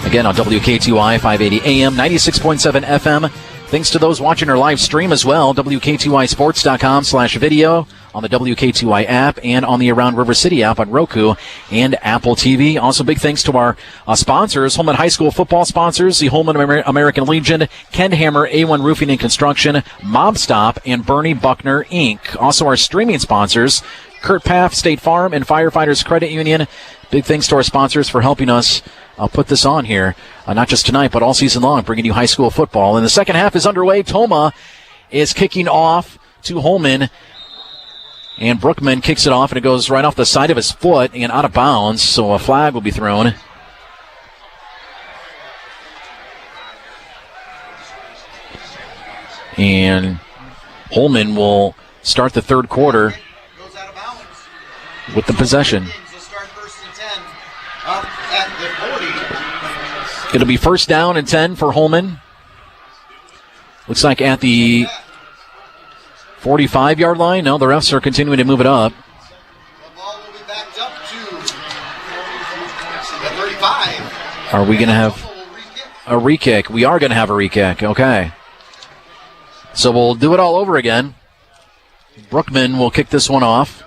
Again on WKTY 580 AM, 96.7 FM. Thanks to those watching our live stream as well, WKTYsports.com/video, on the WKTY app, and on the Around River City app on Roku and Apple TV. Also, big thanks to our sponsors, Holmen High School football sponsors, the Holmen American Legion, Ken Hammer, A1 Roofing and Construction, Mob Stop, and Bernie Buckner, Inc. Also, our streaming sponsors, Kurt Paff, State Farm, and Firefighters Credit Union. Big thanks to our sponsors for helping us put this on here, not just tonight, but all season long, bringing you high school football. And the second half is underway. Tomah is kicking off to Holmen, and Brookman kicks it off, and it goes right off the side of his foot and out of bounds, so a flag will be thrown. And Holmen will start the third quarter with the possession. It'll be first down and 10 for Holmen. Looks like at the 45-yard line. No, the refs are continuing to move it up. The ball will be backed up to the 35. Are we going to have a re-kick? We are going to have a re-kick. Okay. So we'll do it all over again. Brookman will kick this one off.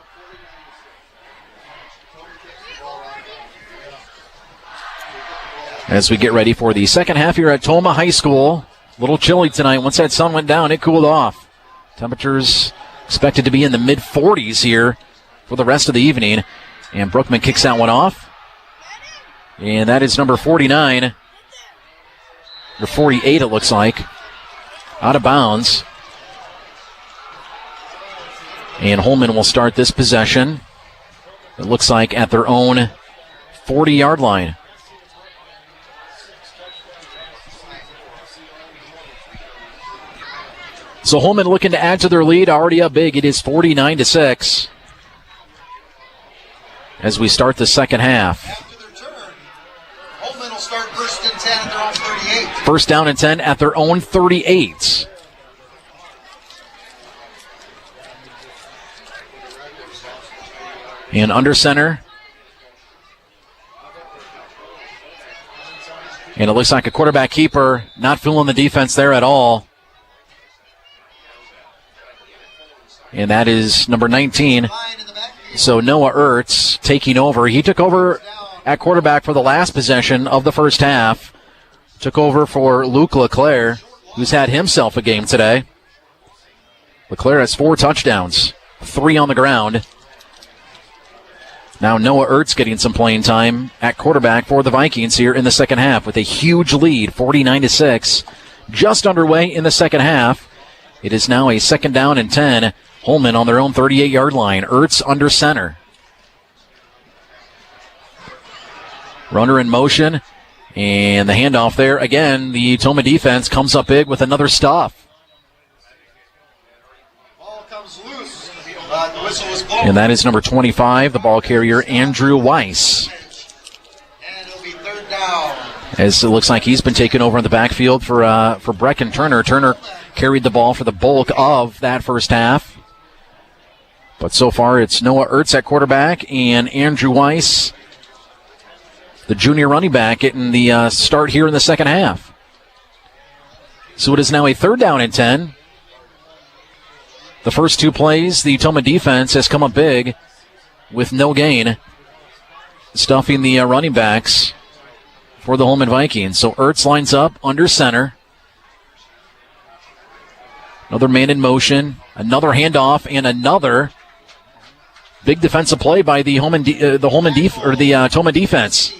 As we get ready for the second half here at Tomah High School. A little chilly tonight. Once that sun went down, it cooled off. Temperatures expected to be in the mid-40s here for the rest of the evening. And Brookman kicks that one off. And that is number 49. Or 48, it looks like. Out of bounds. And Holmen will start this possession. It looks like at their own 40-yard line. So Holmen looking to add to their lead, already up big. It is 49-6 as we start the second half. After their turn, Holmen will start first and 10 at their own 38. First down and 10 at their own 38. And under center. And it looks like a quarterback keeper not fooling the defense there at all. And that is number 19. So Noah Ertz taking over. He took over at quarterback for the last possession of the first half. Took over for Luke LeClaire, who's had himself a game today. LeClaire has 4 touchdowns, 3 on the ground. Now Noah Ertz getting some playing time at quarterback for the Vikings here in the second half with a huge lead, 49-6. Just underway in the second half. It is now a second down and 10. Holmen on their own 38-yard line. Ertz under center. Runner in motion. And the handoff there. Again, the Tomah defense comes up big with another stop. Ball comes loose. The whistle is blown. And that is number 25, the ball carrier, Andrew Weiss. And it'll be third down. As it looks like he's been taken over in the backfield for Brecken Turner. Turner carried the ball for the bulk of that first half. But so far it's Noah Ertz at quarterback and Andrew Weiss, the junior running back, getting the start here in the second half. So it is now a third down and 10. The first 2 plays, the Tomah defense has come up big with no gain, stuffing the running backs for the Holmen Vikings. So Ertz lines up under center. Another man in motion, another handoff, and another big defensive play by the Tomah defense.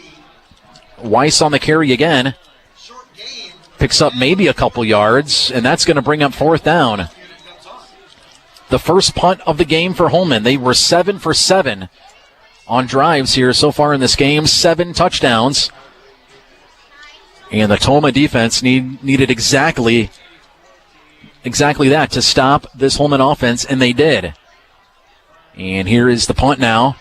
Weiss on the carry again. Picks up maybe a couple yards, and that's going to bring up fourth down. The first punt of the game for Holmen. They were 7 for 7 on drives here so far in this game. 7 touchdowns. And the Tomah defense needed exactly that to stop this Holmen offense, and they did. And here is the punt now.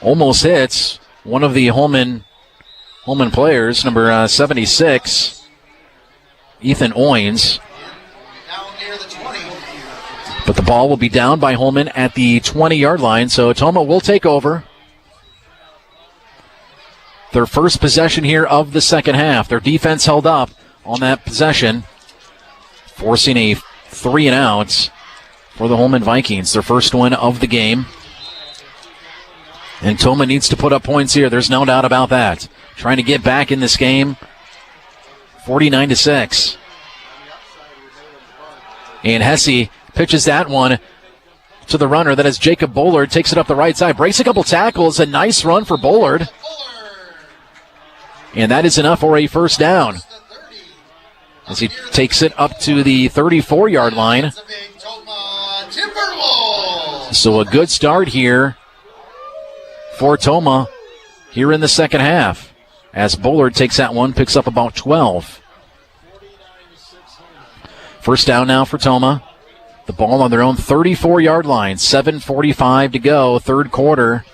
Almost hits one of the Holmen Holmen players. Number 76, Ethan Owens. But the ball will be down by Holmen at the 20-yard line, so Tomah will take over. Their first possession here of the second half. Their defense held up on that possession, forcing a 3-and-out for the Holmen Vikings. Their first win of the game. And Tomah needs to put up points here. There's no doubt about that. Trying to get back in this game. 49-6. And Hesse pitches that one to the runner. That is Jacob Bullard. Takes it up the right side. Breaks a couple tackles. A nice run for Bullard. And that is enough for a first down. As he takes it up to the 34-yard line. So a good start here for Tomah here in the second half. As Bullard takes that one, picks up about 12. First down now for Tomah. The ball on their own 34-yard line. 7:45 to go, third quarter.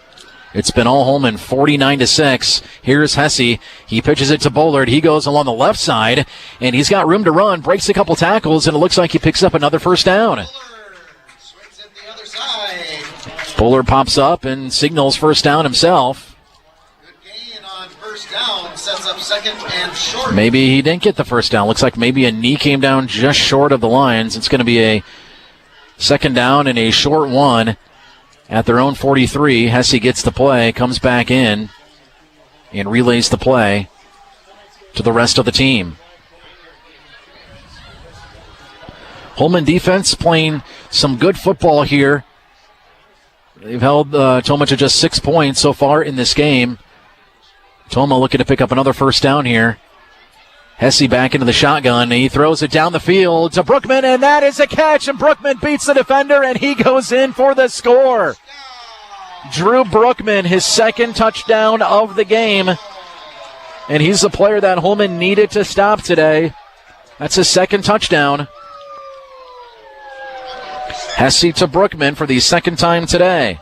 It's been all Holmen, 49-6. Here's Hesse. He pitches it to Bullard. He goes along the left side, and he's got room to run. Breaks a couple tackles, and it looks like he picks up another first down. Bullard pops up and signals first down himself. Sets up second and short. Maybe he didn't get the first down. Looks like maybe a knee came down just short of the lines. It's going to be a second down and a short one at their own 43. Hesse gets the play, comes back in, and relays the play to the rest of the team. Holmen defense playing some good football here. They've held Tomah to just 6 points so far in this game. Tomah looking to pick up another first down here. Hesse back into the shotgun. He throws it down the field to Brookman, and that is a catch, and Brookman beats the defender, and he goes in for the score. Drew Brookman, his second touchdown of the game, and he's the player that Holmen needed to stop today. That's his second touchdown. Hesse to Brookman for the second time today.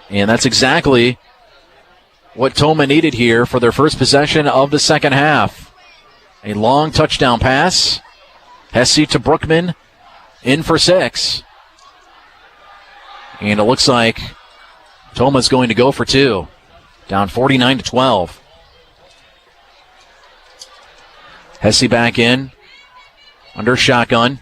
And that's exactly what Tomah needed here for their first possession of the second half. A long touchdown pass. Hesse to Brookman, in for 6. And it looks like Tomah's going to go for 2. Down 49-12. Hesse back in, under shotgun.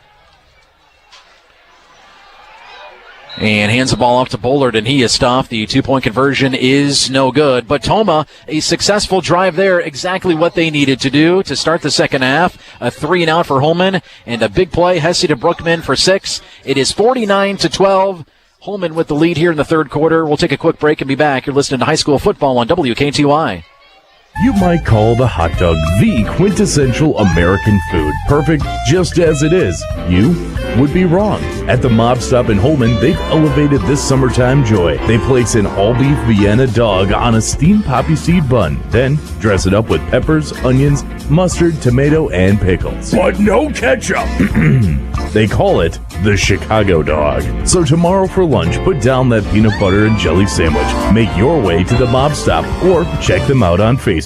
And hands the ball off to Bullard, and he is stopped. The 2-point conversion is no good. But Tomah, a successful drive there, exactly what they needed to do to start the second half. A 3-and-out for Holmen, and a big play, Hesse to Brookman for 6. It is 49-12. Holmen with the lead here in the third quarter. We'll take a quick break and be back. You're listening to high school football on WKTY. You might call the hot dog the quintessential American food. Perfect just as it is. You would be wrong. At the Mob Stop in Holmen, they've elevated this summertime joy. They place an all-beef Vienna dog on a steamed poppy seed bun, then dress it up with peppers, onions, mustard, tomato, and pickles. But no ketchup! They call it the Chicago dog. So tomorrow for lunch, put down that peanut butter and jelly sandwich. Make your way to the Mob Stop or check them out on Facebook.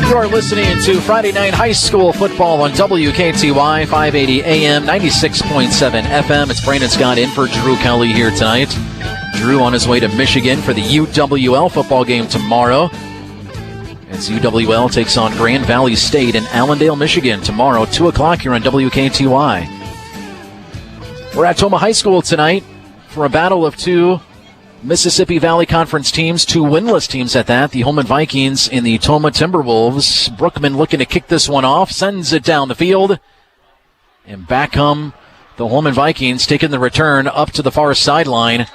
You are listening to Friday Night High School Football on WKTY 580 AM, 96.7 FM. It's Brandon Scott in for Drew Kelly here tonight. Drew on his way to Michigan for the UWL football game tomorrow. As UWL takes on Grand Valley State in Allendale, Michigan tomorrow, 2 o'clock here on WKTY. We're at Tomah High School tonight for a battle of 2 Mississippi Valley Conference teams, 2 winless teams at that, the Holmen Vikings and the Tomah Timberwolves. Brookman looking to kick this one off, sends it down the field, and back come the Holmen Vikings, taking the return up to the far sideline.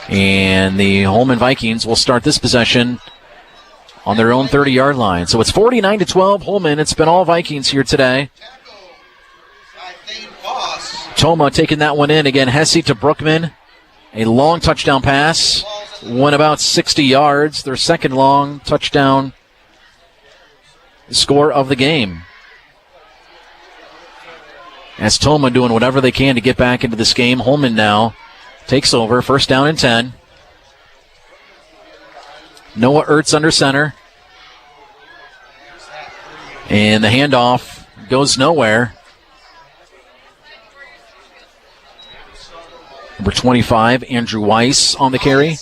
And the Holmen Vikings will start this possession on their own 30-yard line. So it's 49-12 Holmen. It's been all Vikings here today. Tomah taking that one in again. Hesse to Brookman. A long touchdown pass. Went about 60 yards. Their second long touchdown score of the game. As Tomah doing whatever they can to get back into this game. Holmen now takes over. First down and 10. Noah Ertz under center. And the handoff goes nowhere. Number 25, Andrew Weiss on the carry.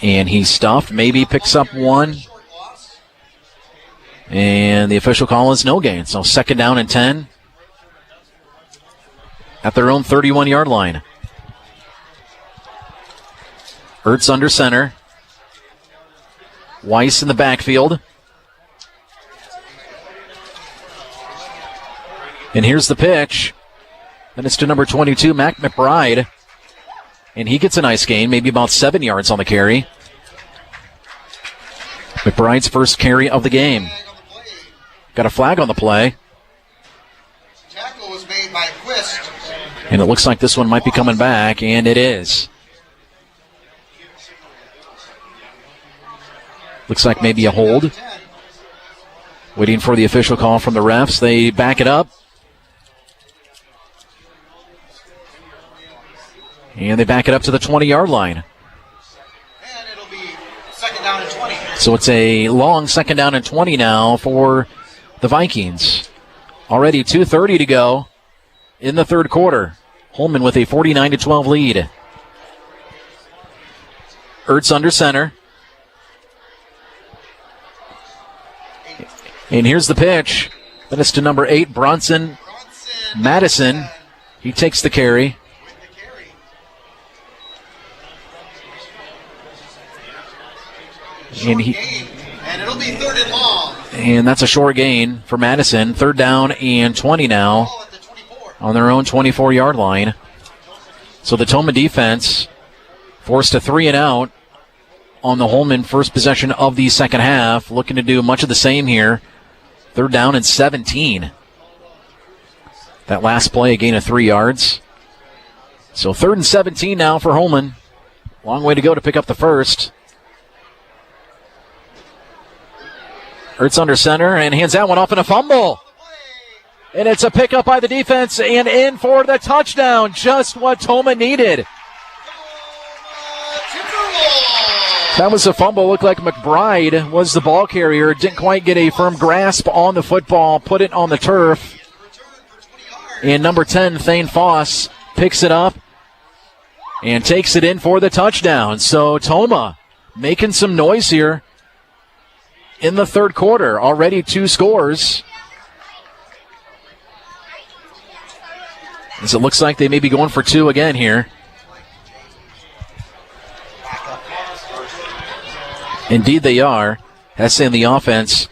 And he's stuffed. Maybe picks up one. And the official call is no gain. So second down and 10 at their own 31-yard line. Ertz under center. Weiss in the backfield. And here's the pitch. Then it's to number 22, Mac McBride. And he gets a nice gain, maybe about 7 yards on the carry. McBride's first carry of the game. Got a flag on the play. Tackle was made by Quist. And it looks like this one might be coming back, and it is. Looks like maybe a hold. Waiting for the official call from the refs. They back it up. And they back it up to the 20-yard line. And it'll be second down and 20. So it's a long second down and 20 now for the Vikings. Already 2:30 to go in the third quarter. Holmen with a 49-12 lead. Ertz under center. And here's the pitch. Then it's to number 8, Bronson Madison. He takes the carry. And it'll be third and long. And that's a short gain for Madison. Third down and 20 now on their own 24-yard line. So the Tomah defense forced a 3 and out on the Holmen first possession of the second half. Looking to do much of the same here. Third down and 17. That last play, a gain of 3 yards. So third and 17 now for Holmen. Long way to go to pick up the first. Ertz under center and hands that one off in a fumble. And it's a pickup by the defense and in for the touchdown. Just what Tomah needed. That was a fumble. Looked like McBride was the ball carrier. Didn't quite get a firm grasp on the football. Put it on the turf. And number 10, Thane Foss, picks it up and takes it in for the touchdown. So Tomah making some noise here in the third quarter. Already 2 scores. As it looks like they may be going for 2 again here. Indeed they are. Hesse in the offense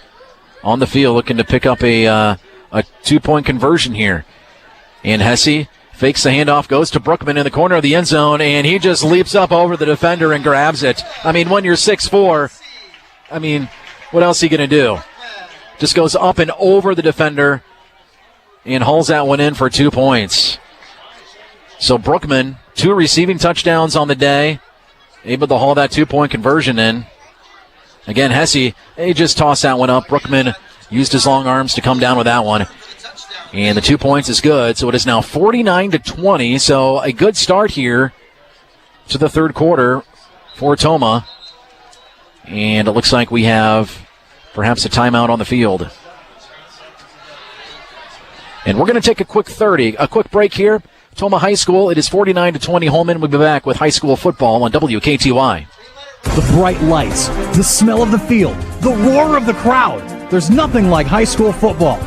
on the field looking to pick up a 2-point conversion here. And Hesse fakes the handoff, goes to Brookman in the corner of the end zone, and he just leaps up over the defender and grabs it. I mean, when you're 6'4", I mean, what else are you going to do? Just goes up and over the defender and hauls that one in for 2 points. So Brookman, 2 receiving touchdowns on the day, able to haul that 2-point conversion in. Again, Hesse, they just tossed that one up. Brookman used his long arms to come down with that one. And the 2 points is good, so it is now 49-20. So a good start here to the third quarter for Tomah. And it looks like we have perhaps a timeout on the field. And we're going to take a quick break here. Tomah High School, it is 49-20. Holmen will be back with high school football on WKTY. The bright lights, the smell of the field, the roar of the crowd. There's nothing like high school football.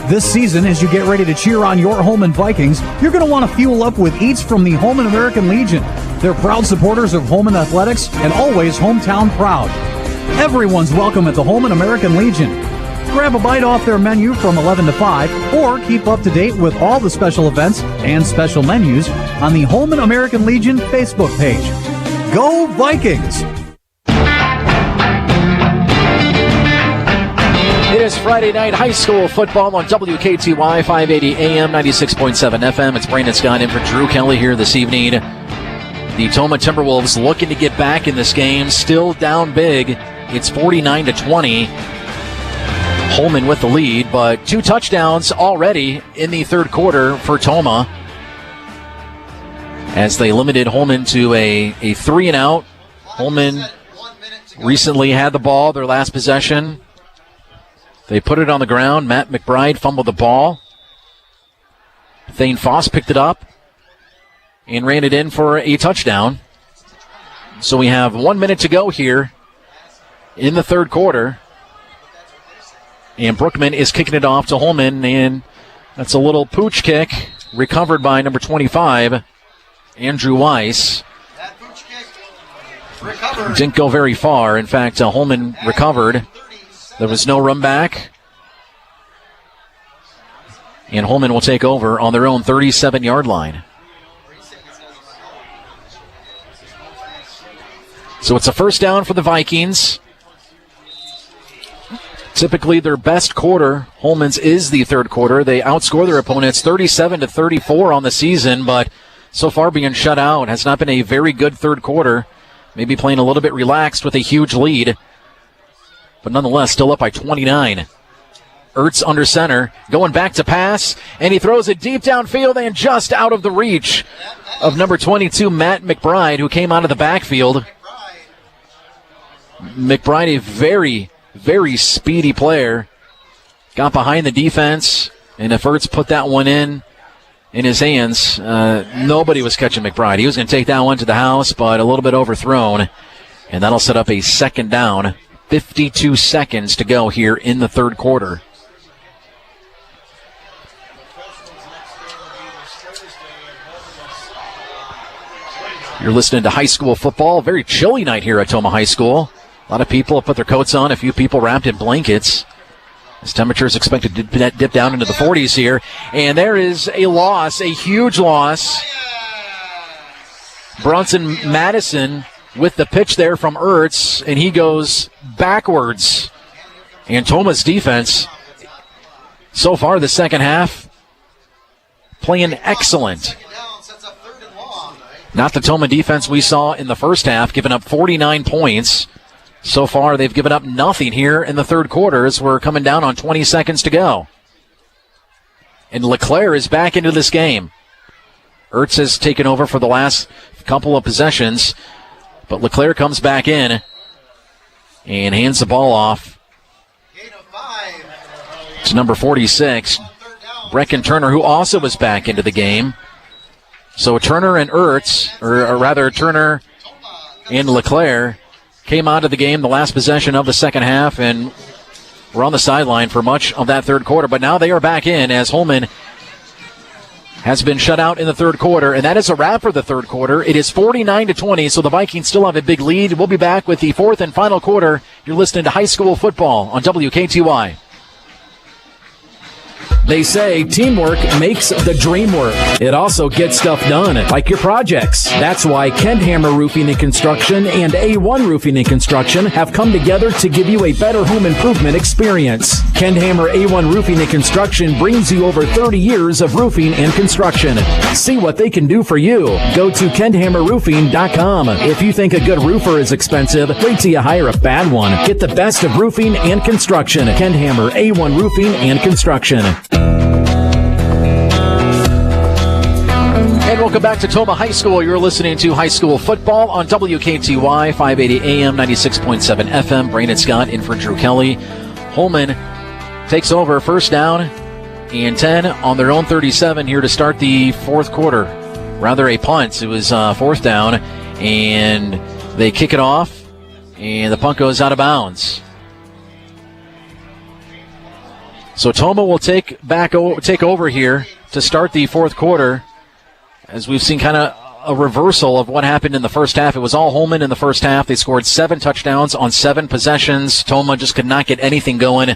This season, as you get ready to cheer on your Holmen Vikings, you're going to want to fuel up with eats from the Holmen American Legion. They're proud supporters of Holmen athletics and always hometown proud. Everyone's welcome at the Holmen American Legion. Grab a bite off their menu from 11 to 5 or keep up to date with all the special events and special menus on the Holmen American Legion Facebook page. Go Vikings! It is Friday night high school football on WKTY 580 AM, 96.7 FM. It's Brandon Scott in for Drew Kelly here this evening. The Tomah Timberwolves looking to get back in this game, still down big. It's 49-20. Holmen with the lead, but 2 touchdowns already in the third quarter for Tomah. as they limited Holmen to a 3-and-out. Holmen recently had the ball, their last possession. They put it on the ground. Matt McBride fumbled the ball. Thane Foss picked it up and ran it in for a touchdown. So we have 1 minute to go here in the third quarter. And Brookman is kicking it off to Holmen, and that's a little pooch kick recovered by number 25, Andrew Weiss. Didn't go very far. In fact, Holmen recovered. There was no run back. And Holmen will take over on their own 37-yard line. So it's a first down for the Vikings. Typically their best quarter, Holmen's, is the third quarter. They outscore their opponents 37-34 on the season, but so far being shut out. Has not been a very good third quarter. Maybe playing a little bit relaxed with a huge lead, but nonetheless still up by 29. Ertz under center, going back to pass, and he throws it deep downfield and just out of the reach of number 22, Matt McBride, who came out of the backfield. McBride, a very, very speedy player, got behind the defense, and if Ertz put that one in his hands, nobody was catching McBride. He was going to take that one to the house, but a little bit overthrown, and that'll set up a second down. 52 seconds to go here in the third quarter. You're listening to high school football. Very chilly night here at Tomah High School. A lot of people have put their coats on, a few people wrapped in blankets. This temperature is expected to dip down into the 40s here. And there is a loss, a huge loss. Bronson Madison with the pitch there from Ertz, and he goes backwards. And Tomah's defense, so far the second half, playing excellent. Not the Tomah defense we saw in the first half, giving up 49 points. So far, they've given up nothing here in the third quarter as we're coming down on 20 seconds to go. And LeClaire is back into this game. Ertz has taken over for the last couple of possessions, but LeClaire comes back in and hands the ball off to number 46, Brecken Turner, who also was back into the game. So Turner and Ertz, or rather Turner and LeClaire, came out of the game the last possession of the second half and were on the sideline for much of that third quarter. But now they are back in as Holmen has been shut out in the third quarter. And that is a wrap for the third quarter. It is 49-20, so the Vikings still have a big lead. We'll be back with the fourth and final quarter. You're listening to high school football on WKTY. They say teamwork makes the dream work. It also gets stuff done, like your projects. That's why Kenthammer Roofing and Construction and A1 Roofing and Construction have come together to give you a better home improvement experience. Kenthammer A1 Roofing and Construction brings you over 30 years of roofing and construction. See what they can do for you. Go to KenthammerRoofing.com. If you think a good roofer is expensive, wait till you hire a bad one. Get the best of roofing and construction. Kenthammer A1 Roofing and Construction. And welcome back to Tomah High School. You're listening to high school football on WKTY, 580 AM, 96.7 FM. Brandon Scott in for Drew Kelly. Holmen takes over, first down and 10 on their own 37 here to start the fourth quarter. Rather a punt. It was fourth down, and they kick it off, and the punt goes out of bounds. So Tomah will take over here to start the fourth quarter, as we've seen kind of a reversal of what happened in the first half. It was all Holmen in the first half. They scored 7 touchdowns on 7 possessions. Tomah just could not get anything going,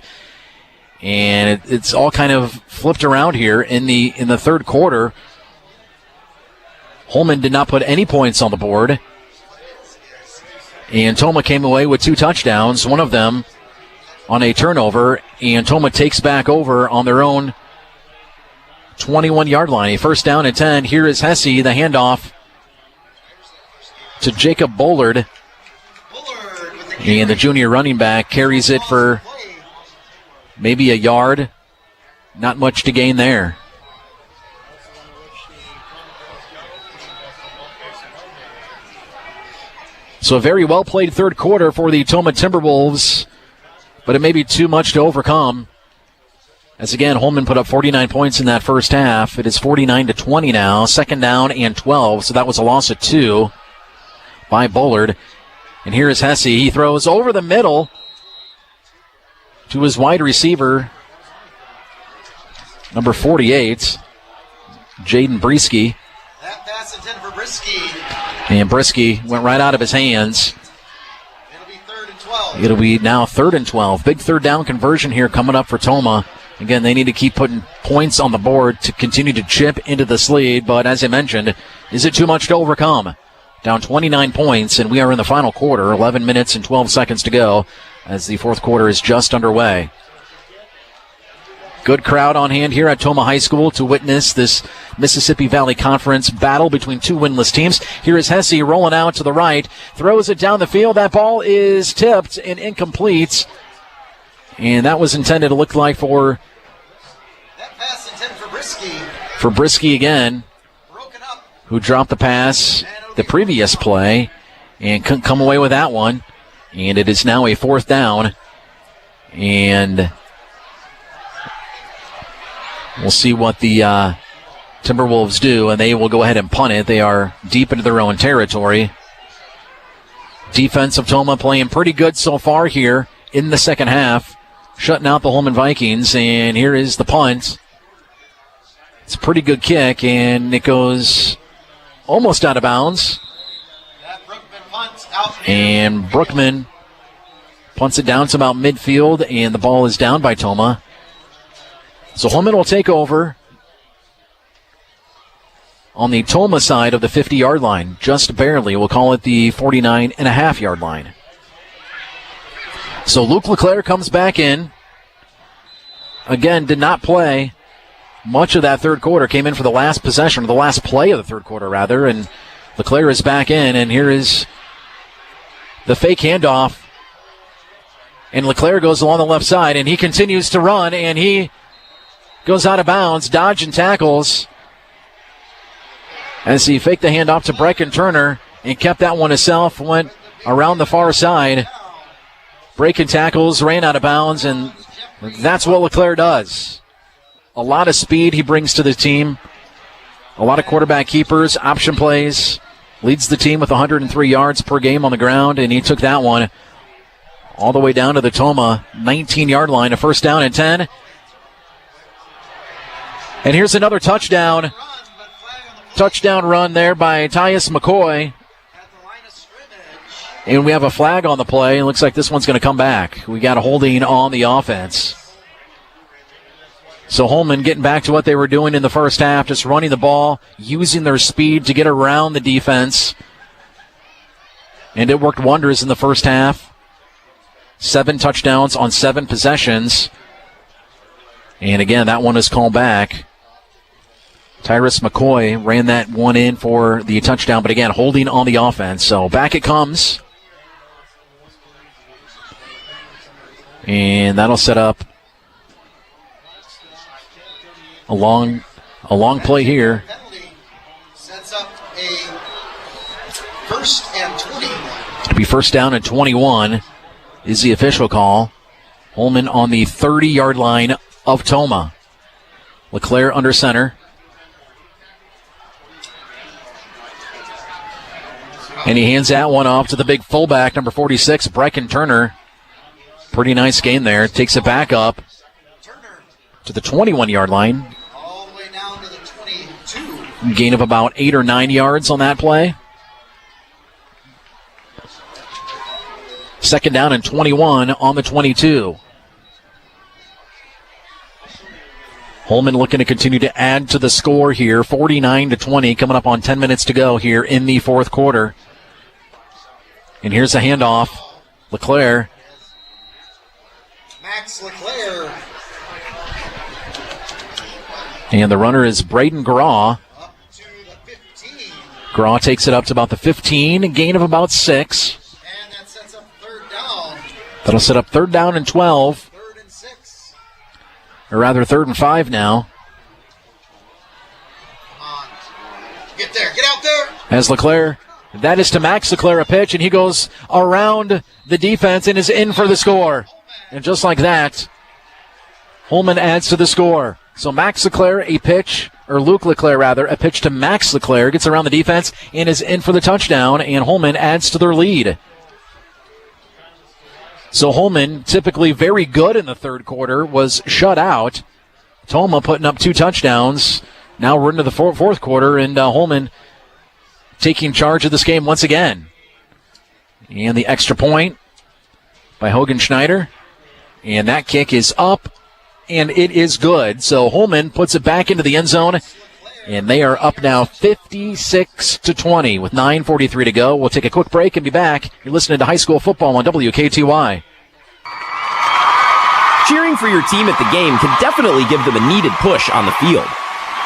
and it's all kind of flipped around here in the third quarter. Holmen did not put any points on the board, and Tomah came away with 2 touchdowns, one of them on a turnover, and Tomah takes back over on their own 21-yard line. A first down and 10. Here is Hesse, the handoff to Jacob Bullard. And the junior running back carries it for maybe a yard. Not much to gain there. So a very well-played third quarter for the Tomah Timberwolves, but it may be too much to overcome. As again, Holmen put up 49 points in that first half. It is 49-20 now, second down and 12, so that was a loss of 2 by Bullard. And here is Hesse. He throws over the middle to his wide receiver, number 48, Jaden Brisky. That pass intended for Brisky. And Brisky went right out of his hands. It'll be 3rd and 12. It'll be now 3rd and 12. Big third down conversion here coming up for Tomah. Again, they need to keep putting points on the board to continue to chip into this lead. But as I mentioned, is it too much to overcome? Down 29 points, and we are in the final quarter. 11 minutes and 12 seconds to go as the fourth quarter is just underway. Good crowd on hand here at Tomah High School to witness this Mississippi Valley Conference battle between two winless teams. Here is Hesse rolling out to the right, throws it down the field. That ball is tipped and incomplete. And that was intended to look like for Brisky again, who dropped the pass the previous play and couldn't come away with that one. And it is now a 4th down. And we'll see what the Timberwolves do, and they will go ahead and punt it. They are deep into their own territory. Defense of Tomah playing pretty good so far here in the second half, shutting out the Holmen Vikings. And here is the punt. It's a pretty good kick, and it goes almost out of bounds. And Brookman punts it down to about midfield, and the ball is down by Tomah. So Holmen will take over on the Tomah side of the 50-yard line, just barely. We'll call it the 49.5-yard line. So Luke LeClaire comes back in. Again, did not play much of that third quarter. Came in for the last possession, or the last play of the third quarter, rather. And LeClaire is back in, and here is the fake handoff. And LeClaire goes along the left side, and he continues to run, and he goes out of bounds, dodging tackles as he faked the handoff to Brecken Turner and kept that one himself, went around the far side, breaking tackles, ran out of bounds, and that's what LeClaire does. A lot of speed he brings to the team, a lot of quarterback keepers, option plays, leads the team with 103 yards per game on the ground, and he took that one all the way down to the Tomah 19-yard line, a 1st down and 10. And here's another touchdown run there by Tyus McCoy. And we have a flag on the play. It looks like this one's going to come back. We got a holding on the offense. So Holmen getting back to what they were doing in the first half, just running the ball, using their speed to get around the defense. And it worked wonders in the first half. 7 touchdowns on 7 possessions. And again, that one is called back. Tyrus McCoy ran that one in for the touchdown, but again, holding on the offense. So back it comes. And that'll set up a long play here. Sets up a 1st and 21. It'll be 1st down and 21 is the official call. Holmen on the 30-yard line of Tomah. LeClaire under center. And he hands that one off to the big fullback, number 46, Brecken Turner. Pretty nice game there. Takes it back up to the 21-yard line. All the way down to the 22. Gain of about 8 or 9 yards on that play. 2nd down and 21 on the 22. Holmen looking to continue to add to the score here. 49-20, coming up on 10 minutes to go here in the fourth quarter. And here's a handoff. LeClaire. Max LeClaire. And the runner is Braden Graw. Graw takes it up to about the 15, a gain of about 6. And that sets up 3rd down. That'll set up 3rd down and 12. 3rd and 6. Or rather 3rd and 5 now. Get there. Get out there. As LeClaire That is to Max Leclerc, a pitch, and he goes around the defense and is in for the score. And just like that, Holmen adds to the score. So Max Leclerc, a pitch, or Luke Leclerc rather, a pitch to Max Leclerc, gets around the defense and is in for the touchdown, and Holmen adds to their lead. So Holmen, typically very good in the third quarter, was shut out. Tomah putting up 2 touchdowns. Now we're into the fourth quarter, and Holmen taking charge of this game once again. And the extra point by Hogan Schneider. And that kick is up, and it is good. So Holmen puts it back into the end zone, and they are up now 56-20 with 9:43 to go. We'll take a quick break and be back. You're listening to High School Football on WKTY. Cheering for your team at the game can definitely give them a needed push on the field.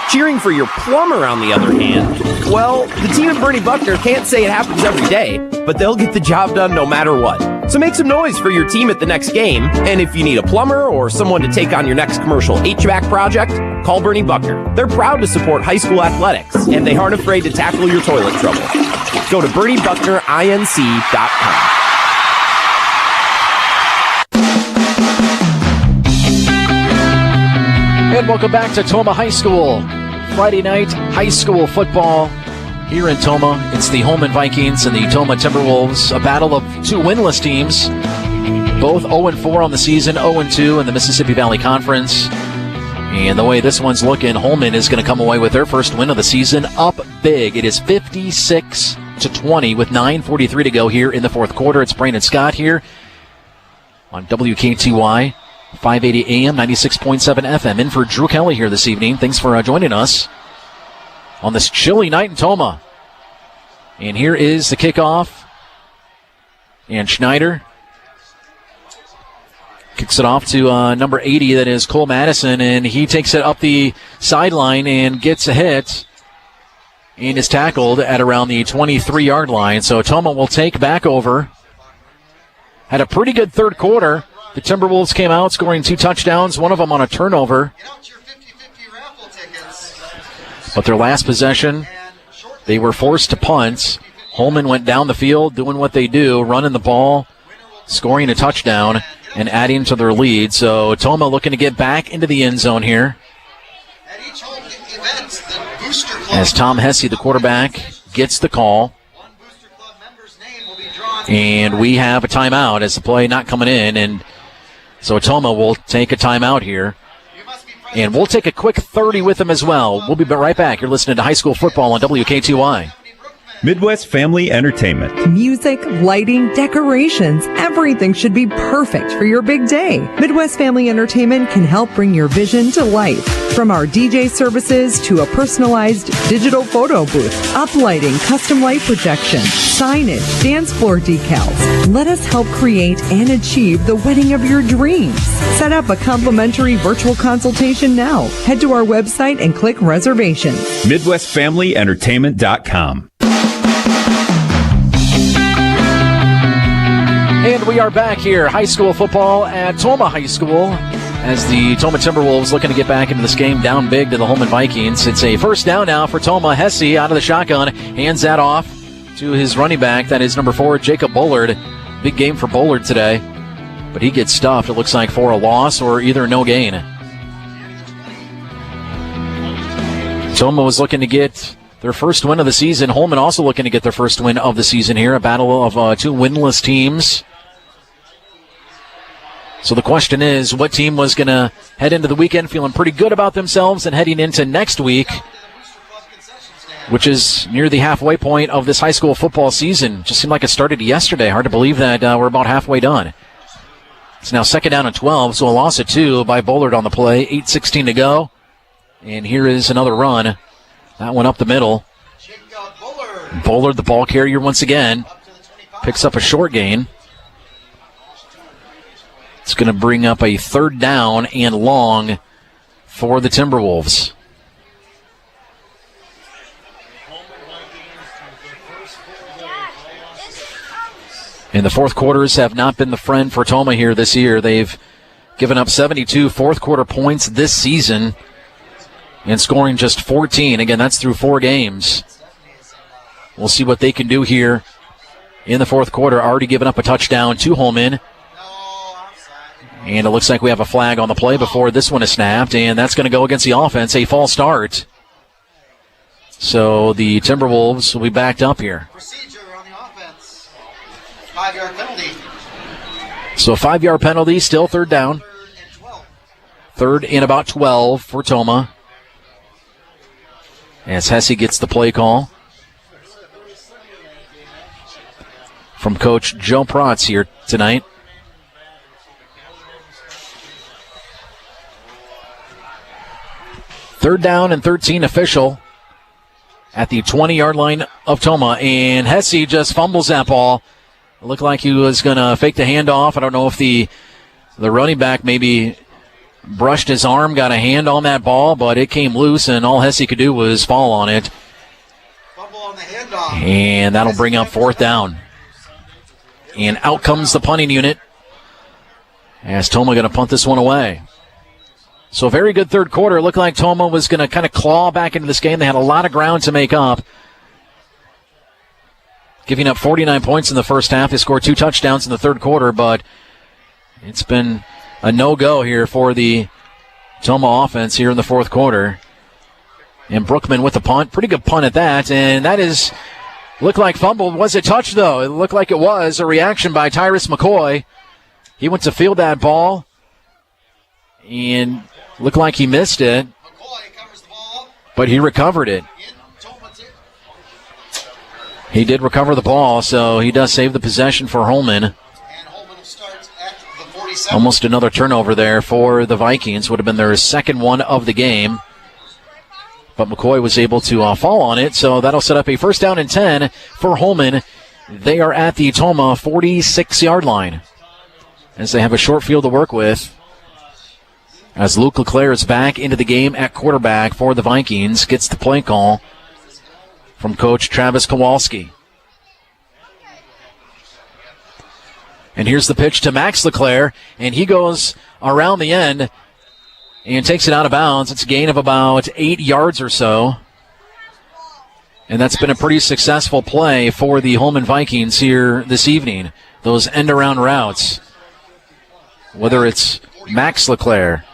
Cheering for your plumber, on the other hand, well, the team at Bernie Buckner can't say it happens every day, but they'll get the job done no matter what. So make some noise for your team at the next game, and if you need a plumber or someone to take on your next commercial HVAC project, call Bernie Buckner. They're proud to support high school athletics, and they aren't afraid to tackle your toilet trouble. Go to BernieBucknerINC.com. And welcome back to Tomah High School. Friday night high school football here in Tomah. It's the Holmen Vikings and the Tomah Timberwolves, a battle of 2 winless teams. Both 0-4 on the season, 0-2 in the Mississippi Valley Conference. And the way this one's looking, Holmen is going to come away with their first win of the season, up big. It is 56-20 with 9:43 to go here in the fourth quarter. It's Brandon Scott here on WKTY. 580 AM, 96.7 FM. In for Drew Kelly here this evening. Thanks for joining us on this chilly night in Tomah. And here is the kickoff. And Schneider kicks it off to number 80, that is Cole Madison, and he takes it up the sideline and gets a hit and is tackled at around the 23-yard line. So Tomah will take back over. Had a pretty good third quarter. The Timberwolves came out scoring 2 touchdowns, one of them on a turnover. But their last possession, they were forced to punt. Holmen went down the field doing what they do, running the ball, scoring a touchdown, and adding to their lead. So Tomah looking to get back into the end zone here. As Tom Hesse, the quarterback, gets the call. And we have a timeout as the play not coming in, and so Tomah will take a timeout here. And we'll take a quick 30 with them as well. We'll be right back. You're listening to High School Football on WKTY. Midwest Family Entertainment. Music, lighting, decorations, everything should be perfect for your big day. Midwest Family Entertainment can help bring your vision to life. From our DJ services to a personalized digital photo booth, uplighting, custom light projection, signage, dance floor decals. Let us help create and achieve the wedding of your dreams. Set up a complimentary virtual consultation now. Head to our website and click reservations. MidwestFamilyEntertainment.com. And we are back here, high school football at Tomah High School, as the Tomah Timberwolves looking to get back into this game, down big to the Holmen Vikings. It's a first down now for Tomah. Hesse out of the shotgun, hands that off to his running back. That is number 4, Jacob Bullard. Big game for Bullard today, but he gets stuffed, it looks like, for a loss or either no gain. Tomah was looking to get their first win of the season. Holmen also looking to get their first win of the season here. A battle of 2 winless teams. So the question is, what team was going to head into the weekend feeling pretty good about themselves and heading into next week, which is near the halfway point of this high school football season. Just seemed like it started yesterday. Hard to believe that we're about halfway done. It's now 2nd down and 12, so a loss of 2 by Bullard on the play. 8:16 to go. And here is another run. That one up the middle. Bullard, the ball carrier once again, picks up a short gain. It's going to bring up a 3rd down and long for the Timberwolves. And the fourth quarters have not been the friend for Tomah here this year. They've given up 72 fourth quarter points this season and scoring just 14. Again, that's through 4 games. we'll see what they can do here in the fourth quarter. Already given up a touchdown to Holmen. And it looks like we have a flag on the play before this one is snapped, and that's going to go against the offense, a false start. So the Timberwolves will be backed up here. Procedure on the offense. 5-yard penalty. So a 5-yard penalty, still third down. Third and about 12 for Tomah. As Hesse gets the play call from Coach Joe Protz here tonight. Third down and 13 official at the 20-yard line of Tomah. And Hesse just fumbles that ball. It looked like he was going to fake the handoff. I don't know if the running back maybe brushed his arm, got a hand on that ball, but it came loose, and all Hesse could do was fall on it. Fumble on the handoff. And that'll bring up fourth down. And out comes the punting unit as Tomah going to punt this one away. So a very good third quarter. It looked like Tomah was going to kind of claw back into this game. They had a lot of ground to make up. Giving up 49 points in the first half. They scored 2 touchdowns in the third quarter, but it's been a no-go here for the Tomah offense here in the fourth quarter. And Brookman with the punt. Pretty good punt at that. And that is, looked like fumbled. Was it touched, though? It looked like it was. A reaction by Tyrus McCoy. He went to field that ball. And looked like he missed it. But he recovered it. He did recover the ball, so he does save the possession for Holmen. Almost another turnover there for the Vikings. Would have been their second one of the game. But McCoy was able to fall on it, so that'll set up a first down and 10 for Holmen. They are at the Tomah 46-yard line as they have a short field to work with. As Luke LeClaire is back into the game at quarterback for the Vikings, gets the play call from Coach Travis Kowalski. And here's the pitch to Max LeClaire, and he goes around the end and takes it out of bounds. It's a gain of about 8 yards or so. And that's been a pretty successful play for the Holmen Vikings here this evening. Those end-around routes. Whether it's Max LeClaire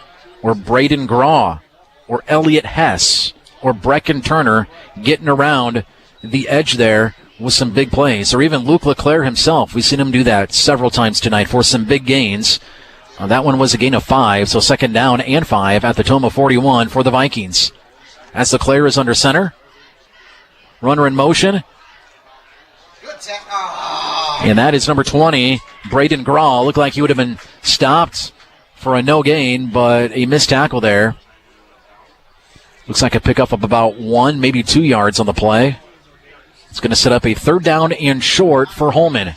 or Braden Graw or Elliott Hess or Brecken Turner getting around the edge there with some big plays. Or even Luke LeClaire himself. We've seen him do that several times tonight for some big gains. That one was a gain of 5, so second down and 5 at the Tomah 41 for the Vikings. As LeClaire is under center. Runner in motion. And that is number 20, Braden Graw. Looked like he would have been stopped for a no gain, but a missed tackle there. Looks like a pickup of about 1, maybe 2 yards on the play. It's going to set up a third down and short for Holmen.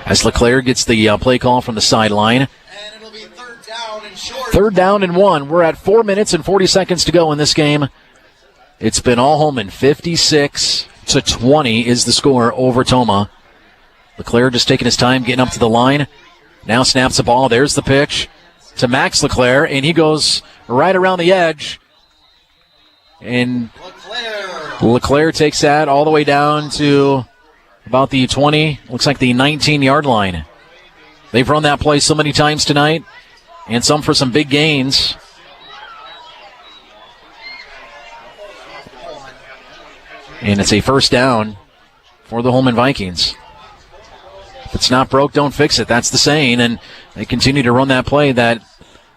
As LeClaire gets the play call from the sideline. And it'll be third down and short. Third down and 1. We're at 4 minutes and 40 seconds to go in this game. It's been all Holmen. 56-20 is the score over Tomah. LeClaire just taking his time getting up to the line. Now snaps the ball. There's the pitch to Max LeClaire, and he goes right around the edge. And LeClaire takes that all the way down to about the 20, looks like the 19-yard line. They've run that play so many times tonight, and some for some big gains. And it's a first down for the Holmen Vikings. If it's not broke, don't fix it. That's the saying, and they continue to run that play, that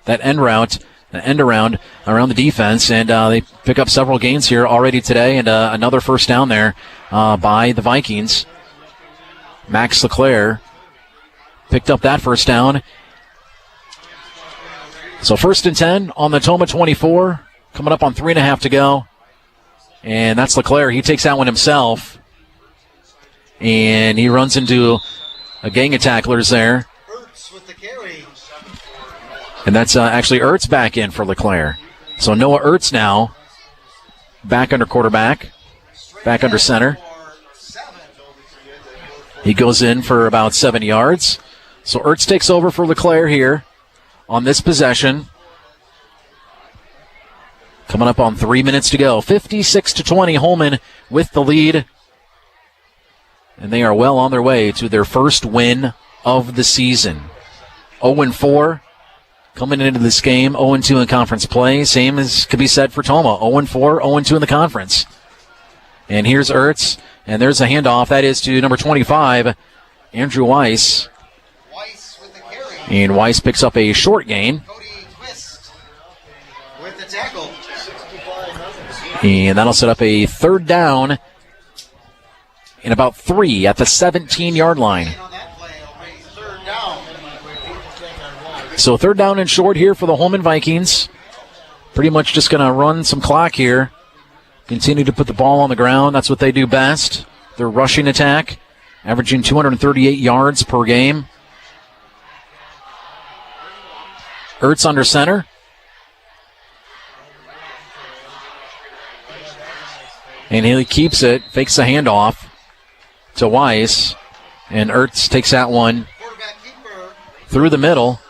end route, the end around the defense, and they pick up several gains here already today, and another first down there by the Vikings. Max LeClaire picked up that first down. So first and 10 on the Tomah 24, coming up on 3.5 to go. And that's LeClaire. He takes that one himself. And he runs into a gang of tacklers there. And that's actually Ertz back in for LeClaire. So Noah Ertz now back under quarterback, back under center. He goes in for about 7 yards. So Ertz takes over for LeClaire here on this possession. Coming up on 3 minutes to go. 56-20, Holmen with the lead. And they are well on their way to their first win of the season. 0-4 coming into this game. 0-2 in conference play. Same as could be said for Tomah. 0-4, 0-2 in the conference. And here's Ertz. And there's a handoff. That is to number 25, Andrew Weiss. And Weiss picks up a short gain. With the tackle. And that'll set up a third down in about 3 at the 17-yard line. So third down and short here for the Holmen Vikings. Pretty much just going to run some clock here. Continue to put the ball on the ground. That's what they do best. Their rushing attack, averaging 238 yards per game. Ertz under center. And he keeps it, fakes the handoff to Weiss. And Ertz takes that one through the middle.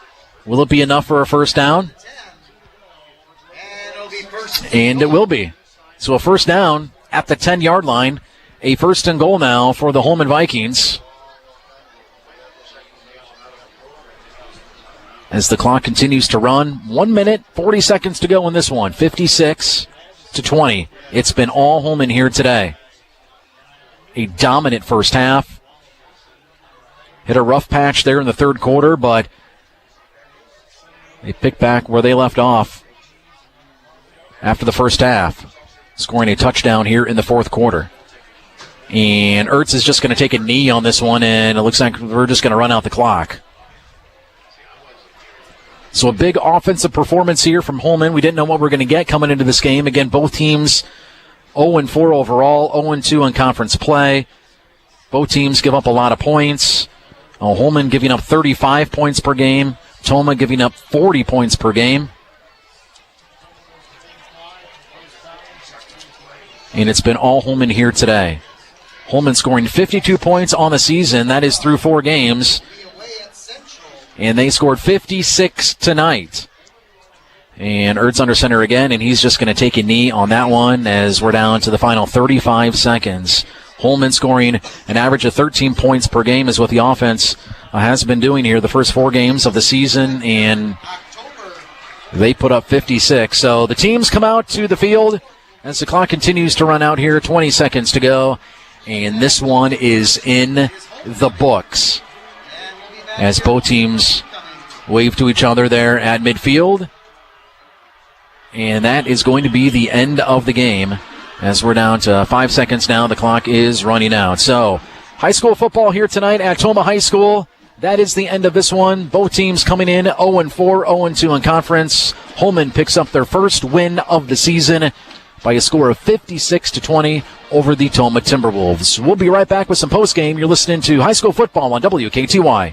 Will it be enough for a first down? And it will be. So a first down at the 10-yard line. A first and goal now for the Holmen Vikings. As the clock continues to run. 1 minute, 40 seconds to go in this one. 56-20. It's been all Holmen here today. A dominant first half. Hit a rough patch there in the third quarter, but they pick back where they left off after the first half, scoring a touchdown here in the fourth quarter. And Ertz is just going to take a knee on this one, and it looks like we're just going to run out the clock. So a big offensive performance here from Holmen. We didn't know what we were going to get coming into this game. Again, both teams 0-4 overall, 0-2 in conference play. Both teams give up a lot of points. Holmen giving up 35 points per game. Tomah giving up 40 points per game. And it's been all Holmen here today. Holmen scoring 52 points on the season. That is through 4 games. And they scored 56 tonight. And Ertz under center again, and he's just going to take a knee on that one as we're down to the final 35 seconds. Holmen scoring an average of 13 points per game is what the offense has been doing here the first 4 games of the season, and they put up 56. So the teams come out to the field as the clock continues to run out here. 20 seconds to go, and this one is in the books as both teams wave to each other there at midfield. And that is going to be the end of the game as we're down to 5 seconds now. The clock is running out. So high school football here tonight at Tomah High School. That is the end of this one. Both teams coming in 0-4, 0-2 in conference. Holmen picks up their first win of the season by a score of 56-20 over the Tomah Timberwolves. We'll be right back with some postgame. You're listening to high school football on WKTY.